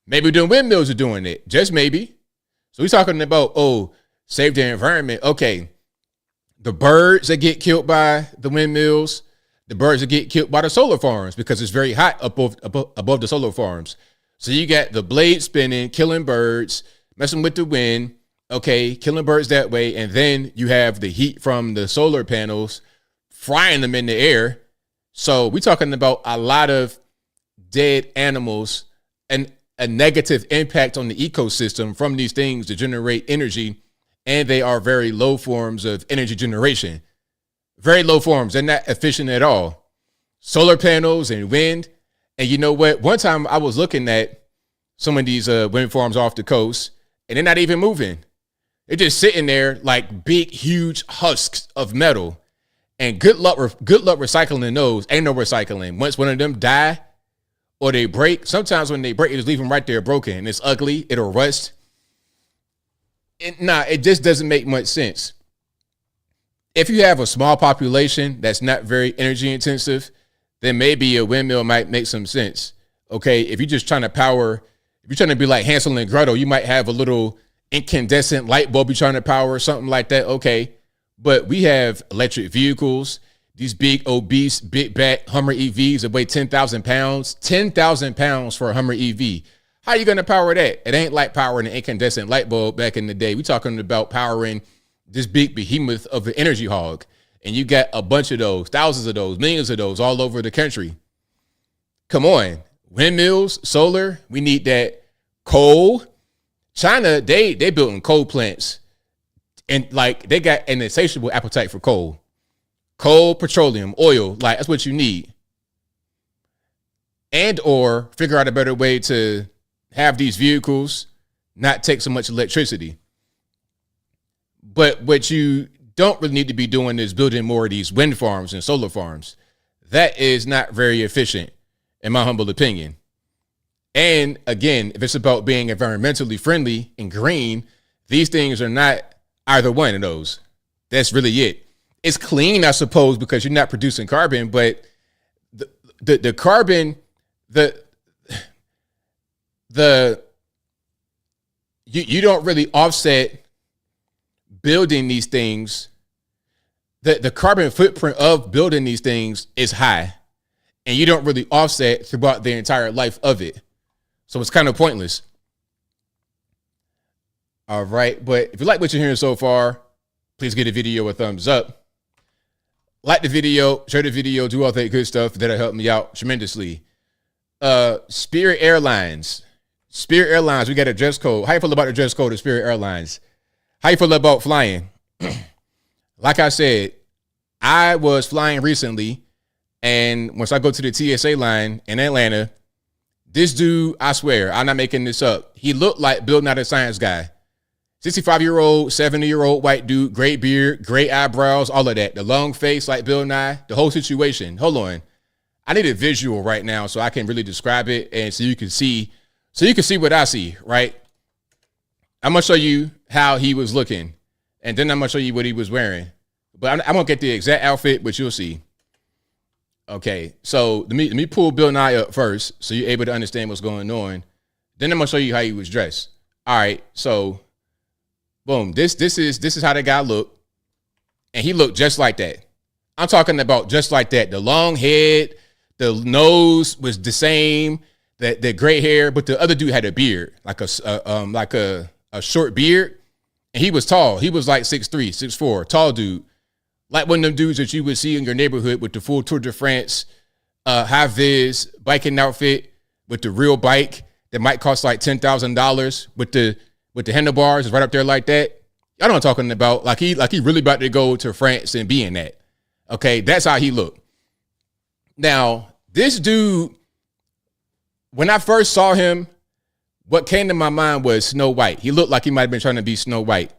Maybe the windmills are doing it. Just maybe. So we're talking about, oh, save the environment. Okay. The birds that get killed by the windmills, the birds that get killed by the solar farms because it's very hot above the solar farms. So you got the blade spinning, killing birds, messing with the wind. Okay, killing birds that way. And then you have the heat from the solar panels frying them in the air. So we're talking about a lot of dead animals and a negative impact on the ecosystem from these things to generate energy. And they are very low forms of energy generation. Very low forms. They're not efficient at all. Solar panels and wind. And you know what? One time I was looking at some of these wind farms off the coast, and they're not even moving. They're just sitting there like big, huge husks of metal. And good luck recycling those. Ain't no recycling. Once one of them die or they break, sometimes when they break, you just leave them right there broken. And it's ugly. It'll rust. It just doesn't make much sense. If you have a small population that's not very energy intensive, then maybe a windmill might make some sense. Okay, if you're just trying to power, if you're trying to be like Hansel and Gretel, you might have a little incandescent light bulb you're trying to power or something like that. Okay. But we have electric vehicles, these big, obese, big back Hummer EVs that weigh 10,000 pounds, 10,000 pounds for a Hummer EV. How are you going to power that? It ain't like powering an incandescent light bulb back in the day. We're talking about powering this big behemoth of an energy hog. And you got a bunch of those, thousands of those, millions of those all over the country. Come on. Windmills, solar, we need that. Coal. China, they building coal plants. And like they got an insatiable appetite for coal. Coal, petroleum, oil, like that's what you need. And or figure out a better way to have these vehicles not take so much electricity. But what you don't really need to be doing is building more of these wind farms and solar farms. That is not very efficient, in my humble opinion. And again, if it's about being environmentally friendly and green, these things are not either one of those. That's really it. It's clean, I suppose, because you're not producing carbon, but the carbon, you don't really offset building these things. The carbon footprint of building these things is high, and you don't really offset throughout the entire life of it. So it's kind of pointless. All right. But if you like what you're hearing so far, please give the video a thumbs up. Like the video, share the video, do all that good stuff. That'll help me out tremendously. Spirit Airlines. Spirit Airlines, we got a dress code. How you feel about the dress code of Spirit Airlines? How you feel about flying? Like I said, I was flying recently, and once I go to the TSA line in Atlanta, this dude, I swear, I'm not making this up. He looked like Bill Nye the Science Guy. 65-year-old, 70-year-old white dude, great beard, great eyebrows, all of that. The long face like Bill Nye, the whole situation. Hold on. I need a visual right now so I can really describe it and so you can see what I see, right? I'm going to show you how he was looking, and then I'm going to show you what he was wearing. But I won't get the exact outfit, but you'll see. Okay, so let me pull Bill Nye up first so you're able to understand what's going on. Then I'm going to show you how he was dressed. All right, so boom, this is how the guy looked, and he looked just like that. I'm talking about just like that. The long head, the nose was the same, the gray hair, but the other dude had a beard, like a short beard, and he was tall. He was like 6'3", 6'4", tall dude, like one of them dudes that you would see in your neighborhood with the full Tour de France, high vis biking outfit with the real bike that might cost like $10,000 with the handlebars is right up there like that. I know what I'm talking about. Like he really about to go to France and be in that. Okay, that's how he looked. Now, this dude, when I first saw him, what came to my mind was Snow White. He looked like he might have been trying to be Snow White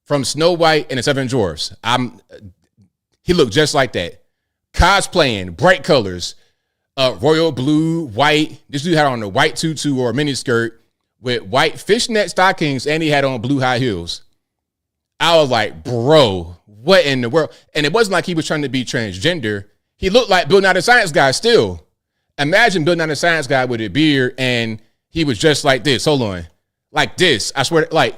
from Snow White and the Seven Dwarfs. He looked just like that. Cosplaying, bright colors, royal blue, white. This dude had on a white tutu or a mini skirt with white fishnet stockings, and he had on blue high heels. I was like, bro, what in the world? And it wasn't like he was trying to be transgender. He looked like Bill Nye the Science Guy still. Imagine Bill Nye the Science Guy with a beard, and he was just like this. Hold on. Like this. I swear, like,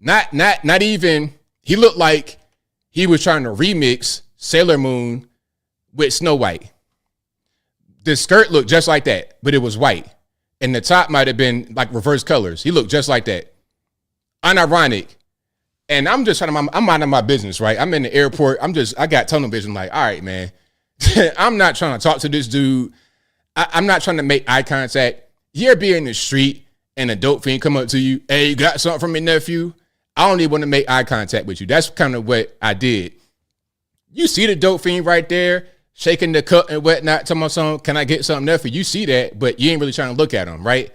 not even, he looked like he was trying to remix Sailor Moon with Snow White. The skirt looked just like that, but it was white. And the top might have been like reverse colors. He looked just like that. Unironic. And I'm minding my business, right? I'm in the airport. I got tunnel vision, like, all right, man. I'm not trying to talk to this dude. I'm not trying to make eye contact. You ever be in the street and a dope fiend come up to you, hey, you got something from me, nephew? I don't even want to make eye contact with you. That's kind of what I did. You see the dope fiend right there, shaking the cup and whatnot, talking about something, can I get something there for you? You see that, but you ain't really trying to look at him, right?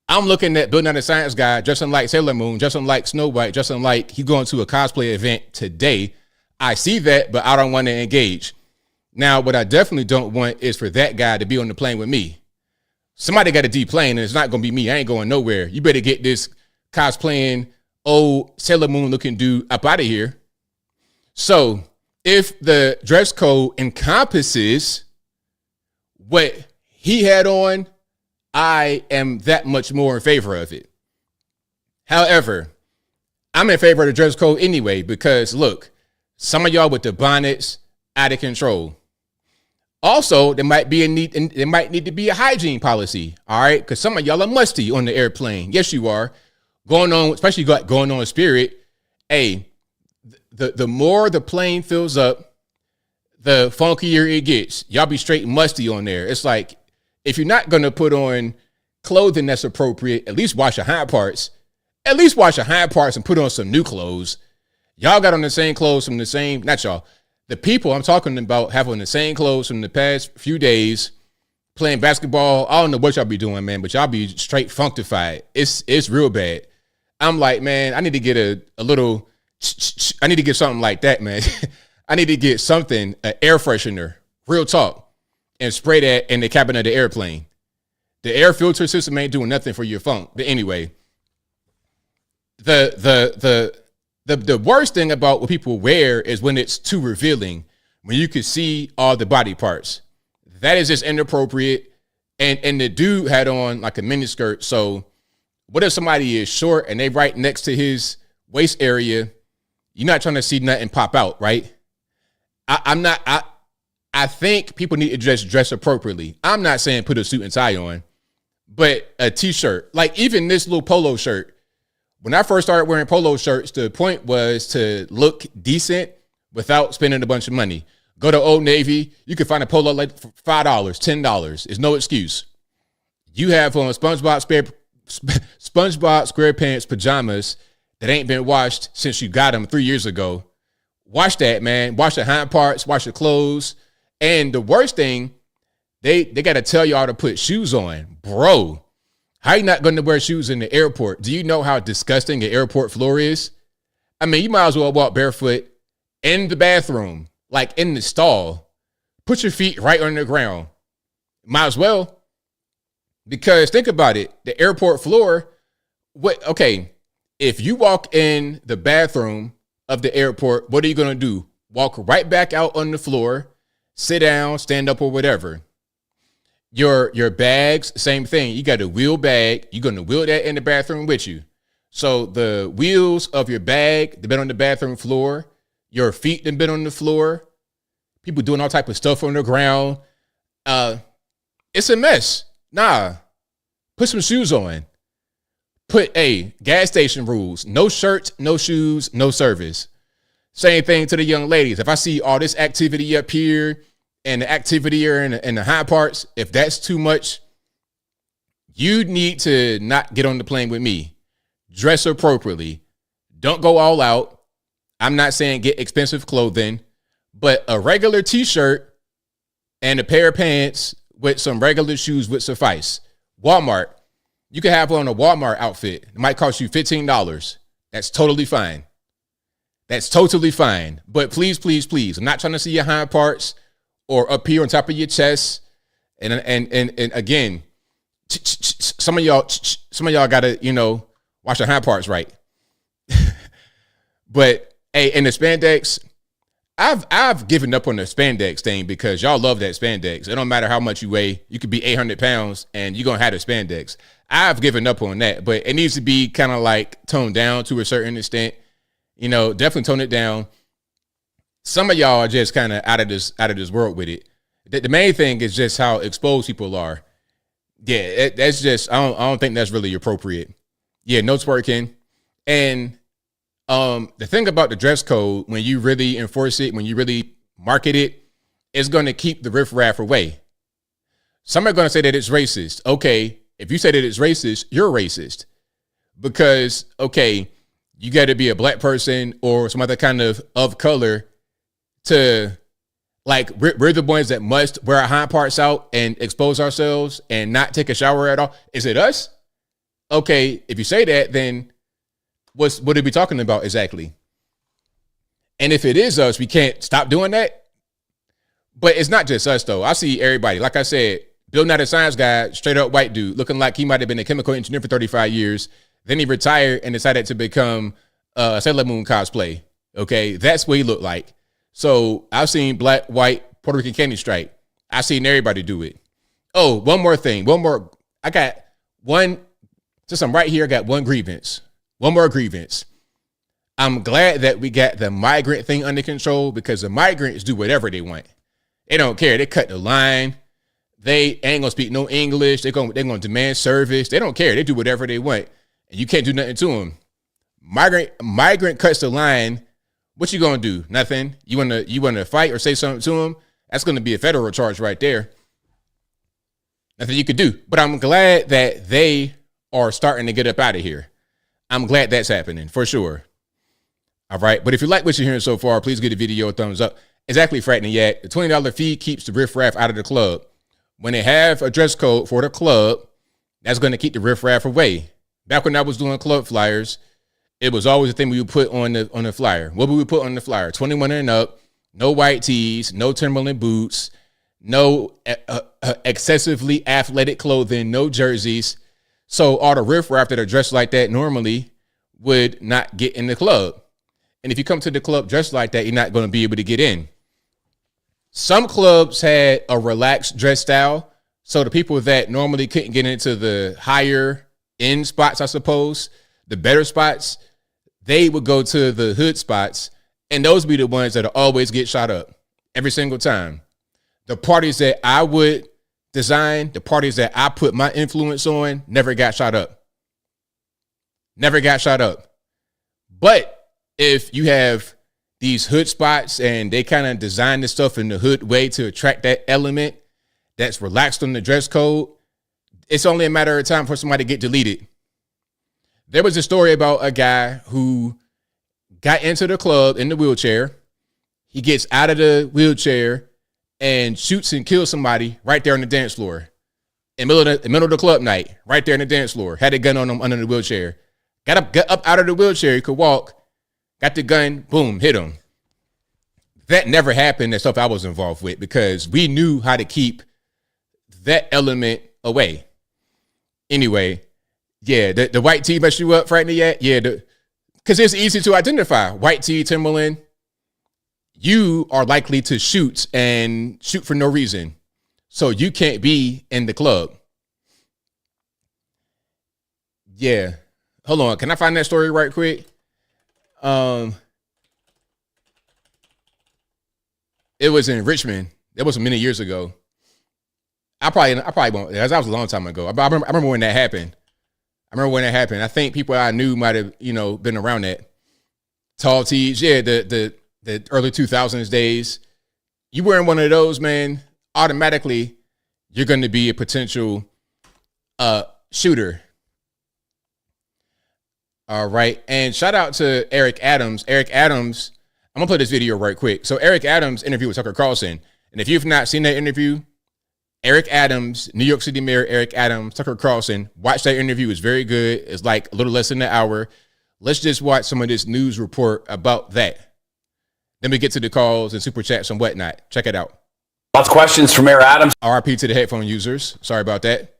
I'm looking at Bill Nye the Science Guy, dressing like Sailor Moon, dressing like Snow White, dressing like he going to a cosplay event today. I see that, but I don't want to engage. Now, what I definitely don't want is for that guy to be on the plane with me. Somebody got a deplane, and it's not going to be me. I ain't going nowhere. You better get this cosplaying old Sailor Moon looking dude up out of here. So if the dress code encompasses what he had on, I am that much more in favor of it. However, I'm in favor of the dress code anyway, because look, some of y'all with the bonnets out of control. Also, there might need to be a hygiene policy, all right? Because some of y'all are musty on the airplane. Yes, you are. Especially going on Spirit. Hey, the more the plane fills up, the funkier it gets. Y'all be straight musty on there. It's like, if you're not going to put on clothing that's appropriate, at least wash your hind parts. At least wash your hind parts and put on some new clothes. Y'all got on the same clothes from not y'all. The people I'm talking about have on the same clothes from the past few days, playing basketball. I don't know what y'all be doing, man, but y'all be straight functified. It's real bad. I'm like, man, I need to get I need to get something like that, man. I need to get something, an air freshener, real talk, and spray that in the cabin of the airplane. The air filter system ain't doing nothing for your phone. But anyway, the worst thing about what people wear is when it's too revealing, when you can see all the body parts. That is just inappropriate. And the dude had on like a mini skirt. So what if somebody is short and they right next to his waist area? You're not trying to see nothing pop out, right? I think people need to dress appropriately. I'm not saying put a suit and tie on, but a t-shirt, like even this little polo shirt. When I first started wearing polo shirts, the point was to look decent without spending a bunch of money. Go to Old Navy. You can find a polo like for $5, $10. There's no excuse. You have on SpongeBob SquarePants pajamas that ain't been washed since you got them 3 years ago. Wash that, man. Wash the hind parts. Wash the clothes. And the worst thing, they got to tell y'all to put shoes on. Bro, how you not going to wear shoes in the airport? Do you know how disgusting the airport floor is? I mean, you might as well walk barefoot in the bathroom, like in the stall. Put your feet right on the ground. Might as well. Because think about it. The airport floor, if you walk in the bathroom of the airport, what are you going to do? Walk right back out on the floor, sit down, stand up, or whatever. Your bags, same thing. You got a wheel bag. You're going to wheel that in the bathroom with you. So the wheels of your bag, they've been on the bathroom floor. Your feet have been on the floor. People doing all type of stuff on the ground. It's a mess. Nah, put some shoes on. Put gas station rules. No shirts, no shoes, no service. Same thing to the young ladies. If I see all this activity up here and the activity here in the high parts, if that's too much, you need to not get on the plane with me. Dress appropriately. Don't go all out. I'm not saying get expensive clothing, but a regular t-shirt and a pair of pants with some regular shoes would suffice. Walmart. You can have on a Walmart outfit. It might cost you $15. That's totally fine. That's totally fine. But please, please, please, I'm not trying to see your hind parts or up here on top of your chest. And again, some of y'all gotta, wash your hind parts right. But in the spandex, I've given up on the spandex thing because y'all love that spandex. It don't matter how much you weigh. You could be 800 pounds and you're going to have the spandex. I've given up on that, but it needs to be kind of like toned down to a certain extent. Definitely tone it down. Some of y'all are just kind of out of this world with it. The main thing is just how exposed people are. Yeah, that's just, I don't think that's really appropriate. Yeah, no twerking. And the thing about the dress code, when you really enforce it, when you really market it, it's going to keep the riffraff away. Some are going to say that it's racist. Okay, if you say that it's racist, you're racist. Because, you got to be a black person or some other kind of color to, like, we're the ones that must wear our hind parts out and expose ourselves and not take a shower at all. Is it us? Okay, if you say that, then what are we talking about exactly? And if it is us, we can't stop doing that. But it's not just us, though. I see everybody. Like I said, Bill Nye the Science Guy, straight up white dude, looking like he might have been a chemical engineer for 35 years. Then he retired and decided to become a Sailor Moon cosplay. Okay, that's what he looked like. So I've seen black, white, Puerto Rican candy stripe. I've seen everybody do it. Oh, one more thing. I got one. Since I'm right here, I got one grievance. One more grievance. I'm glad that we got the migrant thing under control because the migrants do whatever they want. They don't care. They cut the line. They ain't gonna speak no English. They're gonna demand service. They don't care. They do whatever they want, and you can't do nothing to them. Migrant cuts the line. What you gonna do? Nothing. You wanna fight or say something to them? That's gonna be a federal charge right there. Nothing you could do. But I'm glad that they are starting to get up out of here. I'm glad that's happening for sure. All right. But if you like what you're hearing so far, please give the video a thumbs up. Exactly, Fratton Yak. The $20 fee keeps the riffraff out of the club. When they have a dress code for the club, that's going to keep the riffraff away. Back when I was doing club flyers, it was always the thing we would put on the flyer. What would we put on the flyer? 21 and up, no white tees, no Timberland boots, no excessively athletic clothing, no jerseys. So all the riffraff that are dressed like that normally would not get in the club. And if you come to the club dressed like that, you're not going to be able to get in. Some clubs had a relaxed dress style. So the people that normally couldn't get into the higher end spots, I suppose, the better spots, they would go to the hood spots. And those be the ones that always get shot up every single time. The parties that I would design, the parties that I put my influence on, never got shot up. Never got shot up. But if you have these hood spots and they kind of design this stuff in the hood way to attract that element that's relaxed on the dress code, it's only a matter of time for somebody to get deleted. There was a story about a guy who got into the club in the wheelchair. He gets out of the wheelchair and shoots and kills somebody right there on the dance floor. In the middle of the club night, right there on the dance floor. Had a gun on him under the wheelchair. Got up out of the wheelchair. He could walk. Got the gun. Boom, hit him. That never happened. That stuff I was involved with because we knew how to keep that element away. Anyway, yeah, the white tee mess you up, frightened yet? Yeah, because it's easy to identify. White tee, Timberland. You are likely to shoot and shoot for no reason. So you can't be in the club. Yeah. Hold on. Can I find that story right quick? It was in Richmond. It was many years ago. I probably won't. That was a long time ago. I remember when that happened. I think people I knew might have, been around that. Tall tees. Yeah, the early 2000s days. You wearing one of those, man, automatically you're going to be a potential shooter. All right. And shout out to Eric Adams. Eric Adams, I'm going to play this video right quick. So Eric Adams interview with Tucker Carlson. And if you've not seen that interview, Eric Adams, New York City Mayor Eric Adams, Tucker Carlson, watch that interview. It's very good. It's like a little less than an hour. Let's just watch some of this news report about that. Then we get to the calls and super chats and whatnot. Check it out. Lots of questions from Mayor Adams. RIP to the headphone users. Sorry about that.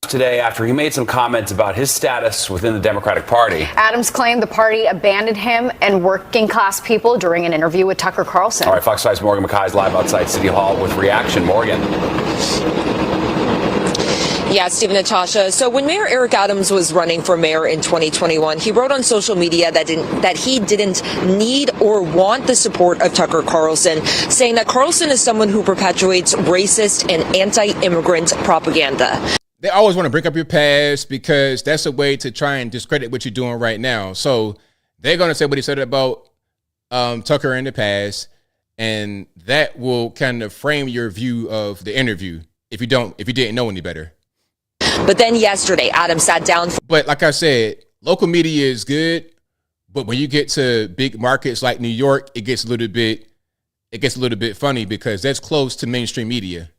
Today after he made some comments about his status within the Democratic Party. Adams claimed the party abandoned him and working class people during an interview with Tucker Carlson. All right, Fox 5's Morgan McKay is live outside City Hall with reaction. Morgan. Yeah, Steve and Natasha. So when Mayor Eric Adams was running for mayor in 2021, he wrote on social media that he didn't need or want the support of Tucker Carlson, saying that Carlson is someone who perpetuates racist and anti-immigrant propaganda. They always want to bring up your past because that's a way to try and discredit what you're doing right now. So they're going to say what he said about Tucker in the past, and that will kind of frame your view of the interview if you didn't know any better. But then yesterday, Adams sat down. But like I said, local media is good, but when you get to big markets like New York, it gets a little bit funny because that's close to mainstream media.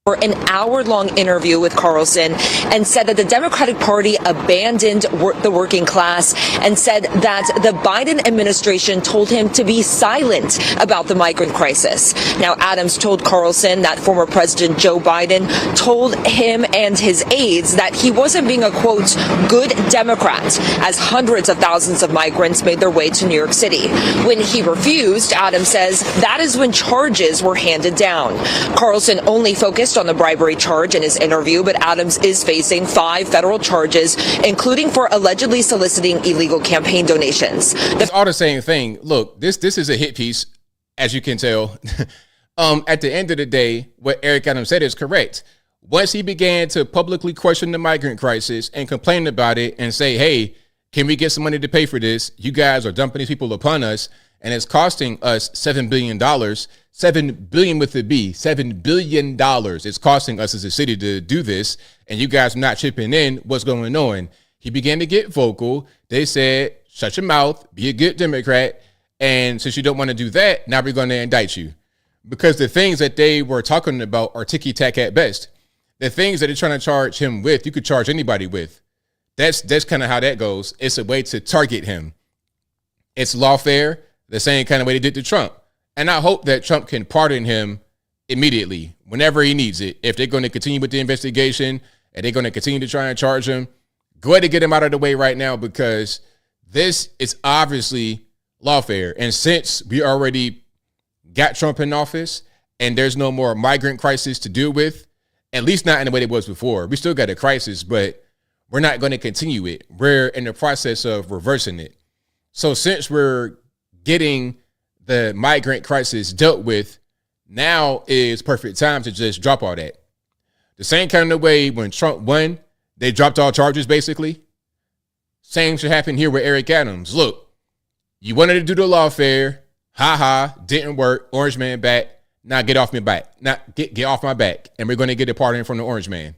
For an hour-long interview with Carlson and said that the Democratic Party abandoned the working class and said that the Biden administration told him to be silent about the migrant crisis. Now, Adams told Carlson that former President Joe Biden told him and his aides that he wasn't being a, quote, good Democrat as hundreds of thousands of migrants made their way to New York City. When he refused, Adams says that is when charges were handed down. Carlson only focused on the bribery charge in his interview, but Adams is facing 5 federal charges, including for allegedly soliciting illegal campaign donations. It's all the same thing. Look, this is a hit piece, as you can tell. At the end of the day, what Eric Adams said is correct. Once he began to publicly question the migrant crisis and complain about it and say, hey, can we get some money to pay for this? You guys are dumping these people upon us, and it's costing us $7 billion. $7 billion with a B, $7 billion it's costing us as a city to do this, and you guys are not chipping in. What's going on? He began to get vocal. They said, shut your mouth, be a good Democrat, and since you don't want to do that, now we're going to indict you. Because the things that they were talking about are ticky-tack at best. The things that they're trying to charge him with, you could charge anybody with. That's kind of how that goes. It's a way to target him. It's lawfare, the same kind of way they did to Trump. And I hope that Trump can pardon him immediately, whenever he needs it. If they're going to continue with the investigation and they're going to continue to try and charge him, go ahead and get him out of the way right now, because this is obviously lawfare. And since we already got Trump in office and there's no more migrant crisis to deal with, at least not in the way it was before. We still got a crisis, but we're not going to continue it. We're in the process of reversing it. So since we're getting the migrant crisis dealt with, now is perfect time to just drop all that. The same kind of way when Trump won, they dropped all charges, basically. Same should happen here with Eric Adams. Look, you wanted to do the lawfare. Didn't work. Orange man back. Now get off my back. Now get off my back. And we're going to get a pardon from the orange man.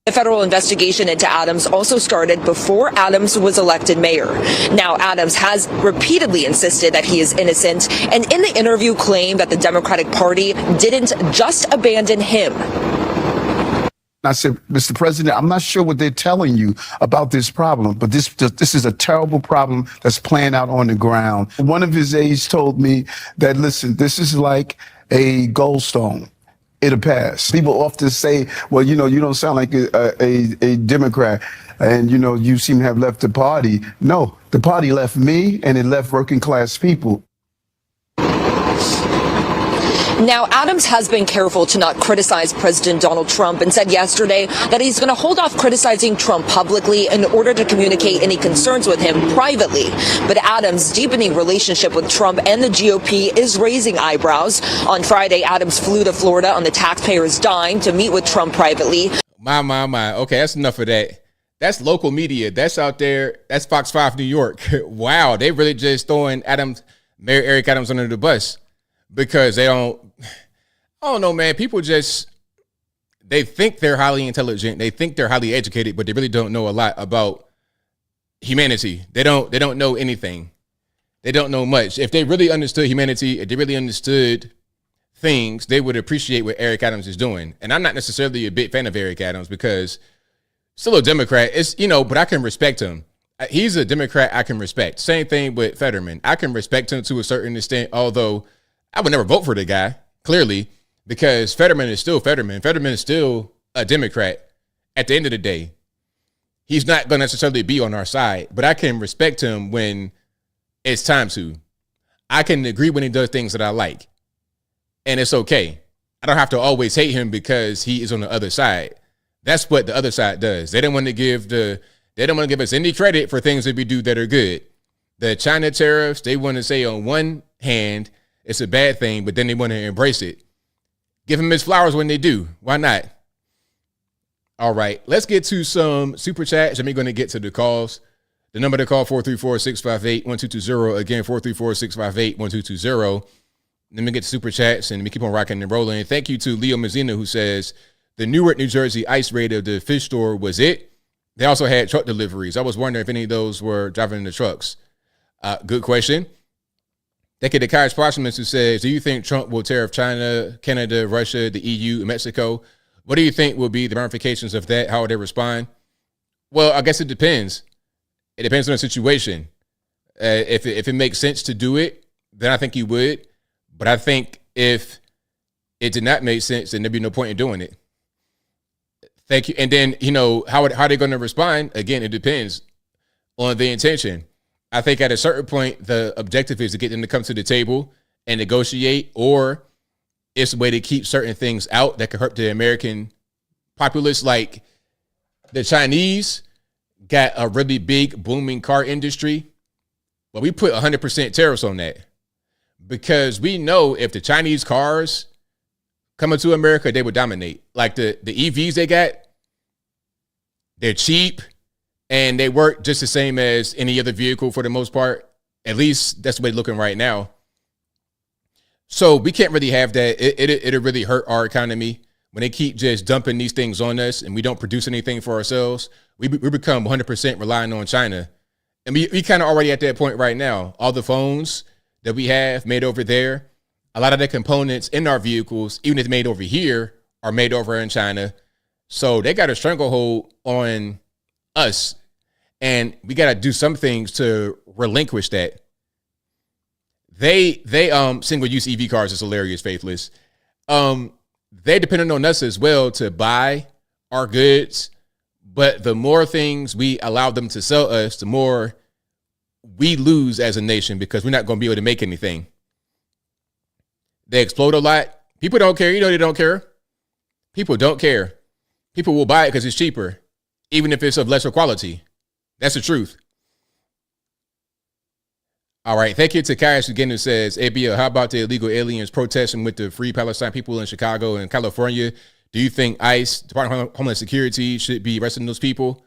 The federal investigation into Adams also started before Adams was elected mayor. Now, Adams has repeatedly insisted that he is innocent, and in the interview claimed that the Democratic Party didn't just abandon him. I said, Mr. President, I'm not sure what they're telling you about this problem, but this is a terrible problem that's playing out on the ground. One of his aides told me that, listen, this is like a goldstone. It'll pass. People often say, well, you don't sound like a Democrat, and, you seem to have left the party. No, the party left me, and it left working class people. Now, Adams has been careful to not criticize President Donald Trump and said yesterday that he's going to hold off criticizing Trump publicly in order to communicate any concerns with him privately. But Adams' deepening relationship with Trump and the GOP is raising eyebrows. On Friday, Adams flew to Florida on the taxpayers' dime to meet with Trump privately. My. Okay, that's enough of that. That's local media. That's out there. That's Fox 5 New York. Wow, they really just throwing Mayor Eric Adams under the bus because I don't know, man. People they think they're highly intelligent. They think they're highly educated, but they really don't know a lot about humanity. They don't know anything. They don't know much. If they really understood humanity, if they really understood things, they would appreciate what Eric Adams is doing. And I'm not necessarily a big fan of Eric Adams because still a Democrat. But I can respect him. He's a Democrat I can respect. Same thing with Fetterman. I can respect him to a certain extent, although I would never vote for the guy, clearly, because Fetterman is still Fetterman. Fetterman is still a Democrat at the end of the day. He's not going to necessarily be on our side, but I can respect him when it's time to. I can agree when he does things that I like, and it's okay. I don't have to always hate him because he is on the other side. That's what the other side does. They don't want to give us any credit for things that we do that are good. The China tariffs, they want to say on one hand it's a bad thing, but then they want to embrace it. Give him his flowers when they do. Why not? All right, let's get to some super chats. And we're going to get to the calls. The number to call, 434-658-1220. Again, 434-658-1220. Let me get to super chats and we keep on rocking and rolling. Thank you to Leo Mazzina, who says, the Newark, New Jersey ICE raid of the fish store was it. They also had truck deliveries. I was wondering if any of those were driving in the trucks. Good question. Thank you to Kai's Prosperous, who says, do you think Trump will tariff China, Canada, Russia, the EU, and Mexico? What do you think will be the ramifications of that? How will they respond? Well, I guess it depends. It depends on the situation. If it makes sense to do it, then I think you would. But I think if it did not make sense, then there'd be no point in doing it. Thank you. And then, how are they going to respond? Again, it depends on the intention. I think at a certain point, the objective is to get them to come to the table and negotiate, or it's a way to keep certain things out that could hurt the American populace. Like the Chinese got a really big booming car industry, but we put 100% tariffs on that because we know if the Chinese cars come into America, they would dominate. Like the EVs they got, they're cheap. And they work just the same as any other vehicle for the most part. At least that's the way it's looking right now. So we can't really have that. It'll really hurt our economy when they keep just dumping these things on us and we don't produce anything for ourselves. We become 100% relying on China. And we kind of already at that point right now. All the phones that we have made over there, a lot of the components in our vehicles, even if made over here, are made over in China. So they got a stranglehold on us. And we got to do some things to relinquish that. They single-use EV cars is hilarious, Faithless. They're dependent on us as well to buy our goods. But the more things we allow them to sell us, the more we lose as a nation because we're not going to be able to make anything. They explode a lot. People don't care. You know they don't care. People don't care. People will buy it because it's cheaper, even if it's of lesser quality. That's the truth. All right. Thank you to Kaius again who says, ABL, how about the illegal aliens protesting with the Free Palestine people in Chicago and California? Do you think ICE, Department of Homeland Security, should be arresting those people?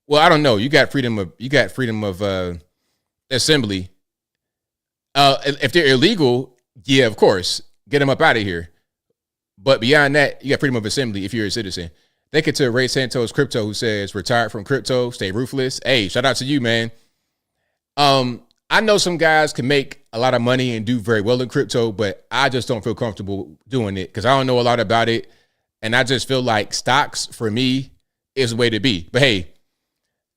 Well, I don't know. You got freedom of assembly. If they're illegal, yeah, of course, get them up out of here. But beyond that, you got freedom of assembly if you're a citizen. Thank you to Ray Santos Crypto who says, retired from crypto, stay ruthless. Hey, shout out to you, man. I know some guys can make a lot of money and do very well in crypto, but I just don't feel comfortable doing it because I don't know a lot about it. And I just feel like stocks for me is the way to be. But hey,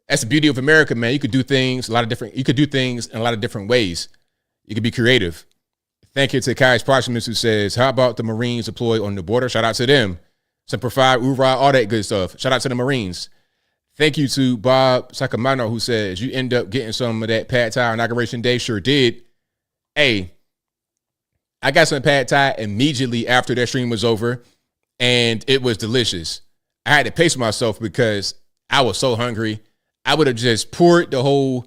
that's the beauty of America, man. You could do things in a lot of different ways. You could be creative. Thank you to Kai's Proximus who says, how about the Marines deployed on the border? Shout out to them. Simplify, URA, all that good stuff. Shout out to the Marines. Thank you to Bob Sacamano who says, you end up getting some of that pad thai inauguration day. Sure did. Hey, I got some pad thai immediately after that stream was over. And it was delicious. I had to pace myself because I was so hungry. I would have just poured the whole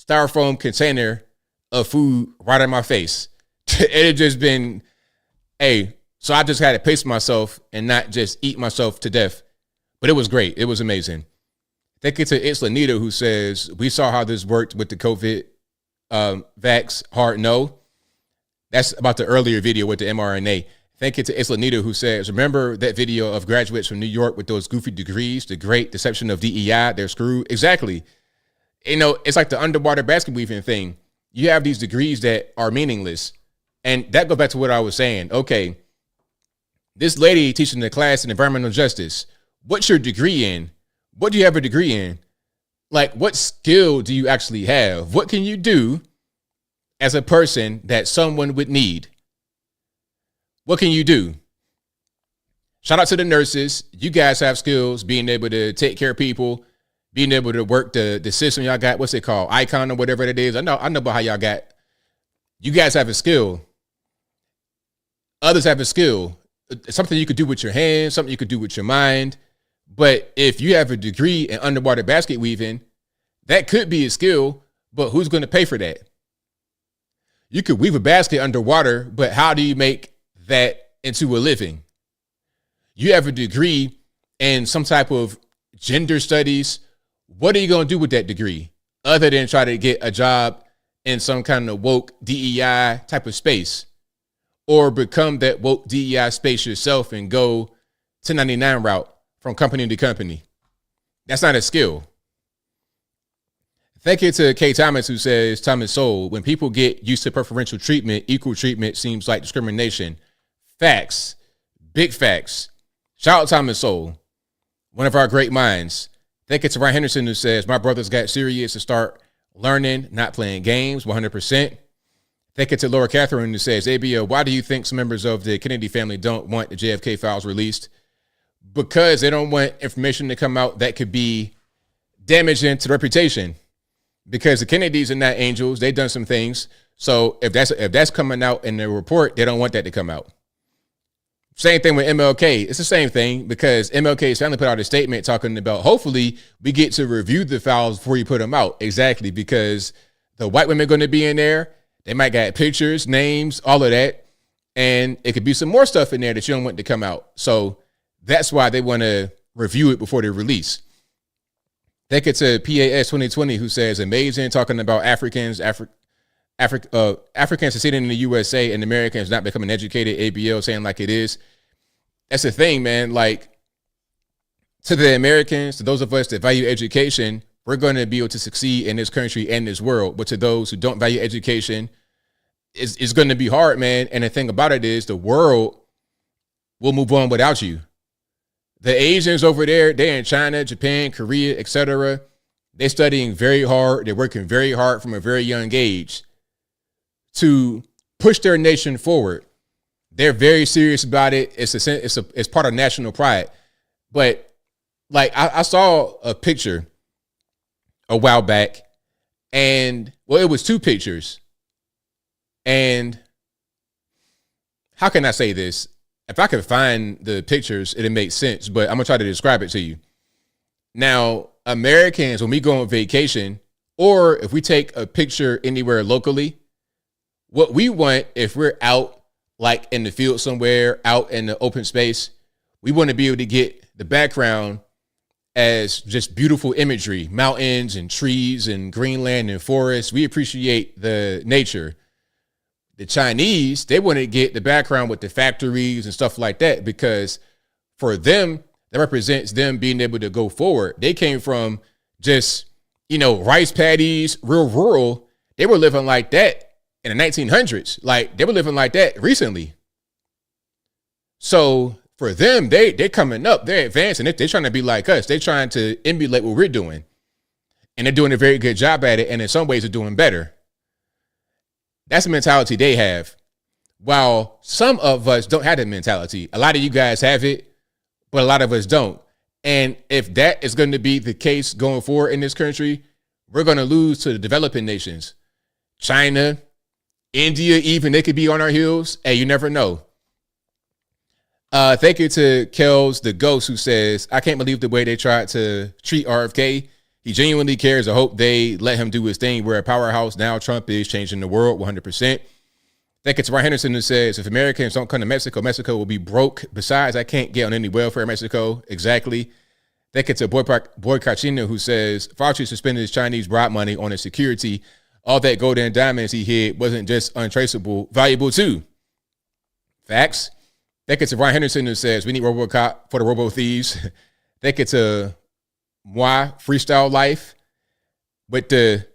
styrofoam container of food right in my face. It had just been, so I just had to pace myself and not just eat myself to death. But it was great. It was amazing. Thank you to It's Lanita who says, we saw how this worked with the COVID vax hard no. That's about the earlier video with the mRNA. Thank you to Islanita who says, remember that video of graduates from New York with those goofy degrees, the great deception of DEI, they're screwed. Exactly. You know, it's like the underwater basket weaving thing. You have these degrees that are meaningless. And that goes back to what I was saying. Okay, this lady teaching the class in environmental justice, what's your degree in? What do you have a degree in? Like, what skill do you actually have? What can you do as a person that someone would need? What can you do? Shout out to the nurses. You guys have skills, being able to take care of people, being able to work the system y'all got. What's it called? Icon or whatever it is. I know about how y'all got. You guys have a skill. Others have a skill. It's something you could do with your hands, something you could do with your mind. But if you have a degree in underwater basket weaving, that could be a skill, but who's going to pay for that? You could weave a basket underwater, but how do you make that into a living? You have a degree in some type of gender studies. What are you going to do with that degree other than try to get a job in some kind of woke DEI type of space, or become that woke DEI space yourself and go 1099 route from company to company? That's not a skill. Thank you to K. Thomas who says, Thomas Soul, when people get used to preferential treatment, equal treatment seems like discrimination. Facts. Big facts. Shout out Thomas Soul, one of our great minds. Thank you to Ryan Henderson who says, my brothers got serious to start learning, not playing games, 100%. Thank you to Laura Catherine who says, ABL, why do you think some members of the Kennedy family don't want the JFK files released? Because they don't want information to come out that could be damaging to the reputation. Because the Kennedys are not angels. They've done some things. So if that's coming out in the report, they don't want that to come out. Same thing with MLK. It's the same thing because MLK's family put out a statement talking about, hopefully we get to review the files before you put them out. Exactly. Because the white women are going to be in there. They might got pictures, names, all of that. And it could be some more stuff in there that you don't want to come out. So that's why they want to review it before they release. Thank you to PAS 2020 who says, amazing, talking about Africans succeeding in the USA and Americans not becoming educated. ABL saying like it is. That's the thing, man. Like, to the Americans, to those of us that value education, we're going to be able to succeed in this country and this world. But to those who don't value education, it's going to be hard, man. And the thing about it is the world will move on without you. The Asians over there, they're in China, Japan, Korea, etc. They're studying very hard. They're working very hard from a very young age to push their nation forward. They're very serious about it. It's part of national pride. But like I saw a picture a while back, and well, it was two pictures. And how can I say this? If I could find the pictures, it'd make sense, but I'm gonna try to describe it to you. Now, Americans, when we go on vacation, or if we take a picture anywhere locally, what we want, if we're out like in the field somewhere, out in the open space, we want to be able to get the background as just beautiful imagery, mountains and trees and greenland and forests. We appreciate the nature. The Chinese, they want to get the background with the factories and stuff like that, because for them, that represents them being able to go forward. They came from just, rice paddies, real rural. They were living like that in the 1900s. Like, they were living like that recently. So for them, they're coming up, they're advancing. They're trying to be like us. They're trying to emulate what we're doing. And they're doing a very good job at it. And in some ways, they're doing better. That's the mentality they have. While some of us don't have that mentality. A lot of you guys have it, but a lot of us don't. And if that is going to be the case going forward in this country, we're going to lose to the developing nations. China, India, even, they could be on our heels. Hey, you never know. Thank you to Kels the Ghost, who says, I can't believe the way they tried to treat RFK. He genuinely cares. I hope they let him do his thing. We're a powerhouse now. Trump is changing the world 100%. Thank you to Ryan Henderson, who says, if Americans don't come to Mexico, Mexico will be broke. Besides, I can't get on any welfare in Mexico. Exactly. Thank you to Boy Cachino, who says, Fauci suspended his Chinese bribe money on his security. All that gold and diamonds he hid wasn't just untraceable, valuable too. Facts. Thank you to Ryan Henderson, who says, we need RoboCop for the Robo Thieves. Thank you to Moi Freestyle Life with the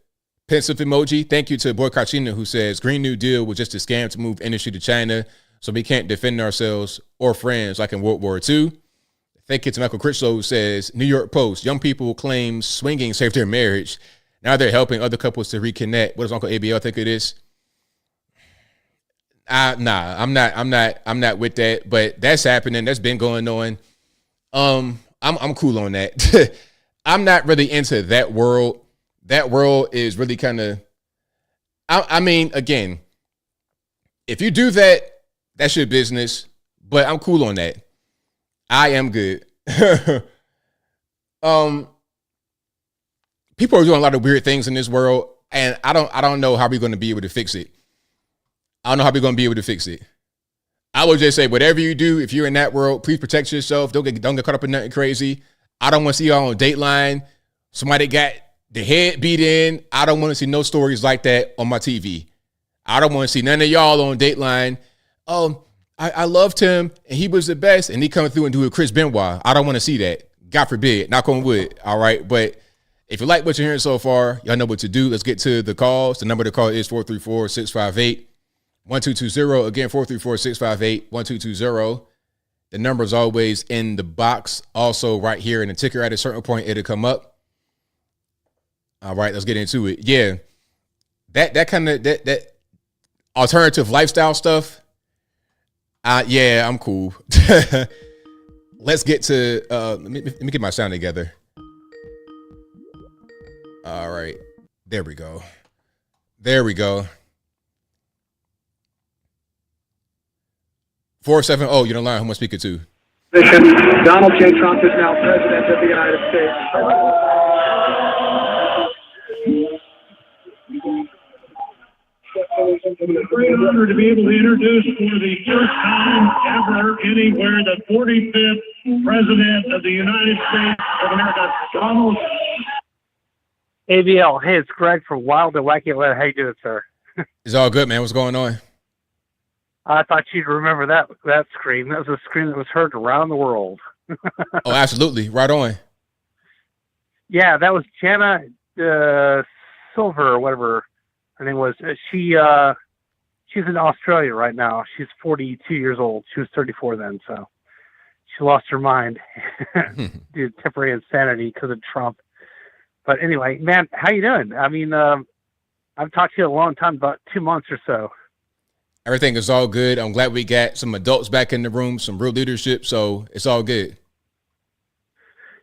pensive emoji. Thank you to Boy Cachino, who says Green New Deal was just a scam to move industry to China, so we can't defend ourselves or friends like in World War II. Thank you to Michael Critchlow, who says New York Post, young people claim swinging saved their marriage. Now they're helping other couples to reconnect. What does Uncle ABL think of this? I'm not with that, but that's happening. That's been going on. I'm cool on that. I'm not really into that world. That world is really kind of, I mean, again, if you do that, that's your business, but I'm cool on that. I am good. People are doing a lot of weird things in this world, and I don't know how we're going to be able to fix it. I don't know how we're going to be able to fix it. I would just say, whatever you do, if you're in that world, please protect yourself. Don't get caught up in nothing crazy. I don't want to see y'all on Dateline. Somebody got the head beat in. I don't want to see no stories like that on my TV. I don't want to see none of y'all on Dateline. I loved him and he was the best, and he coming through and do a Chris Benoit. I don't want to see that. God forbid. Knock on wood. All right. But if you like what you're hearing so far, y'all know what to do. Let's get to the calls. The number to call is 434-658-1220. Again, 434-658-1220. The number is always in the box. Also right here in the ticker. At a certain point, it'll come up. All right, let's get into it. Yeah. That kind of that alternative lifestyle stuff. Yeah, I'm cool. Let's get to let me get my sound together. All right. There we go. 470, you're the line. Who am I speaking to? Donald J. Trump is now president of the United States. It's a great honor to be able to introduce for the first time ever anywhere the 45th President of the United States of America, Donald. ABL, hey, it's Greg from Wild and Wacky Atlanta. How you doing, sir? It's all good, man. What's going on? I thought you'd remember that scream. That was a scream that was heard around the world. Oh, absolutely. Right on. Yeah, that was Jana Silver or whatever her name was. She's in Australia right now. She's 42 years old. She was 34 then, so she lost her mind due to temporary insanity because of Trump. But anyway, man, how you doing? I mean, I've talked to you a long time, about 2 months or so. Everything is all good. I'm glad we got some adults back in the room, some real leadership. So it's all good.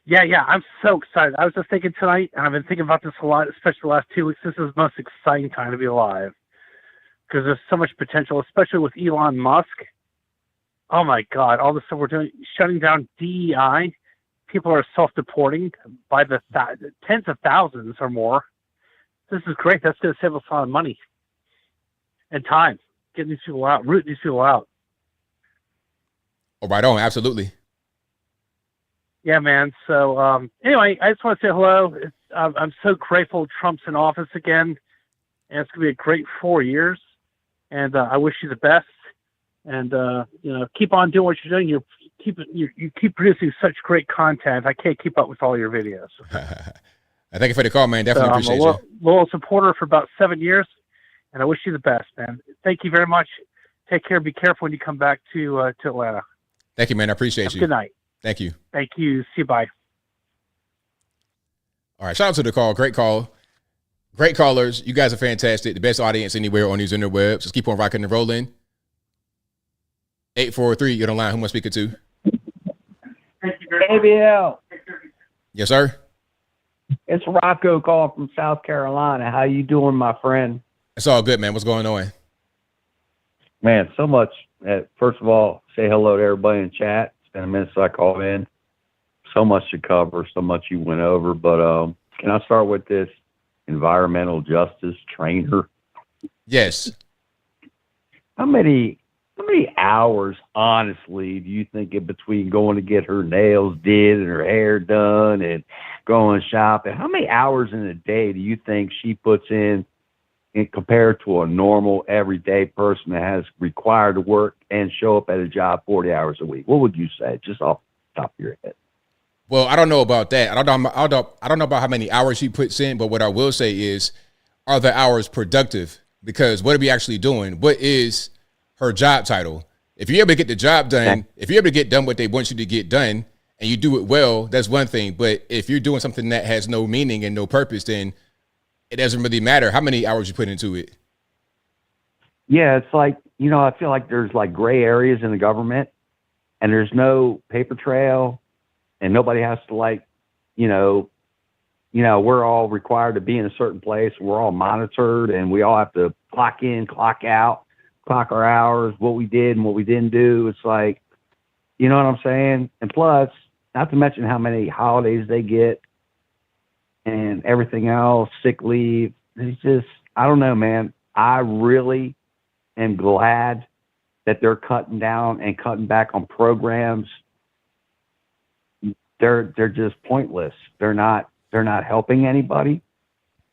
Yeah, I'm so excited. I was just thinking tonight, and I've been thinking about this a lot, especially the last 2 weeks. This is the most exciting time to be alive because there's so much potential, especially with Elon Musk. Oh my God, all the stuff we're doing, shutting down DEI. People are self-deporting by the tens of thousands or more. This is great. That's going to save us a lot of money and time. Getting these people out, rooting these people out. Oh, right on. Absolutely. Yeah, man. So anyway, I just want to say hello. I'm so grateful Trump's in office again, and it's going to be a great 4 years. And I wish you the best. And keep on doing what you're doing. You keep producing such great content. I can't keep up with all your videos. Thank you for the call, man. Definitely appreciate you. I'm a loyal supporter for about 7 years, and I wish you the best, man. Thank you very much. Take care. Be careful when you come back to Atlanta. Thank you, man. I appreciate you. Good night. Thank you. Thank you. See you. Bye. All right. Shout out to the call. Great call. Great callers. You guys are fantastic. The best audience anywhere on these interwebs. Just keep on rocking and rolling. 843, you're on the line. Who am I speaking to? ABL. Yes, sir. It's Rocco calling from South Carolina. How you doing, my friend? It's all good, man. What's going on? Man, so much. First of all, say hello to everybody in chat. It's been a minute since I called in. So much to cover, so much you went over. But can I start with this environmental justice trainer? Yes. How many hours, honestly, do you think in between going to get her nails did and her hair done and going shopping, how many hours in a day do you think she puts in compared to a normal, everyday person that has required to work and show up at a job 40 hours a week? What would you say, just off the top of your head? Well, I don't know about that. I don't know about how many hours she puts in, but what I will say is, are the hours productive? Because what are we actually doing? What is her job title? If you're able to get the job done, if you're able to get done what they want you to get done and you do it well, that's one thing. But if you're doing something that has no meaning and no purpose, then it doesn't really matter how many hours you put into it. Yeah, it's like, I feel like there's like gray areas in the government and there's no paper trail and nobody has to we're all required to be in a certain place. We're all monitored and we all have to clock in, clock out, clock our hours, what we did and what we didn't do. It's like, you know what I'm saying? And plus, not to mention how many holidays they get and everything else, sick leave. It's just, I don't know, man. I really am glad that they're cutting down and cutting back on programs. They're just pointless. They're not helping anybody.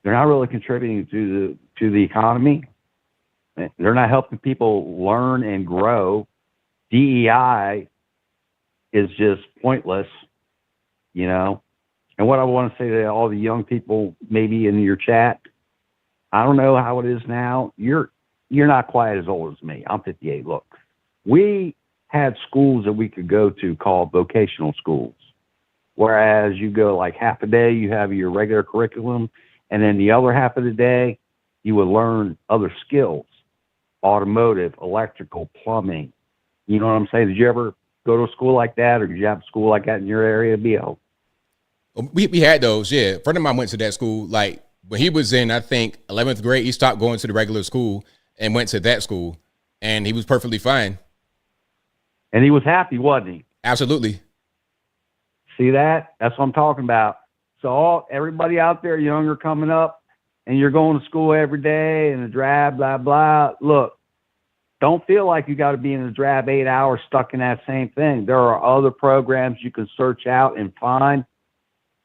They're not really contributing to the economy. They're not helping people learn and grow. DEI is just pointless, And what I want to say to all the young people, maybe in your chat, I don't know how it is now. You're not quite as old as me. I'm 58. Look, we had schools that we could go to called vocational schools, whereas you go like half a day, you have your regular curriculum, and then the other half of the day, you would learn other skills. Automotive, electrical, plumbing. You know what I'm saying? Did you ever go to a school like that, or did you have a school like that in your area, BO? We had those, yeah. A friend of mine went to that school. Like when he was in, I think, 11th grade, he stopped going to the regular school and went to that school, and he was perfectly fine. And he was happy, wasn't he? Absolutely. See that? That's what I'm talking about. So everybody out there, younger, coming up, and you're going to school every day and a drab, blah, blah. Look, don't feel like you got to be in a drab 8 hours stuck in that same thing. There are other programs you can search out and find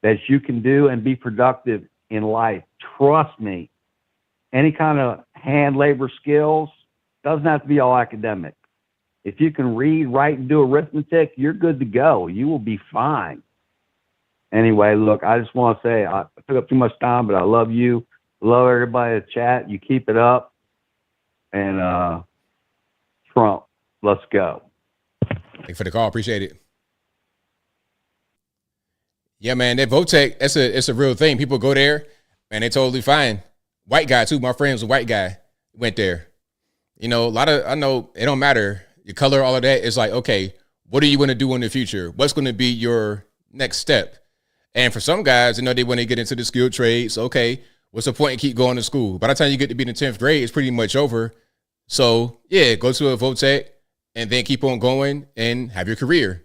that you can do and be productive in life. Trust me. Any kind of hand labor skills doesn't have to be all academic. If you can read, write, and do arithmetic, you're good to go. You will be fine. Anyway, look, I just want to say I took up too much time, but I love you. Love everybody in the chat. You keep it up. And Trump, let's go. Thank you for the call. Appreciate it. Yeah, man, that Votech, it's a real thing. People go there and they're totally fine. White guy too. My friend's a white guy. Went there. You know, I know it don't matter your color, all of that. It's like, okay, what do you want to do in the future? What's going to be your next step? And for some guys, you know, they want to get into the skilled trades. Okay, what's the point in keep going to school? By the time you get to be in the 10th grade, it's pretty much over. So yeah, go to a VOTEC and then keep on going and have your career.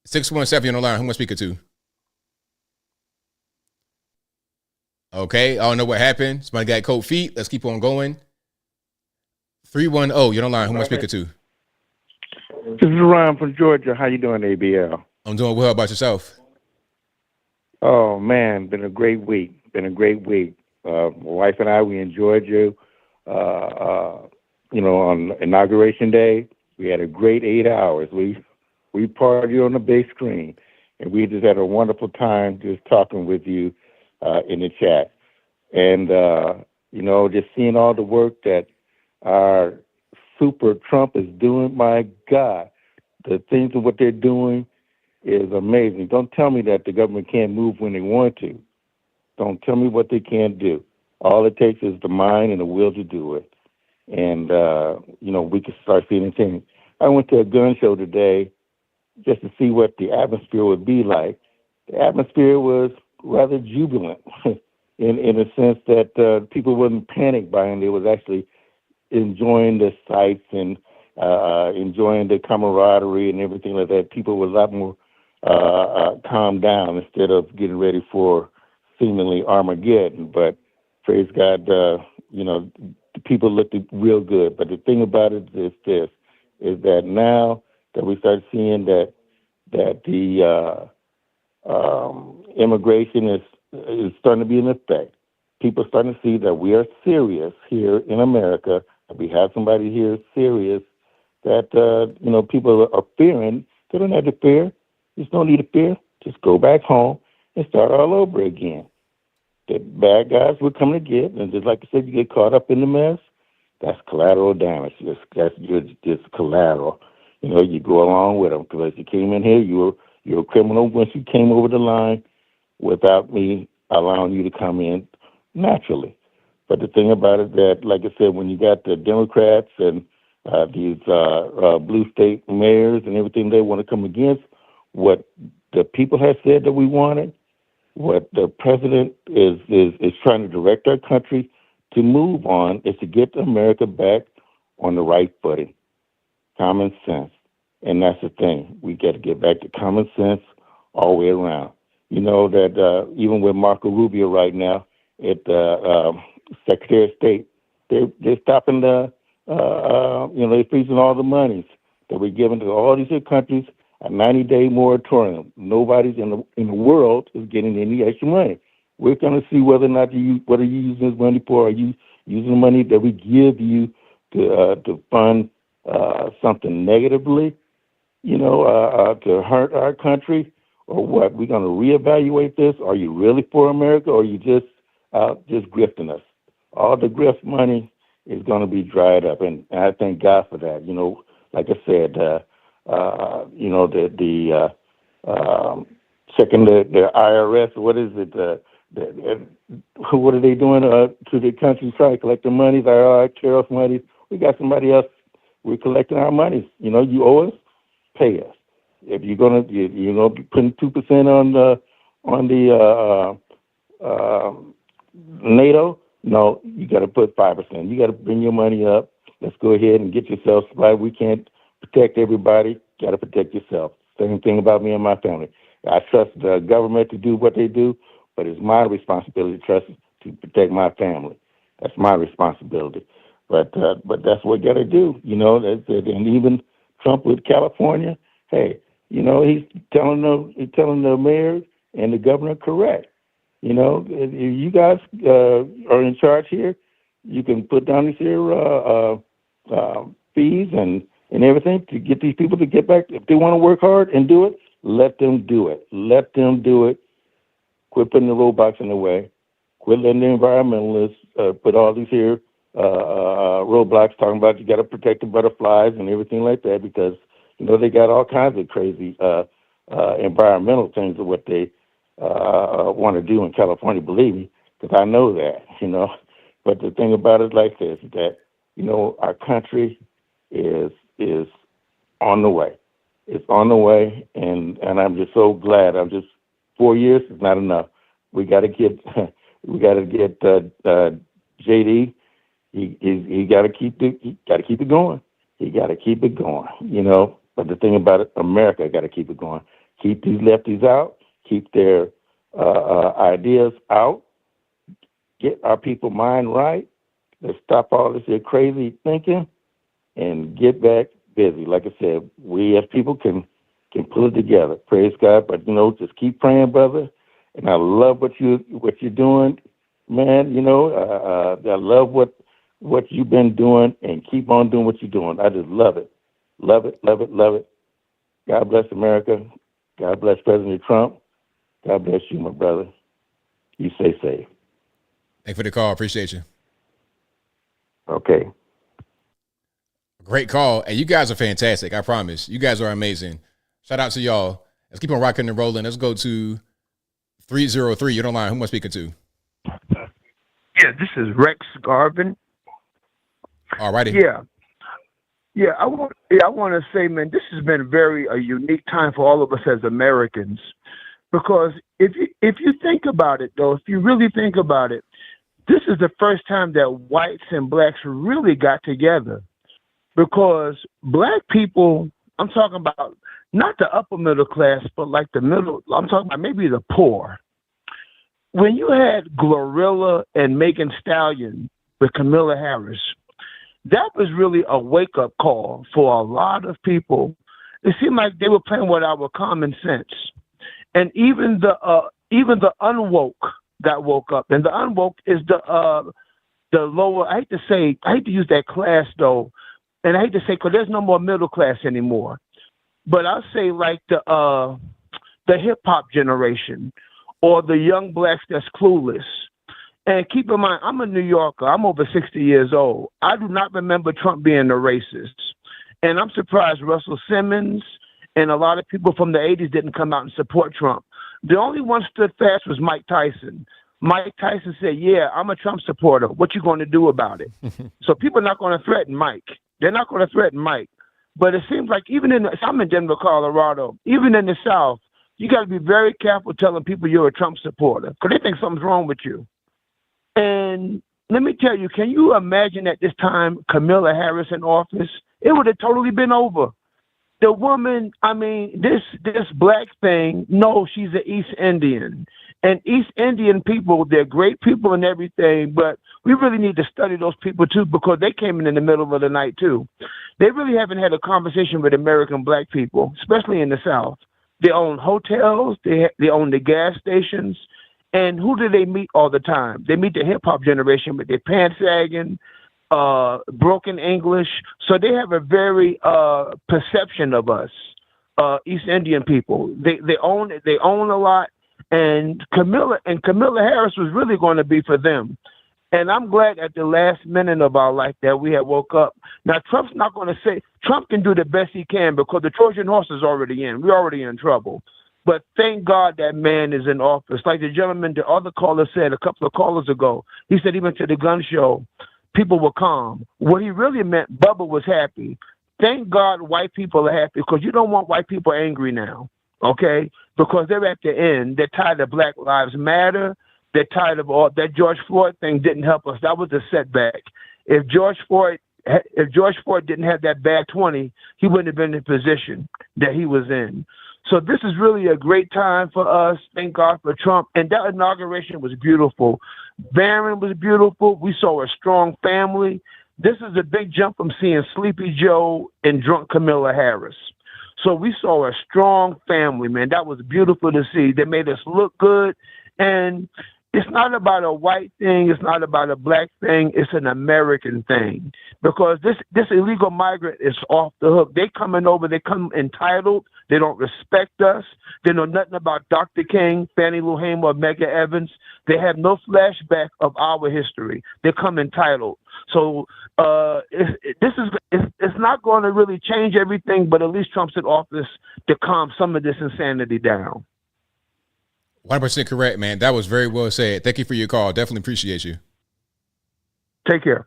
617 on the line. Who am I speaking to? Okay, I don't know what happened. Somebody got cold feet. Let's keep on going. 310, you're on the line. Who am I speaking to? This is Ron from Georgia. How you doing, ABL? I'm doing well. How about yourself? Oh, man, been a great week. My wife and I, we enjoyed you. On Inauguration Day, we had a great 8 hours. We partied on the big screen, and we just had a wonderful time just talking with you in the chat. And, just seeing all the work that our super Trump is doing, my God, the things of what they're doing is amazing. Don't tell me that the government can't move when they want to. Don't tell me what they can't do. All it takes is the mind and the will to do it. And, we can start seeing things. I went to a gun show today just to see what the atmosphere would be like. The atmosphere was rather jubilant in a sense that people wasn't panic buying. They was actually enjoying the sights and enjoying the camaraderie and everything like that. People were a lot more calmed down instead of getting ready for seemingly Armageddon. But praise God, the people looked real good. But the thing about it is this, is that now that we start seeing that the immigration is starting to be in effect, people are starting to see that we are serious here in America. We have somebody here serious that, people are fearing. They don't have to fear. There's no need to fear. Just go back home and start all over again. The bad guys we're coming to get, and just like I said, you get caught up in the mess, that's collateral damage. That's just collateral. You go along with them because you came in here, you're a criminal once you came over the line without me allowing you to come in naturally. But the thing about it that, like I said, when you got the Democrats and these blue state mayors and everything they want to come against, what the people have said that we wanted, what the president is trying to direct our country to move on is to get America back on the right footing. Common sense. And that's the thing. We got to get back to common sense all the way around. You know that even with Marco Rubio right now at Secretary of State, they're stopping they're freezing all the monies that we're giving to all these other countries, a 90-day moratorium. Nobody's in the world is getting any extra money. We're going to see whether or not what are you using this money for? Are you using the money that we give you to fund something negatively, to hurt our country, or what? We're going to reevaluate this. Are you really for America, or are you just grifting us? All the grift money is going to be dried up, and I thank God for that. Like I said, checking the IRS. What is it? What are they doing to the country? Trying to collect the money, our tariff money. We got somebody else. We're collecting our money. You owe us, pay us. If you're gonna be putting 2% on the NATO, no, you got to put 5%. You got to bring your money up. Let's go ahead and get yourself supplied. We can't protect everybody. Got to protect yourself. Same thing about me and my family. I trust the government to do what they do, but it's my responsibility to protect my family. That's my responsibility. But that's what we got to do. And even Trump with California, hey, he's telling the mayor and the governor correct. If you guys are in charge here, you can put down these here fees and everything to get these people to get back. If they want to work hard and do it, let them do it. Let them do it. Quit putting the roadblocks in the way. Quit letting the environmentalists put all these here roadblocks talking about you got to protect the butterflies and everything like that, because they got all kinds of crazy environmental things of what they want to do in California. Believe me, because I know that. But the thing about it is like this: that our country is on the way. It's on the way, and I'm just so glad. 4 years is not enough. We got to get JD. He got to keep it going. He got to keep it going. But the thing about it, America got to keep it going. Keep these lefties out. Keep their ideas out. Get our people mind right. Let's stop all this here crazy thinking and get back busy. Like I said, we as people can pull it together. Praise God. But just keep praying, brother. And I love what you're doing, man. I love what you've been doing, and keep on doing what you're doing. I just love it. Love it, love it, love it. God bless America. God bless President Trump. God bless you, my brother. You stay safe. Thanks for the call. Appreciate you. Okay. Great call. And you guys are fantastic. I promise. You guys are amazing. Shout out to y'all. Let's keep on rocking and rolling. Let's go to 303. You're on the line. Who am I speaking to? Yeah, this is Rex Garvin. All righty. Yeah, I want to say, man, this has been a unique time for all of us as Americans, because if you think about it, though, if you really think about it, this is the first time that whites and blacks really got together, because black people, I'm talking about not the upper middle class, but like the middle, I'm talking about maybe the poor. When you had Glorilla and Megan Stallion with Kamala Harris, that was really a wake-up call for a lot of people. It seemed like they were playing with our common sense. And even the unwoke that woke up. And the unwoke is the lower, I hate to use that class, though, and I hate to say, because there's no more middle class anymore. But I'll say like the hip-hop generation, or the young blacks that's clueless. And keep in mind, I'm a New Yorker. I'm over 60 years old. I do not remember Trump being a racist. And I'm surprised Russell Simmons and a lot of people from the 80s didn't come out and support Trump. The only one stood fast was Mike Tyson. Mike Tyson said, yeah, I'm a Trump supporter. What you going to do about it? So people are not going to threaten Mike. They're not going to threaten Mike. But it seems like I'm in Denver, Colorado, even in the South, you got to be very careful telling people you're a Trump supporter, because they think something's wrong with you. And let me tell you, can you imagine at this time Kamala Harris in office? It would have totally been over. The woman, this black thing, no, she's an East Indian. And East Indian people, they're great people and everything, but we really need to study those people too, because they came in the middle of the night too. They really haven't had a conversation with American black people, especially in the South. They own hotels, they own the gas stations. And who do they meet all the time? They meet the hip-hop generation with their pants sagging, broken English. So they have a very perception of us, East Indian people. They own a lot. And Kamala Harris was really going to be for them. And I'm glad at the last minute of our life that we had woke up. Now, Trump's not going to say, Trump can do the best he can, because the Trojan horse is already in. We're already in trouble. But thank God that man is in office. Like the gentleman, the other caller said a couple of callers ago, he said even to the gun show, people were calm. What he really meant, Bubba was happy. Thank God white people are happy, because you don't want white people angry now, okay? Because they're at the end. They're tired of Black Lives Matter. They're tired of all that. George Floyd thing didn't help us. That was a setback. If George Floyd didn't have that bad 20, he wouldn't have been in the position that he was in. So this is really a great time for us. Thank God for Trump. And that inauguration was beautiful. Barron was beautiful. We saw a strong family. This is a big jump from seeing Sleepy Joe and drunk Kamala Harris. So we saw a strong family, man. That was beautiful to see. They made us look good. And it's not about a white thing. It's not about a black thing. It's an American thing, because this illegal migrant is off the hook. They coming over. They come entitled. They don't respect us. They know nothing about Dr. King, Fannie Lou Hamer, or Medgar Evers. They have no flashback of our history. They come entitled. So it's not going to really change everything, but at least Trump's in office to calm some of this insanity down. 100% correct, man. That was very well said. Thank you for your call. Definitely appreciate you. Take care.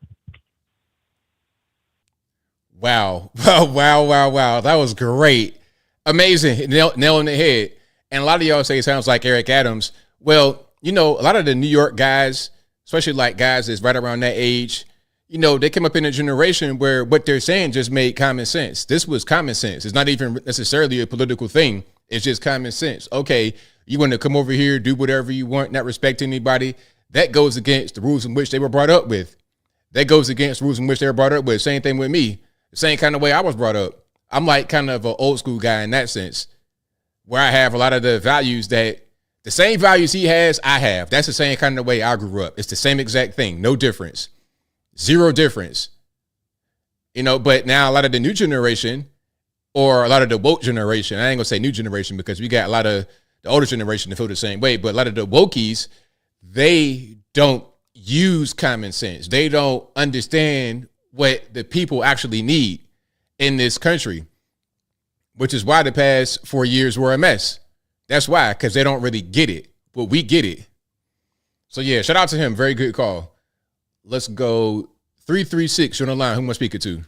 Wow. Wow. That was great. Amazing. Nail on the head. And a lot of y'all say it sounds like Eric Adams. Well, a lot of the New York guys, especially like guys that's right around that age, they came up in a generation where what they're saying just made common sense. This was common sense. It's not even necessarily a political thing. It's just common sense. Okay, you want to come over here, do whatever you want, not respect anybody. That goes against the rules in which they were brought up with. That goes against rules in which they were brought up with. Same thing with me. The same kind of way I was brought up. I'm like kind of an old school guy in that sense, where I have a lot of the values that the same values he has, I have. That's the same kind of way I grew up. It's the same exact thing. No difference. Zero difference. But now a lot of the new generation or a lot of the woke generation, I ain't gonna say new generation because we got a lot of the older generation to feel the same way, but a lot of the wokies, they don't use common sense. They don't understand what the people actually need in this country, which is why the past 4 years were a mess. That's why, because they don't really get it, but we get it. So yeah, shout out to him. Very good call. Let's go 336 on the line. Who am I speaking to?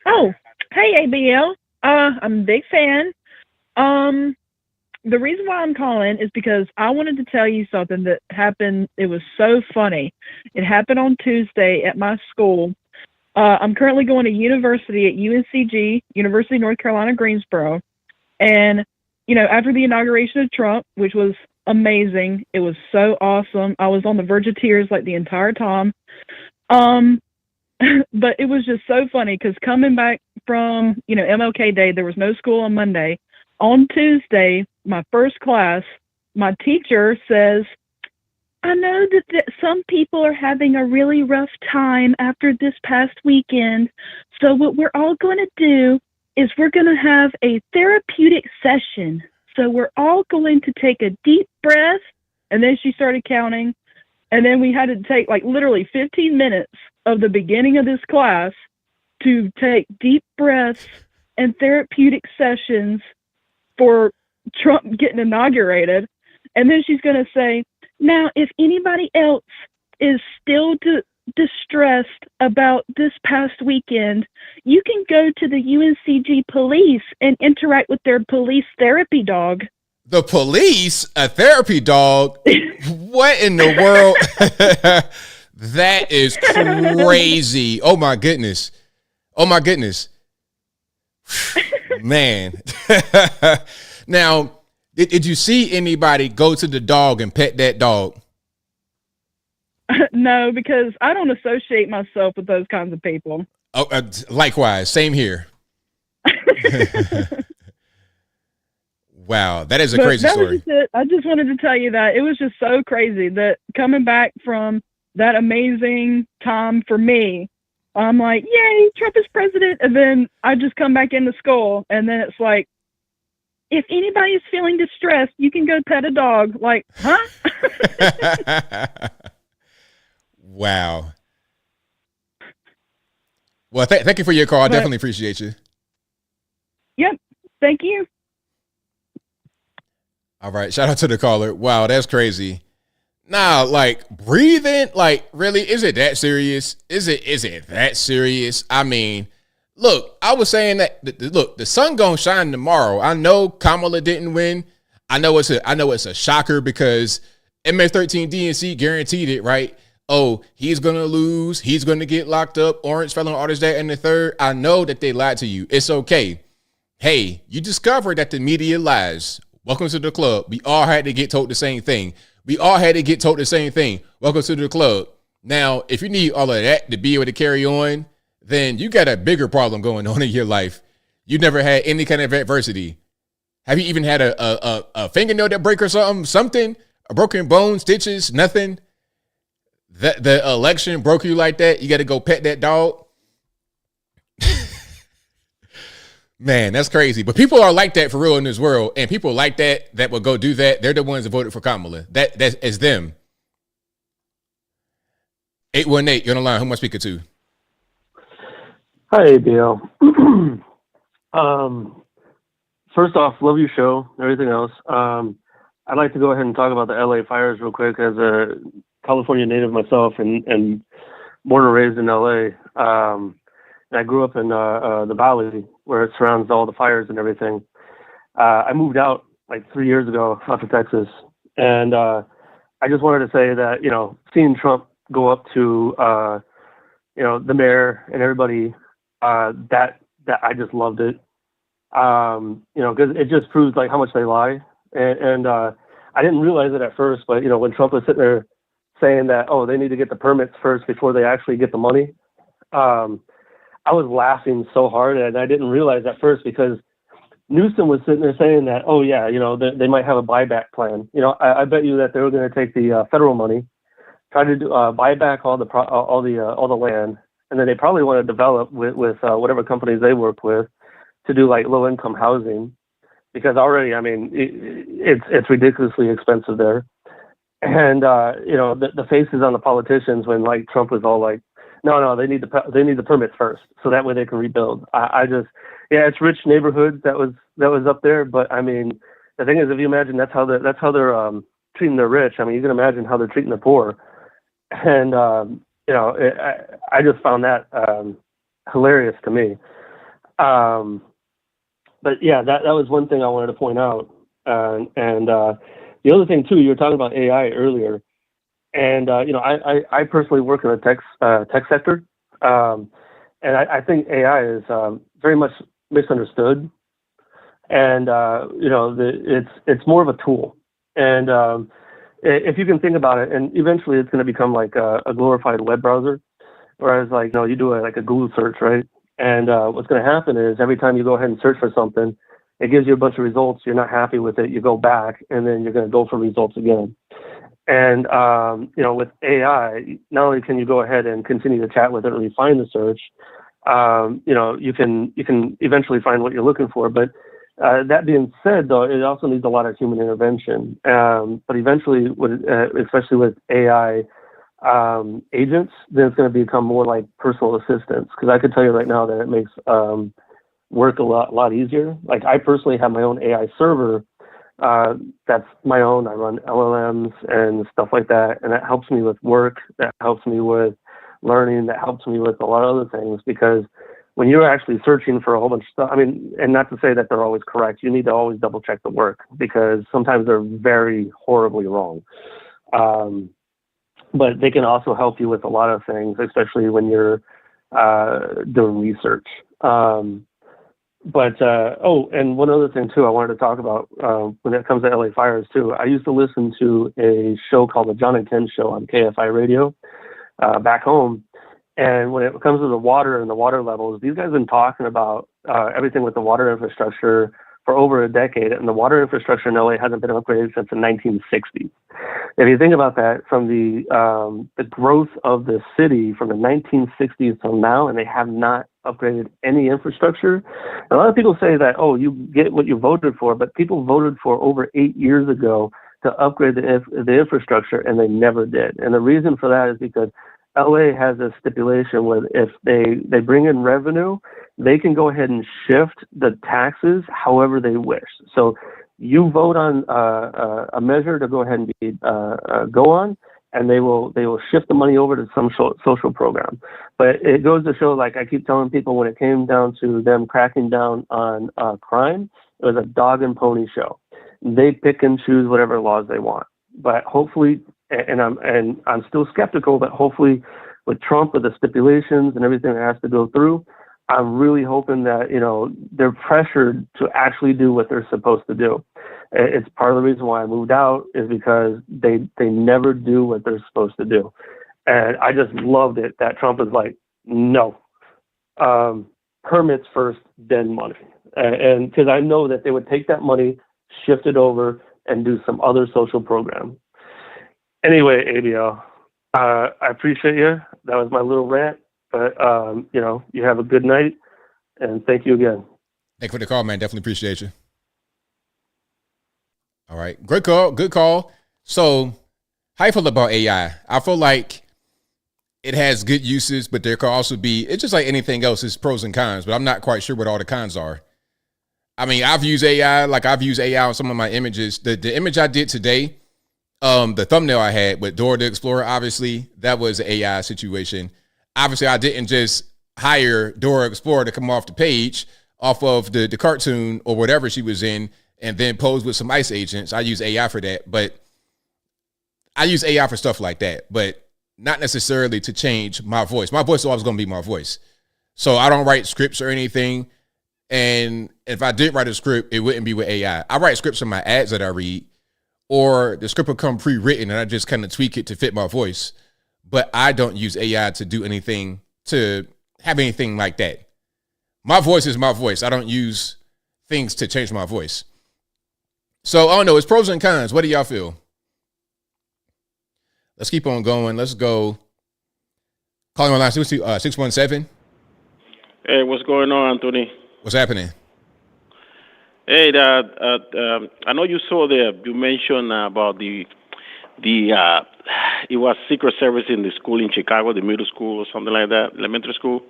Oh, hey ABL. I'm a big fan. The reason why I'm calling is because I wanted to tell you something that happened. It was so funny. It happened on Tuesday at my school. I'm currently going to university at UNCG, University of North Carolina, Greensboro. And, after the inauguration of Trump, which was amazing, it was so awesome. I was on the verge of tears like the entire time. But it was just so funny because coming back from, MLK Day, there was no school on Monday. On Tuesday, my first class, my teacher says, I know that some people are having a really rough time after this past weekend. So what we're all going to do is we're going to have a therapeutic session. So we're all going to take a deep breath. And then she started counting. And then we had to take literally 15 minutes of the beginning of this class to take deep breaths and therapeutic sessions for Trump getting inaugurated. And then she's going to say, now, if anybody else is still distressed about this past weekend, you can go to the UNCG police and interact with their police therapy dog. The police? A therapy dog? What in the world? That is crazy. Oh, my goodness. Man. Now, did you see anybody go to the dog and pet that dog? No, because I don't associate myself with those kinds of people. Oh, likewise. Same here. Wow. That is a crazy story. I just wanted to tell you that. It was just so crazy that coming back from that amazing time for me, I'm like, yay, Trump is president. And then I just come back into school. And then it's like, if anybody is feeling distressed, you can go pet a dog. Like, huh? Wow. Well, thank you for your call. I definitely appreciate you. Yep. Thank you. All right. Shout out to the caller. Wow, that's crazy. Nah, breathing, really? Is it that serious? Is it that serious? I mean, look, I was saying that the sun gonna shine tomorrow. I know Kamala didn't win. I know it's a shocker because MS-13 DNC guaranteed it, right? Oh, he's gonna lose. He's gonna get locked up. Orange felon orders that and the third. I know that they lied to you. It's okay. Hey, you discovered that the media lies. Welcome to the club. We all had to get told the same thing. Welcome to the club. Now, if you need all of that to be able to carry on, then you got a bigger problem going on in your life. You never had any kind of adversity. Have you even had a fingernail that break or something? A broken bone, stitches, nothing? The election broke you like that? You got to go pet that dog? Man, that's crazy. But people are like that for real in this world. And people like that will go do that. They're the ones that voted for Kamala. That is them. 818, you're on the line. Who am I speaking to? Hi, ABL. First off, love your show, everything else. I'd like to go ahead and talk about the LA fires real quick as a California native myself and born and raised in LA. and I grew up in the Valley where it surrounds all the fires and everything. I moved out like 3 years ago out to Texas, and I just wanted to say that, you know, seeing Trump go up to, you know, the mayor and everybody, that I just loved it. You know, because it just proves like how much they lie. And I didn't realize it at first, but, you know, when Trump was sitting there saying that, oh, they need to get the permits first before they actually get the money, I was laughing so hard, and I didn't realize at first because Newsom was sitting there saying that, oh yeah, you know, they might have a buyback plan. You know, I bet you that they were going to take the federal money, try to do, buy back all the land, and then they probably want to develop with whatever companies they work with to do like low income housing, because already, I mean, it's ridiculously expensive there. And you know, the faces on the politicians when like Trump was all like, no, they need the permits first, so that way they can rebuild. I just, yeah, it's rich neighborhoods that was up there, but I mean, the thing is, if you imagine that's how they're treating the rich, I mean, you can imagine how they're treating the poor. And you know, I just found that hilarious to me. But yeah, that was one thing I wanted to point out. And the other thing too, you were talking about AI earlier. And, you know, I personally work in the tech sector, and I think AI is very much misunderstood. And, you know, it's more of a tool. And if you can think about it, and eventually it's going to become like a glorified web browser, whereas like, you know, you do like a Google search, right? And what's going to happen is every time you go ahead and search for something, it gives you a bunch of results. You're not happy with it. You go back, and then you're going to go for results again. And, you know, with AI, not only can you go ahead and continue to chat with it or refine the search, you know, you can eventually find what you're looking for. But that being said, though, it also needs a lot of human intervention. But eventually, especially with AI agents, then it's going to become more like personal assistants. Because I could tell you right now that it makes work a lot easier. Like I personally have my own AI server. That's my own. I run LLMs and stuff like that, and that helps me with work, that helps me with learning, that helps me with a lot of other things, because when you're actually searching for a whole bunch of stuff, I mean, and not to say that they're always correct, you need to always double check the work, because sometimes they're very horribly wrong. But they can also help you with a lot of things, especially when you're doing research. But and one other thing too I wanted to talk about when it comes to LA fires too. I used to listen to a show called the John and Ken Show on KFI radio back home, and when it comes to the water and the water levels, these guys have been talking about everything with the water infrastructure for over a decade, and the water infrastructure in LA hasn't been upgraded since the 1960s. If you think about that, from the growth of the city from the 1960s till now, and they have not upgraded any infrastructure. A lot of people say that, oh, you get what you voted for, but people voted for over 8 years ago to upgrade the infrastructure, and they never did. And the reason for that is because LA has a stipulation where if they bring in revenue, they can go ahead and shift the taxes however they wish. So you vote on a measure to go ahead and go on, and they will shift the money over to some social program. But it goes to show, like I keep telling people, when it came down to them cracking down on crime, it was a dog and pony show. They pick and choose whatever laws they want. But hopefully, and I'm still skeptical, but hopefully with Trump, with the stipulations and everything that has to go through, I'm really hoping that, you know, they're pressured to actually do what they're supposed to do. It's part of the reason why I moved out, is because they never do what they're supposed to do. And I just loved it that Trump is like, no, permits first, then money. And because I know that they would take that money, shift it over, and do some other social program. Anyway, ABL, I appreciate you. That was my little rant. But, you know, you have a good night, and thank you again. Thank you for the call, man. Definitely appreciate you. All right. Great call. Good call. So how you feel about AI? I feel like it has good uses, but there could also be, it's just like anything else, it's pros and cons, but I'm not quite sure what all the cons are. I mean, I've used AI on some of my images. The image I did today, the thumbnail I had with Dora the Explorer, obviously, that was an AI situation. Obviously, I didn't just hire Dora Explorer to come off the page, off of the cartoon or whatever she was in, and then pose with some ICE agents. I use AI for that, but I use AI for stuff like that, but not necessarily to change my voice. My voice is always going to be my voice. So I don't write scripts or anything. And if I did write a script, it wouldn't be with AI. I write scripts in my ads that I read, or the script will come pre-written and I just kind of tweak it to fit my voice. But I don't use AI to do anything, to have anything like that. My voice is my voice. I don't use things to change my voice. So I don't know. It's pros and cons. What do y'all feel? Let's keep on going. Let's go. Calling on line 617. Hey, what's going on, Anthony? What's happening? Hey, I know you saw you mentioned about the it was Secret Service in the school in Chicago, the middle school or something like that, elementary school.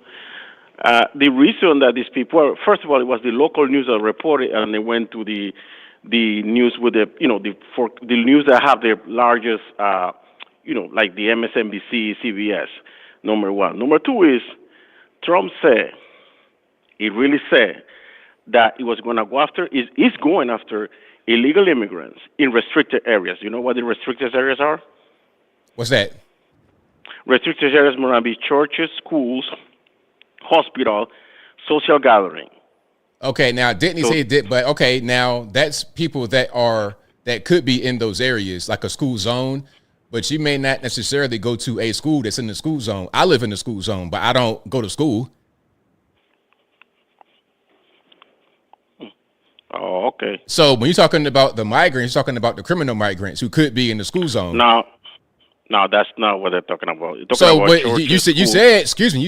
The reason that these people, first of all, it was the local news that reported, and they went to the news with the news that have the largest, like the MSNBC, CBS, number one. Number two is Trump said, he really said that he was going to go after, is going after illegal immigrants in restricted areas. You know what the restricted areas are? What's that? Restricted areas might be churches, schools, hospital, social gathering. Okay, now didn't he say it did? But okay, now that's people that could be in those areas, like a school zone. But you may not necessarily go to a school that's in the school zone. I live in the school zone, but I don't go to school. Oh, okay. So when you're talking about the migrants, you're talking about the criminal migrants who could be in the school zone. No, that's not what they're talking about. You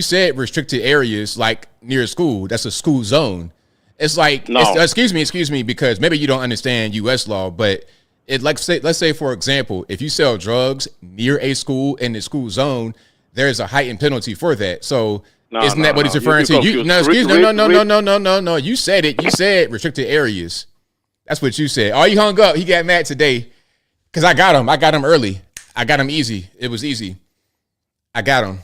said restricted areas like near a school. That's a school zone. It's like, excuse me, because maybe you don't understand U.S. law, but let's say, for example, if you sell drugs near a school in the school zone, there's a heightened penalty for that. So isn't that what he's referring to? No. You said it. You said restricted areas. That's what you said. Oh, he hung up. He got mad today because I got him. I got him early. I got him easy. It was easy. I got him.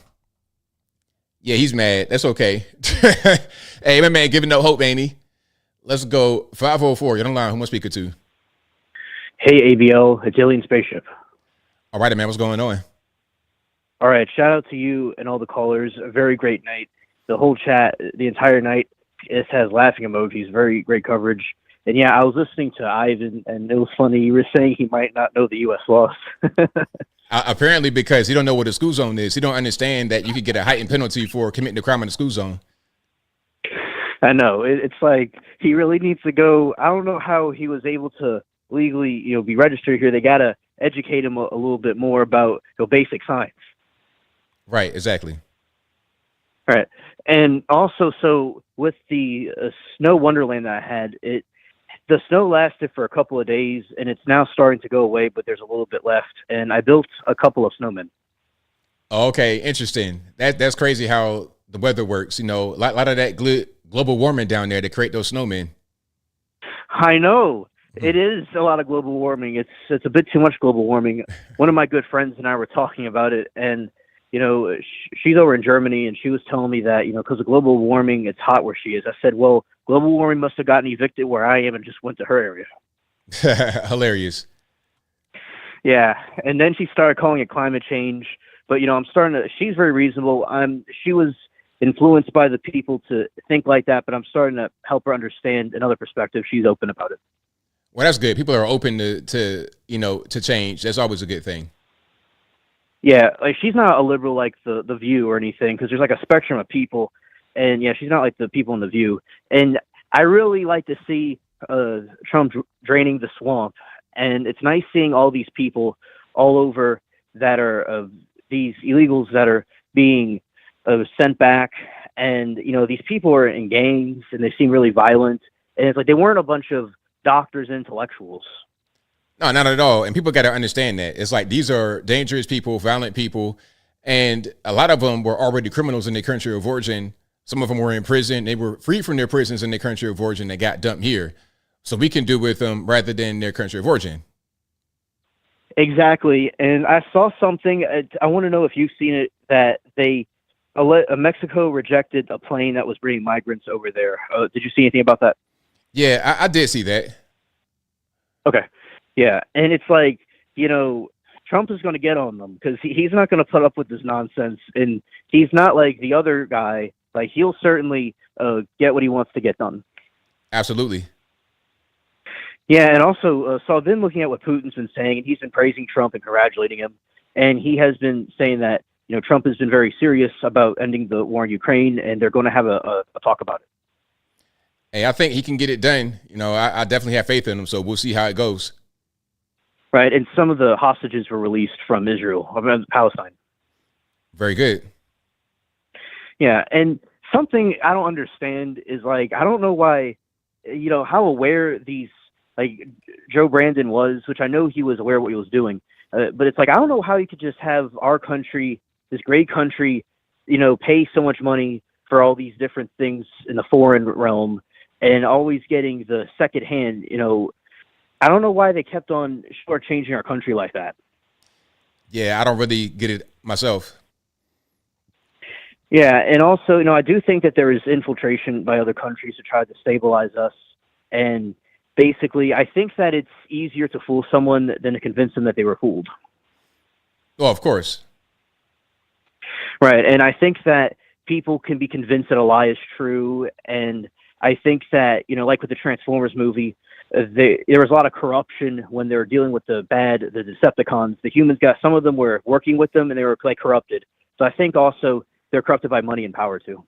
Yeah, he's mad. That's okay. Hey, my man, giving no hope, ain't he? Let's go. 504. You're on the line. Who am I speaking to? Hey, ABL, it's Alien Spaceship. All right, man. What's going on? All right. Shout out to you and all the callers. A very great night. The whole chat, the entire night, it has laughing emojis. Very great coverage. And yeah, I was listening to Ivan, and it was funny. You were saying he might not know the U.S. laws. Apparently, because he don't know what a school zone is. He don't understand that you could get a heightened penalty for committing a crime in the school zone. I know. It's like he really needs to go. I don't know how he was able to legally, be registered here. They got to educate him a little bit more about basic science. Right, exactly. All right. And also, so with the snow wonderland that I had, the snow lasted for a couple of days, and it's now starting to go away, but there's a little bit left. And I built a couple of snowmen. Okay, interesting. That's crazy how the weather works. A lot of that global warming down there to create those snowmen. I know. It is a lot of global warming. It's a bit too much global warming. One of my good friends and I were talking about it, and she's over in Germany, and she was telling me that because of global warming, it's hot where she is. I said, well, global warming must have gotten evicted where I am and just went to her area. Hilarious. Yeah, and then she started calling it climate change. But I'm starting to. She's very reasonable. She was influenced by the people to think like that, but I'm starting to help her understand another perspective. She's open about it. Well, that's good. People are open to change. That's always a good thing. Yeah, like she's not a liberal like the View or anything, because there's like a spectrum of people, and yeah, she's not like the people in the View. And I really like to see Trump draining the swamp, and it's nice seeing all these people all over that are these illegals that are being sent back, and these people are in gangs and they seem really violent, and it's like they weren't a bunch of doctors and intellectuals. No, not at all. And people got to understand that it's like these are dangerous people, violent people, and a lot of them were already criminals in their country of origin. Some of them were in prison. They were freed from their prisons in their country of origin. They got dumped here, so we can do with them rather than their country of origin. Exactly. And I saw something, I want to know if you've seen it, that they Mexico rejected a plane that was bringing migrants over there. Did you see anything about that? Yeah, I did see that. Okay. Yeah. And it's like, Trump is going to get on them because he's not going to put up with this nonsense. And he's not like the other guy. Like, he'll certainly get what he wants to get done. Absolutely. Yeah. And also, so I've been looking at what Putin's been saying, and he's been praising Trump and congratulating him. And he has been saying that, Trump has been very serious about ending the war in Ukraine, and they're going to have a talk about it. Hey, I think he can get it done. I definitely have faith in him, so we'll see how it goes. Right, and some of the hostages were released from Palestine. Very good. Yeah, and something I don't understand is, like, I don't know why, how aware these, like, Joe Brandon was, which I know he was aware of what he was doing, but it's like, I don't know how you could just have our country, this great country, pay so much money for all these different things in the foreign realm and always getting the second hand, I don't know why they kept on shortchanging our country like that. Yeah, I don't really get it myself. Yeah, and also, I do think that there is infiltration by other countries to try to stabilize us. And basically, I think that it's easier to fool someone than to convince them that they were fooled. Well, of course. Right, and I think that people can be convinced that a lie is true. And I think that, like with the Transformers movie, there was a lot of corruption when they were dealing with the Decepticons. The humans some of them were working with them, and they were like corrupted. So I think also they're corrupted by money and power too.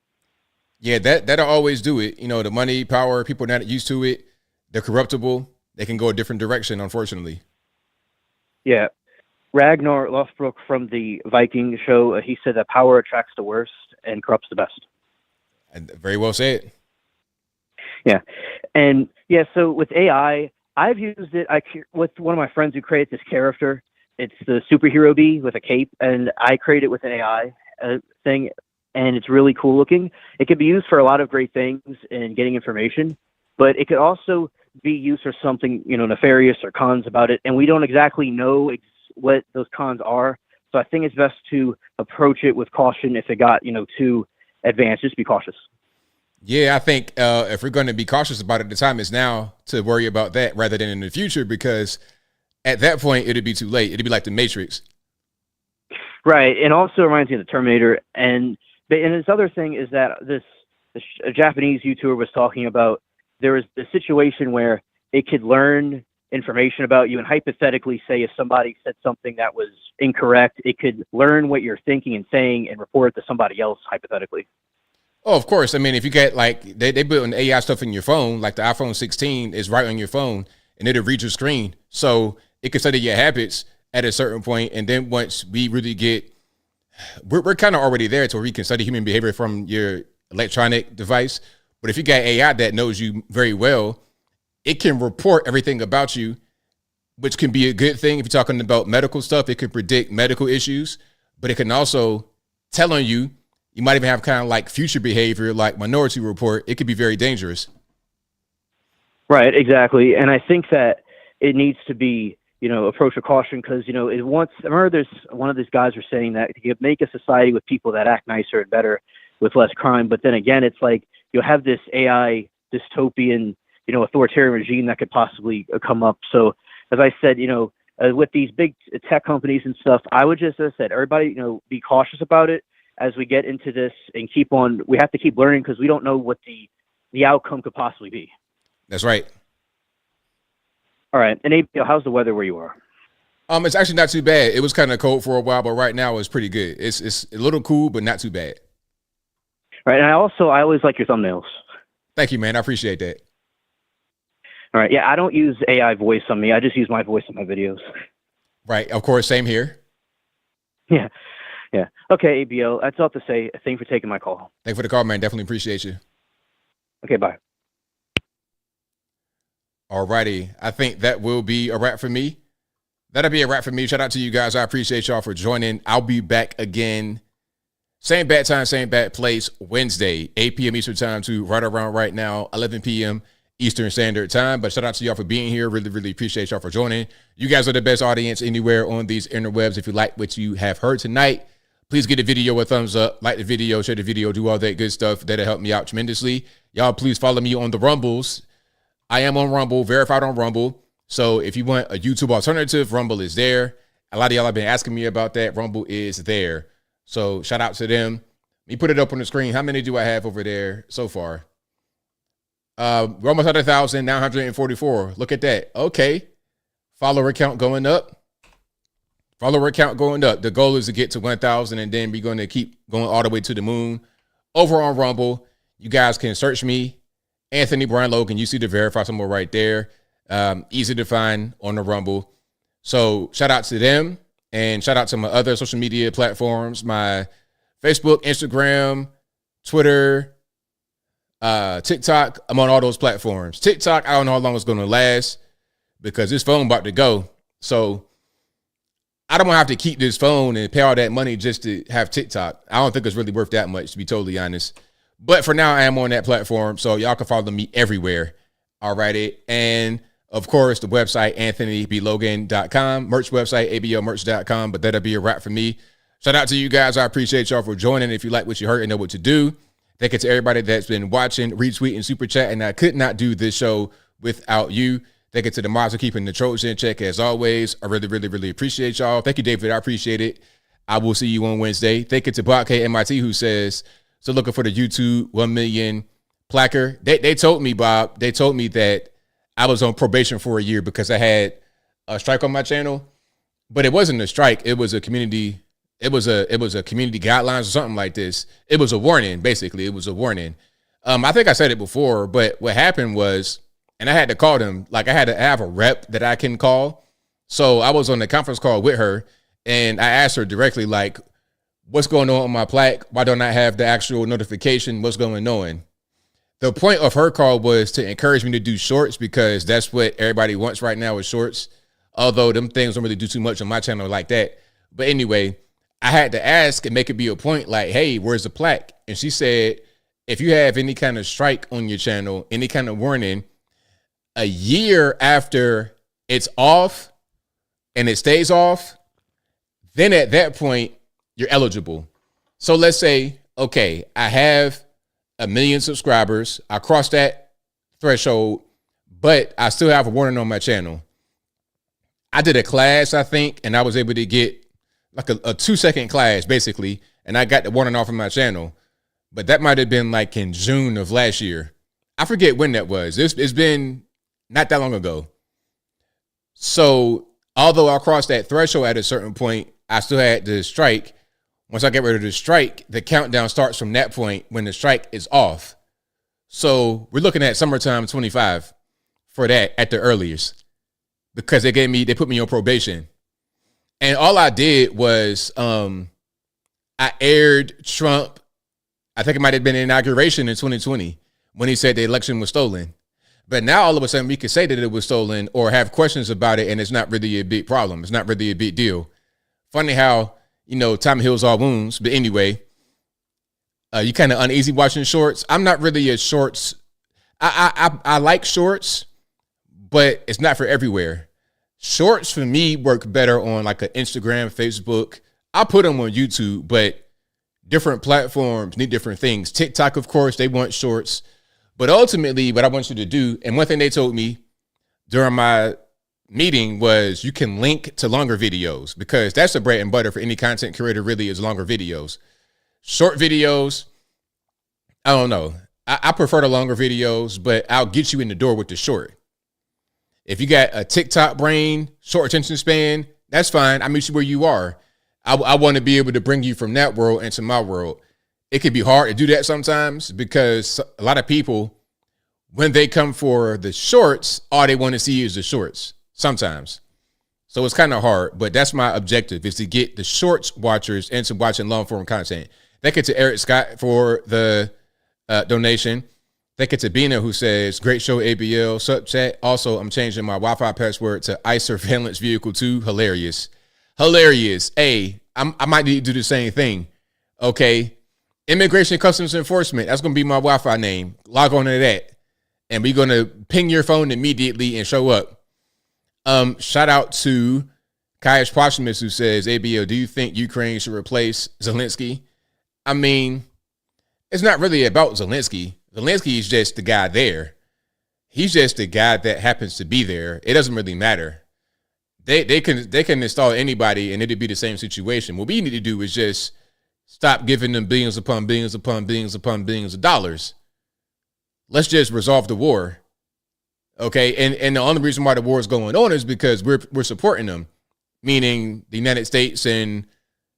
Yeah, that'll always do it. The money, power, people are not used to it. They're corruptible. They can go a different direction, unfortunately. Yeah. Ragnar Lothbrok from the Viking show, he said that power attracts the worst and corrupts the best. And very well said. Yeah. And yeah, so with AI, I've used it with one of my friends who created this character. It's the superhero bee with a cape, and I created it with an AI thing, and it's really cool looking. It could be used for a lot of great things in getting information, but it could also be used for something, nefarious or cons about it, and we don't exactly know what those cons are. So I think it's best to approach it with caution. If it got, too advanced, just be cautious. Yeah, I think if we're going to be cautious about it, the time is now to worry about that rather than in the future, because at that point, it'd be too late. It'd be like the Matrix. Right. And also reminds me of the Terminator. And this other thing is that this Japanese YouTuber was talking about, there was a situation where it could learn information about you, and hypothetically say if somebody said something that was incorrect, it could learn what you're thinking and saying and report it to somebody else, hypothetically. Oh, of course. I mean, if you get they built an AI stuff in your phone, like the iPhone 16 is right on your phone, and it'll read your screen. So it can study your habits at a certain point. And then once we really we're kind of already there to where we can study human behavior from your electronic device. But if you got AI that knows you very well, it can report everything about you, which can be a good thing. If you're talking about medical stuff, it can predict medical issues, but it can also tell on you. You might even have kind of like future behavior, like Minority Report. It could be very dangerous. Right, exactly. And I think that it needs to be, approach with caution, because, I remember there's one of these guys were saying that you could make a society with people that act nicer and better with less crime. But then again, it's like you'll have this AI dystopian, authoritarian regime that could possibly come up. So as I said, with these big tech companies and stuff, I would just, as I said, everybody, be cautious about it as we get into this, and we have to keep learning, because we don't know what the outcome could possibly be. That's right. All right. And ABL, how's the weather where you are? It's actually not too bad. It was kind of cold for a while, but right now it's pretty good. It's a little cool, but not too bad. Right. And I always like your thumbnails. Thank you, man. I appreciate that. All right. Yeah, I don't use AI voice on me. I just use my voice on my videos. Right. Of course. Same here. Yeah. Yeah. Okay, ABL. That's all to say. Thank you for taking my call. Thank you for the call, man. Definitely appreciate you. Okay, bye. All righty. I think that will be a wrap for me. That'll be a wrap for me. Shout out to you guys. I appreciate y'all for joining. I'll be back again. Same bad time, same bad place, Wednesday, 8 p.m. Eastern time to right around right now, 11 p.m. Eastern Standard Time. But shout out to y'all for being here. Really, really appreciate y'all for joining. You guys are the best audience anywhere on these interwebs. If you like what you have heard tonight, Please give the video a thumbs up, like the video, share the video, do all that good stuff. That'll help me out tremendously. Y'all, please follow me on the Rumbles. I am on Rumble, verified on Rumble. So if you want a YouTube alternative, Rumble is there. A lot of y'all have been asking me about that. Rumble is there. So shout out to them. Let me put it up on the screen. How many do I have over there so far? We're almost at 1,944. Look at that. Okay. Follower count going up. Follower count going up. The goal is to get to 1,000, and then we're going to keep going all the way to the moon. Over on Rumble, you guys can search me, Anthony Brian Logan. You see the verify symbol right there. Easy to find on the Rumble. So shout out to them, and shout out to my other social media platforms, my Facebook, Instagram, Twitter, TikTok. I'm on all those platforms. TikTok, I don't know how long it's going to last because this phone about to go. So I don't want to have to keep this phone and pay all that money just to have TikTok. I don't think it's really worth that much, to be totally honest. But for now, I am on that platform, so y'all can follow me everywhere. All righty. And of course, the website, anthonyblogan.com, merch website, ablmerch.com, but that'll be a wrap for me. Shout out to you guys. I appreciate y'all for joining. If you like what you heard and know what to do, thank you to everybody that's been watching, retweeting, super chat, and I could not do this show without you. Thank you to the mods for keeping the trolls in check as always. I really, really, really appreciate y'all. Thank you, David. I appreciate it. I will see you on Wednesday. Thank you to Bob K MIT who says, still looking for the YouTube 1 million placard. They told me, Bob, they told me that I was on probation for a year because I had a strike on my channel, but it wasn't a strike. It was a community. It was a community guidelines or something like this. It was a warning, basically. It was a warning. I think I said it before, but what happened was, and I had to call them, like I had to have a rep that I can call. So I was on the conference call with her and I asked her directly, like, what's going on my plaque? Why don't I have the actual notification? What's going on? The point of her call was to encourage me to do shorts because that's what everybody wants right now is shorts. Although them things don't really do too much on my channel like that. But anyway, I had to ask and make it be a point like, hey, where's the plaque? And she said, if you have any kind of strike on your channel, any kind of warning, a year after it's off and it stays off, then at that point, you're eligible. So let's say, okay, I have 1 million subscribers. I crossed that threshold, but I still have a warning on my channel. I did a class, I think, and I was able to get like a 2-second class, basically, and I got the warning off of my channel. But that might have been like in June of last year. I forget when that was. It's been not that long ago. So although I crossed that threshold at a certain point, I still had to strike. Once I get rid of the strike, the countdown starts from that point when the strike is off. So we're looking at summertime 25 for that at the earliest because they put me on probation. And all I did was I aired Trump. I think it might have been an inauguration in 2020 when he said the election was stolen. But now all of a sudden we can say that it was stolen or have questions about it, and it's not really a big problem. It's not really a big deal. Funny how, time heals all wounds. But anyway, you kind of uneasy watching shorts. I'm not really a shorts. I like shorts, but it's not for everywhere. Shorts for me work better on like an Instagram, Facebook. I put them on YouTube, but different platforms need different things. TikTok, of course, they want shorts. But ultimately, what I want you to do, and one thing they told me during my meeting was you can link to longer videos because that's the bread and butter for any content creator really is longer videos. Short videos, I don't know. I prefer the longer videos, but I'll get you in the door with the short. If you got a TikTok brain, short attention span, that's fine. I meet you where you are. I want to be able to bring you from that world into my world. It can be hard to do that sometimes because a lot of people, when they come for the shorts, all they want to see is the shorts sometimes. So it's kind of hard, but that's my objective is to get the shorts watchers into watching long form content. Thank you to Eric Scott for the donation. Thank you to Bina who says, great show ABL, sub chat. Also, I'm changing my Wi-Fi password to ICE surveillance vehicle 2. Hilarious. Hey, I might need to do the same thing. Okay. Immigration Customs Enforcement. That's going to be my Wi-Fi name. Log on to that. And we're going to ping your phone immediately and show up. Shout out to Kaish Posthumous, who says, ABL, do you think Ukraine should replace Zelensky? I mean, it's not really about Zelensky. Zelensky is just the guy there. He's just the guy that happens to be there. It doesn't really matter. They can install anybody and it'd be the same situation. What we need to do is just stop giving them billions upon billions upon billions upon billions of dollars. Let's just resolve the war. Okay. And the only reason why the war is going on is because we're supporting them, meaning the United States and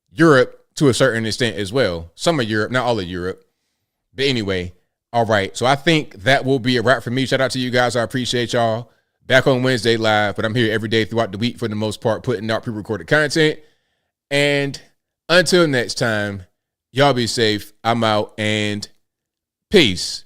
Europe to a certain extent as well. Some of Europe, not all of Europe. But anyway, all right. So I think that will be a wrap for me. Shout out to you guys. I appreciate y'all. Back on Wednesday live, but I'm here every day throughout the week for the most part, putting out pre-recorded content. And until next time, y'all be safe. I'm out and peace.